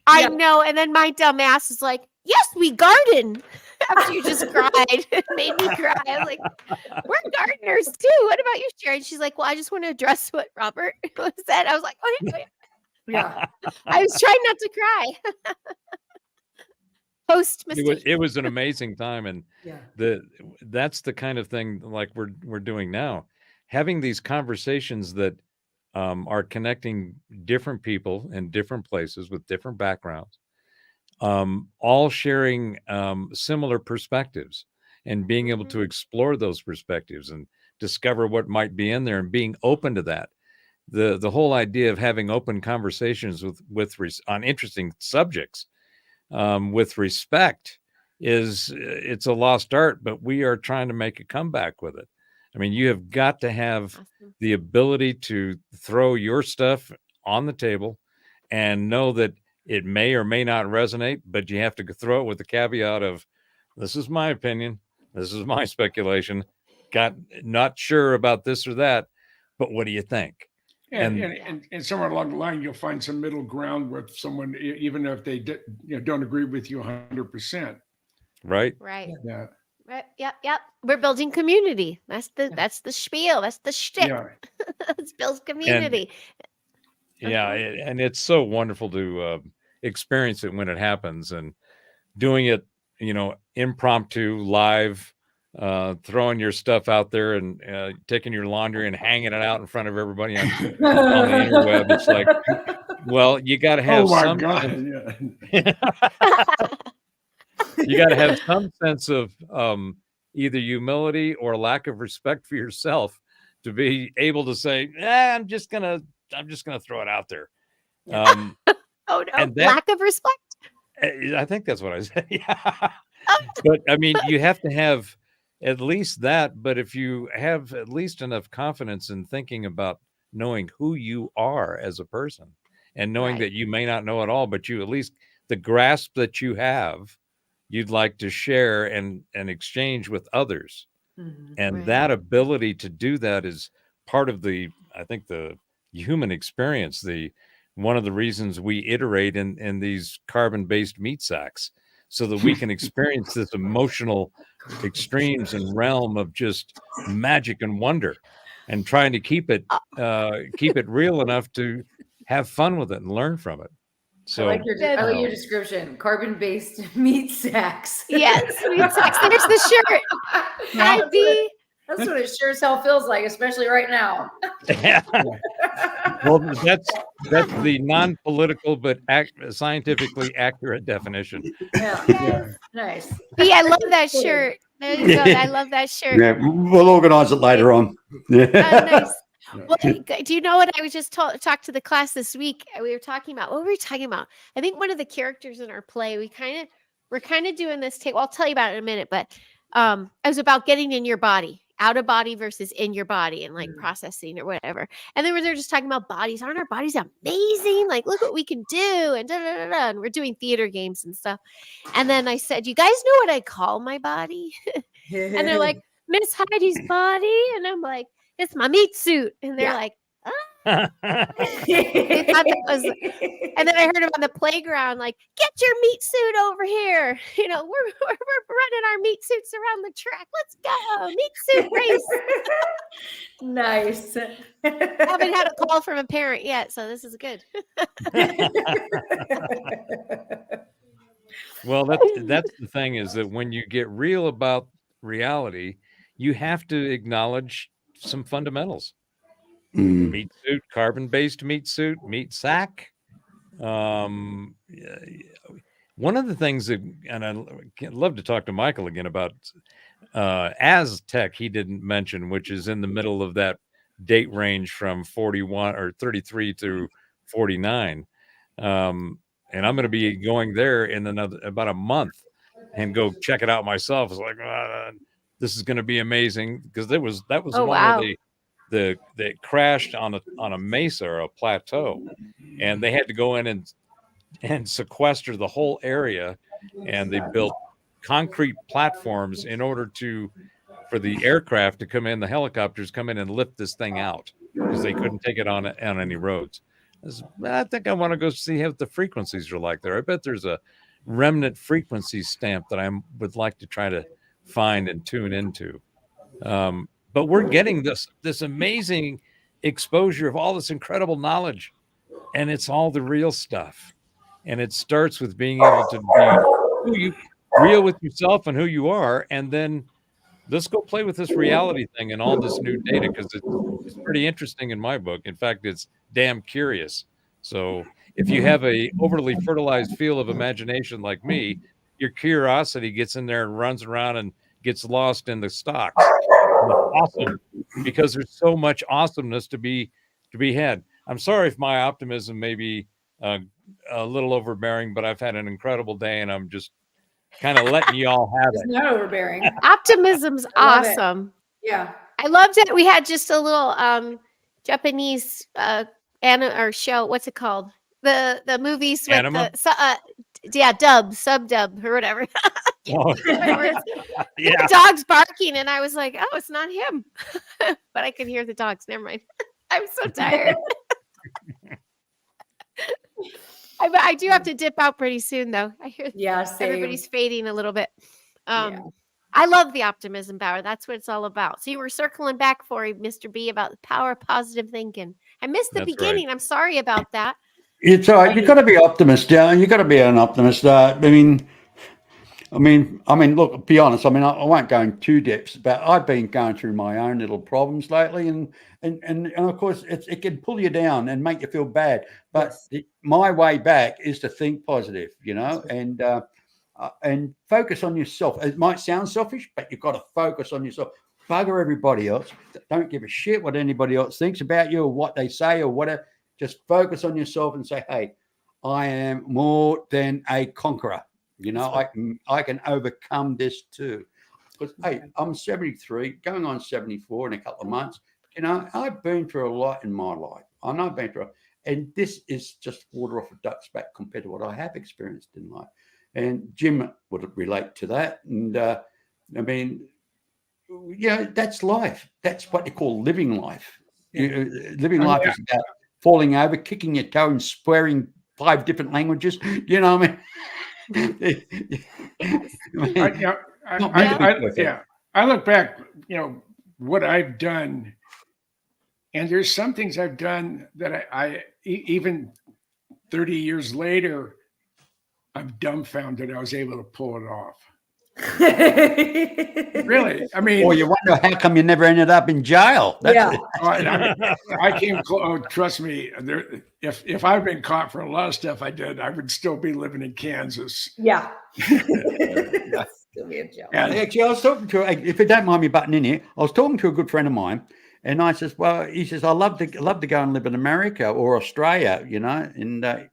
I know. And then my dumb ass is like, yes, we garden. After you just cried, it made me cry. I was like, we're gardeners too. What about you, Sharon? She's like, well, I just want to address what Robert said. I was like, oh yeah. Yeah. I was trying not to cry. Post mistake. It was an amazing time, and Yeah. that's the kind of thing like we're doing now, having these conversations that are connecting different people in different places with different backgrounds, all sharing similar perspectives and being able to explore those perspectives and discover what might be in there and being open to that. The whole idea of having open conversations on interesting subjects with respect it's a lost art, but we are trying to make a comeback with it. I mean, you have got to have the ability to throw your stuff on the table and know that it may or may not resonate, but you have to throw it with the caveat of, this is my opinion, this is my speculation, not sure about this or that, but what do you think? And somewhere along the line, you'll find some middle ground with someone, even if they don't agree with you 100%. Right. Right. Yeah. Right. Yep. We're building community. That's the spiel. That's the shtick. Yeah. Let's build community. And it's so wonderful to experience it when it happens, and doing it, impromptu, live, throwing your stuff out there and taking your laundry and hanging it out in front of everybody on the interweb. It's like, well, you got to have some. You got to have some sense of either humility or lack of respect for yourself to be able to say, I'm just gonna throw it out there. Oh no, lack of respect. I think that's what I said. Yeah. But I mean, you have to have at least that. But if you have at least enough confidence in thinking about knowing who you are as a person and knowing that you may not know it all, but you at least the grasp that you have, you'd like to share and exchange with others. And that ability to do that is part of the human experience. One of the reasons we iterate in these carbon-based meat sacks, so that we can experience this emotional extremes and realm of just magic and wonder, and trying to keep it real enough to have fun with it and learn from it. So I like your description. Carbon-based meat sacks. Yes, meat sacks. There's the shirt. Heidi. That's what it sure as hell feels like, especially right now. Well, that's the non-political but scientifically accurate definition. Yeah. Nice. I love that shirt. There you go. I love that shirt. Yeah, we'll organize it later on. Nice. Well, do you know what I was just talked to the class this week? We were talking about what were we talking about? I think one of the characters in our play, we're kind of doing this take. Well, I'll tell you about it in a minute, but it was about getting in your body, out of body versus in your body, and like processing or whatever. And then they're just talking about bodies. Aren't our bodies amazing? Like, look what we can do, and and we're doing theater games and stuff. And then I said, you guys know what I call my body? And they're like, Miss Heidi's body, and I'm like, it's my meat suit. And they're like, they thought that was, and then I heard them on the playground, like, get your meat suit over here. We're running our meat suits around the track. Let's go. Meat suit race. Nice. I haven't had a call from a parent yet, so this is good. Well, that's the thing, is that when you get real about reality, you have to acknowledge some fundamentals. Meat suit, carbon-based meat suit, meat sack. One of the things that, and I'd love to talk to Michael again about Aztec, he didn't mention, which is in the middle of that date range from 41 or 33 to 49. And I'm going to be going there in about a month and go check it out myself. It's like, this is going to be amazing, because that was Oh, one wow. where they crashed on a mesa or a plateau, and they had to go in and sequester the whole area, and they built concrete platforms in order for the aircraft to come in, the helicopters come in and lift this thing out, because they couldn't take it on any roads. I think I want to go see how the frequencies are like there. I bet there's a remnant frequency stamp that I would like to try to find and tune into. But we're getting this amazing exposure of all this incredible knowledge, and it's all the real stuff. And it starts with being able to be real with yourself and who you are, and then let's go play with this reality thing and all this new data, because it's pretty interesting in my book. In fact, it's damn curious. So if you have a overly fertilized field of imagination like me, your curiosity gets in there and runs around and gets lost in the stocks. And it's awesome, because there's so much awesomeness to be had. I'm sorry if my optimism may be a little overbearing, but I've had an incredible day, and I'm just kind of letting you all have It's it. not overbearing. Optimism's I love it. awesome. Yeah. I loved it. We had just a little Japanese or show. What's it called? The movies with Anima? sub dub or whatever. Oh. The dog's barking, and I was like, "Oh, it's not him," but I could hear the dogs. Never mind. I'm so tired. I do have to dip out pretty soon, though. I hear everybody's fading a little bit. I love the optimism power. That's what it's all about. So you were circling back for Mr. B about the power of positive thinking. I missed the That's beginning. I'm sorry about that. It's all right. You got to be optimist. Yeah, you got to be an optimist. I mean, look, be honest. I mean, I won't go in too depths, but I've been going through my own little problems lately, and of course, it can pull you down and make you feel bad. But my way back is to think positive, and focus on yourself. It might sound selfish, but you've got to focus on yourself. Bugger everybody else. Don't give a shit what anybody else thinks about you or what they say or whatever. Just focus on yourself and say, "Hey, I am more than a conqueror. I can overcome this too." Because hey, I'm 73, going on 74 in a couple of months. I've been through a lot in my life. I know I've been through, and this is just water off a duck's back compared to what I have experienced in life. And Jim would relate to that. And that's life. That's what they call living life. Living life is about falling over, kicking your toe, and swearing 5 different languages. You know what I mean? I look back, what I've done, and there's some things I've done that I even 30 years later, I'm dumbfounded I was able to pull it off. Really? I mean, or you wonder how come you never ended up in jail. I came close. Oh, trust me. If I'd been caught for a lot of stuff I did, I would still be living in Kansas. Yeah. Actually, I was talking to, if you don't mind me butting in here, I was talking to a good friend of mine, and I says, "Well," he says, "I love to go and live in America or Australia,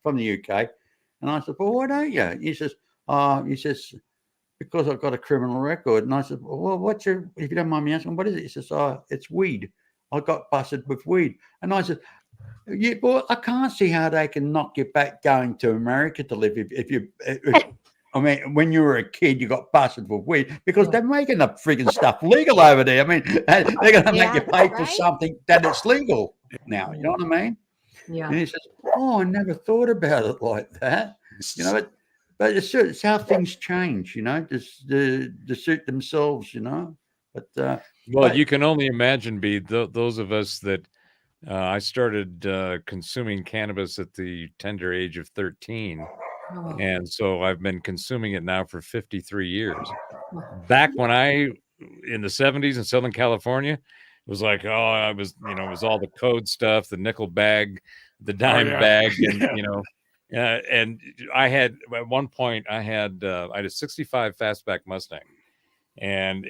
from the UK." And I said, "Well, why don't you?" He says, "Because I've got a criminal record." And I said, "Well, if you don't mind me asking, what is it?" He says, "It's weed. I got busted with weed." And I said, "Yeah, well, I can't see how they can knock you back going to America to live I mean, when you were a kid, you got busted with weed because they're making the frigging stuff legal over there. I mean, they're going to make you pay for something that it's legal now. You know what I mean?" Yeah. And he says, "Oh, I never thought about it like that." But it's how things change, to suit themselves, But well, you can only imagine, those of us that I started consuming cannabis at the tender age of 13. And so I've been consuming it now for 53 years. Back when in the 70s in Southern California, it was like, it was all the code stuff, the nickel bag, the dime bag, and, and I had, at one point I had a 65 fastback Mustang, and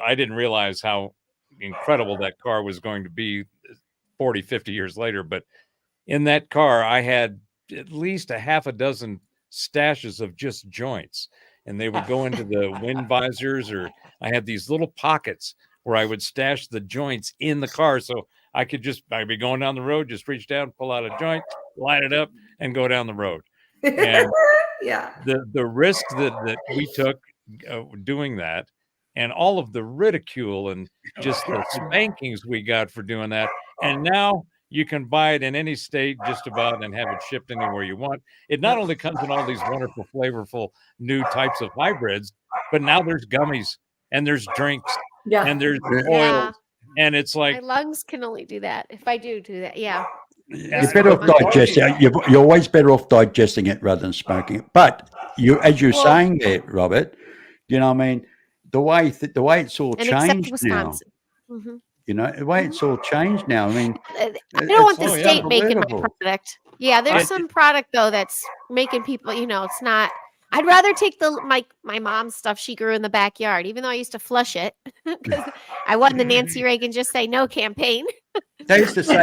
I didn't realize how incredible that car was going to be 40, 50 years later. But in that car, I had at least a half a dozen stashes of just joints, and they would go into the wind visors, or I had these little pockets where I would stash the joints in the car. So I'd be going down the road, just reach down, pull out a joint, light it up, and go down the road. And yeah, the risk that we took doing that, and all of the ridicule and just the spankings we got for doing that. And now you can buy it in any state just about and have it shipped anywhere you want. It not only comes in all these wonderful, flavorful new types of hybrids, but now there's gummies and there's drinks and there's oils. And it's like, my lungs can only do that if I do that. Yeah. You're better off digesting. You're always better off digesting it rather than smoking it. But as you're saying there, Robert, you know, what I mean, the way it's all changed now. Mm-hmm. You know, the way it's all changed now. I mean, I don't want the state making my product. Yeah, there's some product though that's making people. You know, it's not. I'd rather take my mom's stuff she grew in the backyard, even though I used to flush it because I won the Nancy Reagan Just Say No campaign. They used to say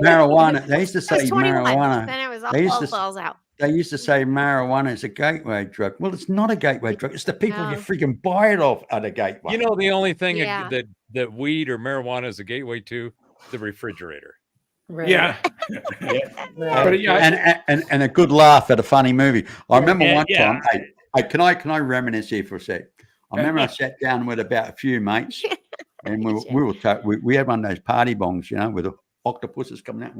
marijuana. They used to say marijuana. Then it was all falls out. They used to say marijuana is a gateway drug. Well, it's not a gateway drug. It's the people you freaking buy it off at a gateway. You know, the only thing that weed or marijuana is a gateway to, the refrigerator. Right. Yeah. And a good laugh at a funny movie. I remember one time. Hey, can I reminisce here for a sec? I remember I sat down with about a few mates, and we had one of those party bongs, you know, with the octopuses coming out.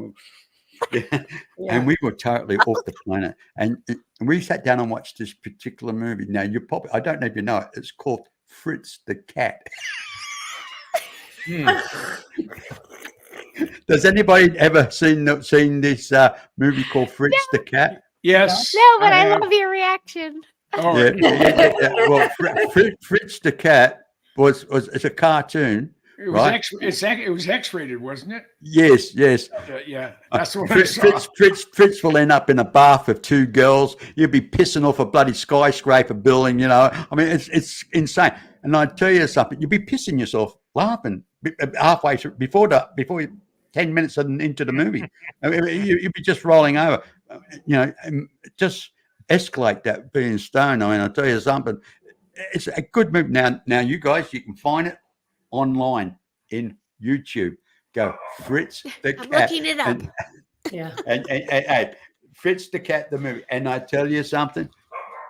And we were totally off the planet. And we sat down and watched this particular movie. Now, I don't know if you know it. It's called Fritz the Cat. Does anybody ever seen this movie called Fritz the Cat? Yes. No, but I love your reaction. Oh. Yeah. Well, Fritz the Cat it's a cartoon. It was right? it was X-rated, wasn't it? Yes. Yeah, that's what I saw. Fritz will end up in a bath with two girls. You'll be pissing off a bloody skyscraper building, you know. I mean, it's insane. And I tell you something, you'll be pissing yourself laughing halfway through, before 10 minutes into the movie. I mean, you'd be just rolling over, you know, just escalate that being stoned. I mean, I'll tell you something, it's a good movie. Now you guys, you can find it online in YouTube. Go Fritz the Cat. I'm looking it up. And Fritz the Cat, the movie. And I tell you something,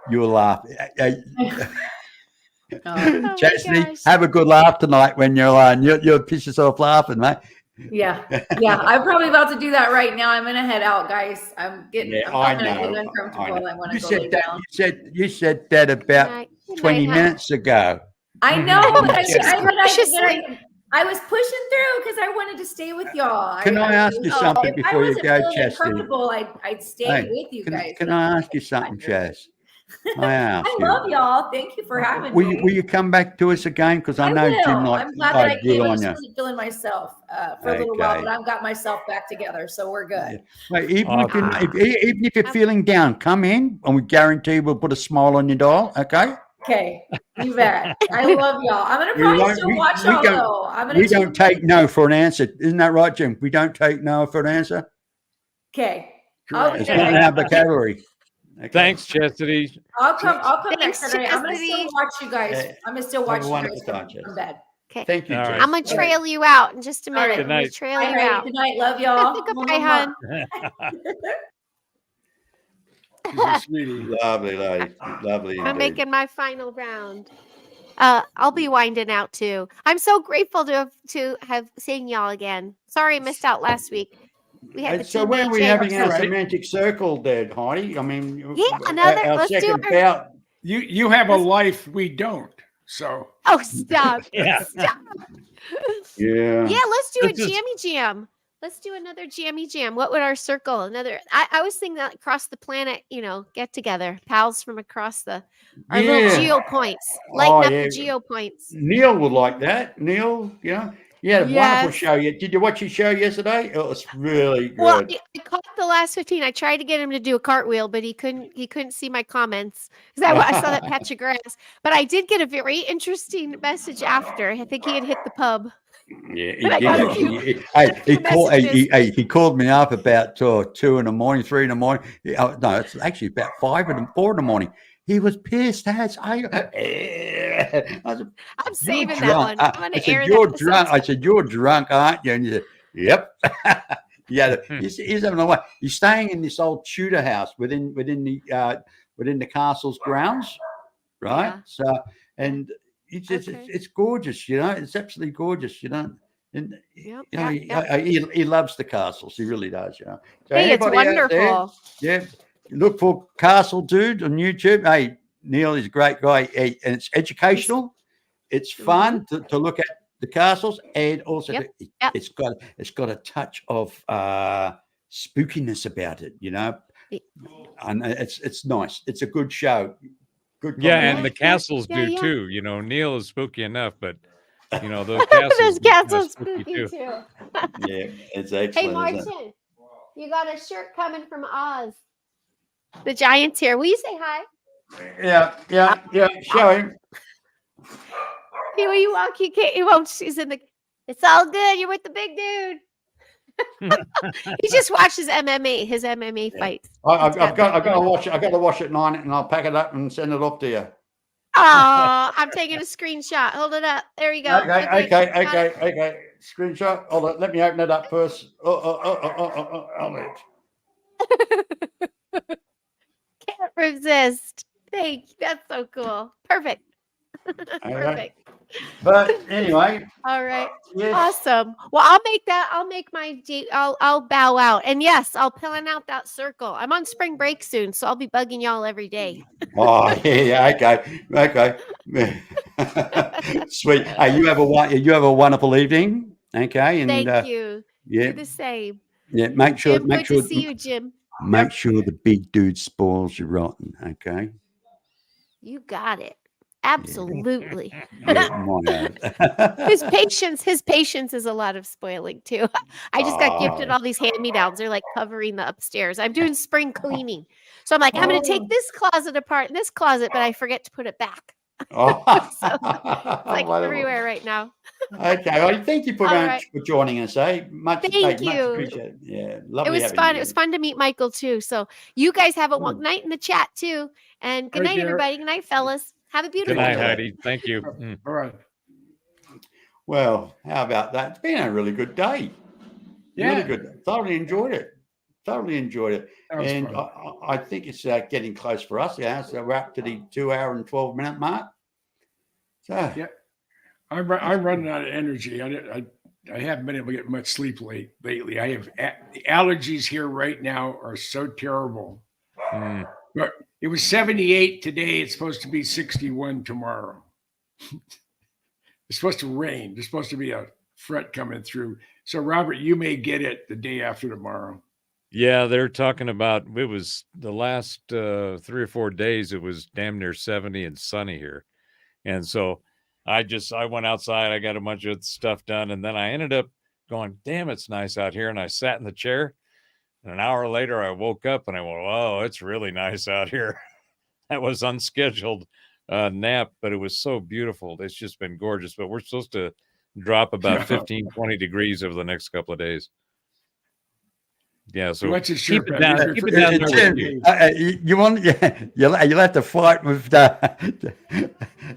you'll laugh. Chasity, have a good laugh tonight when you're on. You'll piss yourself laughing, mate. Yeah. I'm probably about to do that right now. I'm gonna head out, guys. I'm getting. I know. uncomfortable. I want to go down. You said that about 20 minutes ago. I know. I was pushing through because I wanted to stay with y'all. Can I ask you something before you go, Chasity? I'd stay with you guys. Can I ask you something, Chas? I love y'all. Thank you for having me. Will you come back to us again? Because I know Jim I'm glad that I came. I on you. wasn't feeling myself for a little while, but I've got myself back together, so we're good. Wait, even if you're feeling down, come in, and we guarantee we'll put a smile on your dial. Okay. Okay, you bet. I love y'all. I'm gonna probably still watch y'all though. We don't take no for an answer. Isn't that right, Jim? We don't take no for an answer. Okay. It's not in our vocabulary. Okay. Thanks, Chasity. I'll come next Saturday. I'm gonna still watch you guys. I'm gonna still watch you guys from bed. Okay. Thank you. Right. I'm gonna trail you out in just a minute. Good night. I'm gonna trail you out. Good night. Love y'all. Goodbye, hon. Lovely lady. Lovely. I'm making my final round. I'll be winding out too. I'm so grateful to have seen y'all again. Sorry I missed out last week. We had So when are we having our semantic circle there, Heidi? I mean, let's do bout. You have a life, we don't. So. Oh, stop! Yeah. Stop. Yeah. Yeah, let's do a jammy jam. Let's do another jammy jam. What would our circle? I was thinking that across the planet, you know, get together, pals from across our little geo points. Lighten up the geo points. Neil would like that. Neil, you know. He had a wonderful show. Did you watch his show yesterday? It was really good. Well, I caught the last 15. I tried to get him to do a cartwheel, but he couldn't see my comments because I saw that patch of grass. But I did get a very interesting message after. I think he had hit the pub. Yeah, he called me up about 2 in the morning, 3 in the morning. No, it's actually about 4 in the morning. He was pissed as I said, I'm saving that drunk. one. I'm going I to said, air you're that. drunk. I said, you're drunk, aren't you? And he said, yep. Yeah, he's having a way. He's staying in this old Tudor house within the castle's grounds, right? Yeah. So, and it's gorgeous, you know. It's absolutely gorgeous, you know. And Yep, you know, yep. he loves the castles. He really does, you know. So Hey, it's anybody out there, wonderful. yeah, look for Castle Dude on YouTube. Hey, Neil is a great guy, and it's educational. It's fun to look at the castles, and also it's got a touch of spookiness about it, you know. And it's nice. It's a good show. Good. Yeah, and the castles do too. You know, Neil is spooky enough, but you know those castles. Those castles spooky too. Yeah, it's excellent. Hey, Martin, you got a shirt coming from Oz. The Giant's here. Will you say hi? Yeah. Show him. Will you walk? He can't. He won't. He's in the. It's all good. You're with the big dude. He just watched his MMA fights. I've got to watch it. I've got to watch it 9, and I'll pack it up and send it off to you. Oh, I'm taking a screenshot. Hold it up. There you go. Okay. Screenshot. Hold on. Let me open it up first. Can't resist. Thank you. That's so cool. Perfect. Perfect. But anyway. All right. Yes. Awesome. Well, I'll make my I'll bow out. And yes, I'll plan out that circle. I'm on spring break soon, so I'll be bugging y'all every day. Oh, yeah, okay. Sweet. Hey, you have a wonderful evening. Okay. And thank you. Yeah. Do the same. Yeah, make sure Jim, good to see you, Jim. Make sure the big dude spoils you rotten, okay? You got it. Absolutely. Yeah, his patience is a lot of spoiling too. I just got gifted all these hand-me-downs. They're like covering the upstairs. I'm doing spring cleaning. So I'm like, I'm going to take this closet apart and this closet, but I forget to put it back. So it's like everywhere right now. Okay. Well, thank you for joining us, much thank you. Much appreciated. Yeah, lovely. It was fun. It was fun to meet Michael too. So you guys have a good night in the chat too. And good night, everybody. Good night, fellas. Have a beautiful day. night. Good night, Heidi. Thank you. All right. Well, how about that? It's been a really good day. Yeah. Really good. Thoroughly enjoyed it. And I think it's getting close for us. Yeah. So we're up to the 2 hour and 12 minute mark. So yeah, I'm running out of energy. I haven't been able to get much sleep lately. I have the allergies here right now are so terrible. But it was 78 today. It's supposed to be 61 tomorrow. It's supposed to rain. There's supposed to be a fret coming through. So Robert, you may get it the day after tomorrow. Yeah, they're talking about it was the last 3 or 4 days. It was damn near 70 and sunny here. And so I went outside, I got a bunch of stuff done. And then I ended up going, damn, it's nice out here. And I sat in the chair. And an hour later, I woke up and I went, oh, it's really nice out here. That was unscheduled nap, but it was so beautiful. It's just been gorgeous. But we're supposed to drop about 15, 20 degrees over the next couple of days. Yeah, so keep it down. Keep it down. You'll have to fight with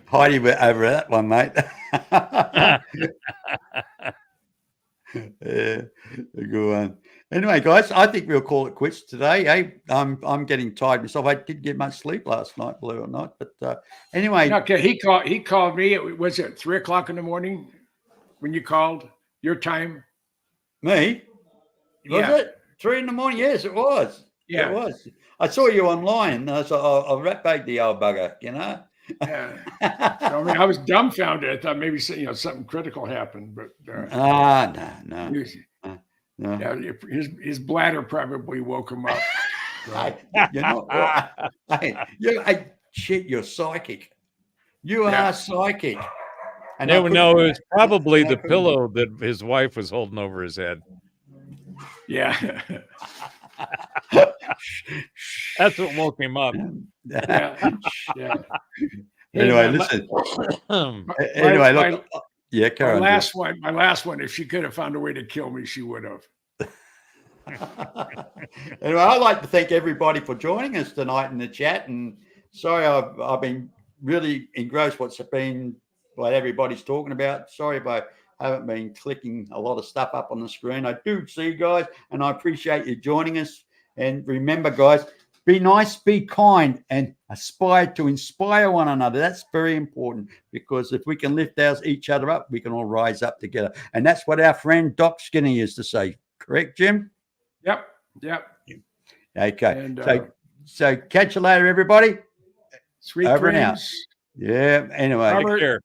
Heidi over that one, mate. Yeah, a good one. Anyway, guys, I think we'll call it quits today. Hey, I'm getting tired myself. I didn't get much sleep last night, believe it or not. But anyway, okay. He called me. Was it 3 o'clock in the morning when you called your time? Me? Was it 3 in the morning? Yes, it was. Yeah, it was. I saw you online, so I rat bagged the old bugger. You know. Yeah. So, I mean, I was dumbfounded. I thought maybe something critical happened, but no. Yeah, his bladder probably woke him up. So. You're not. You're psychic. You are psychic. And no, it was probably the pillow that his wife was holding over his head. Yeah. That's what woke him up. Yeah. Anyway, listen. Anyway, look. Karen. My last one. If she could have found a way to kill me, she would have. Anyway, I'd like to thank everybody for joining us tonight in the chat, and Sorry, I've been really engrossed what's been what everybody's talking about. Sorry if I haven't been clicking a lot of stuff up on the screen. I do see you guys, and I appreciate you joining us. And remember, guys, be nice, be kind, and aspire to inspire one another. That's very important, because if we can lift each other up, we can all rise up together. And that's what our friend Doc Skinner used to say. Correct, Jim? Yep. Okay. And, so catch you later, everybody. Sweet Over and out. dreams. Yeah. Anyway. Robert, care.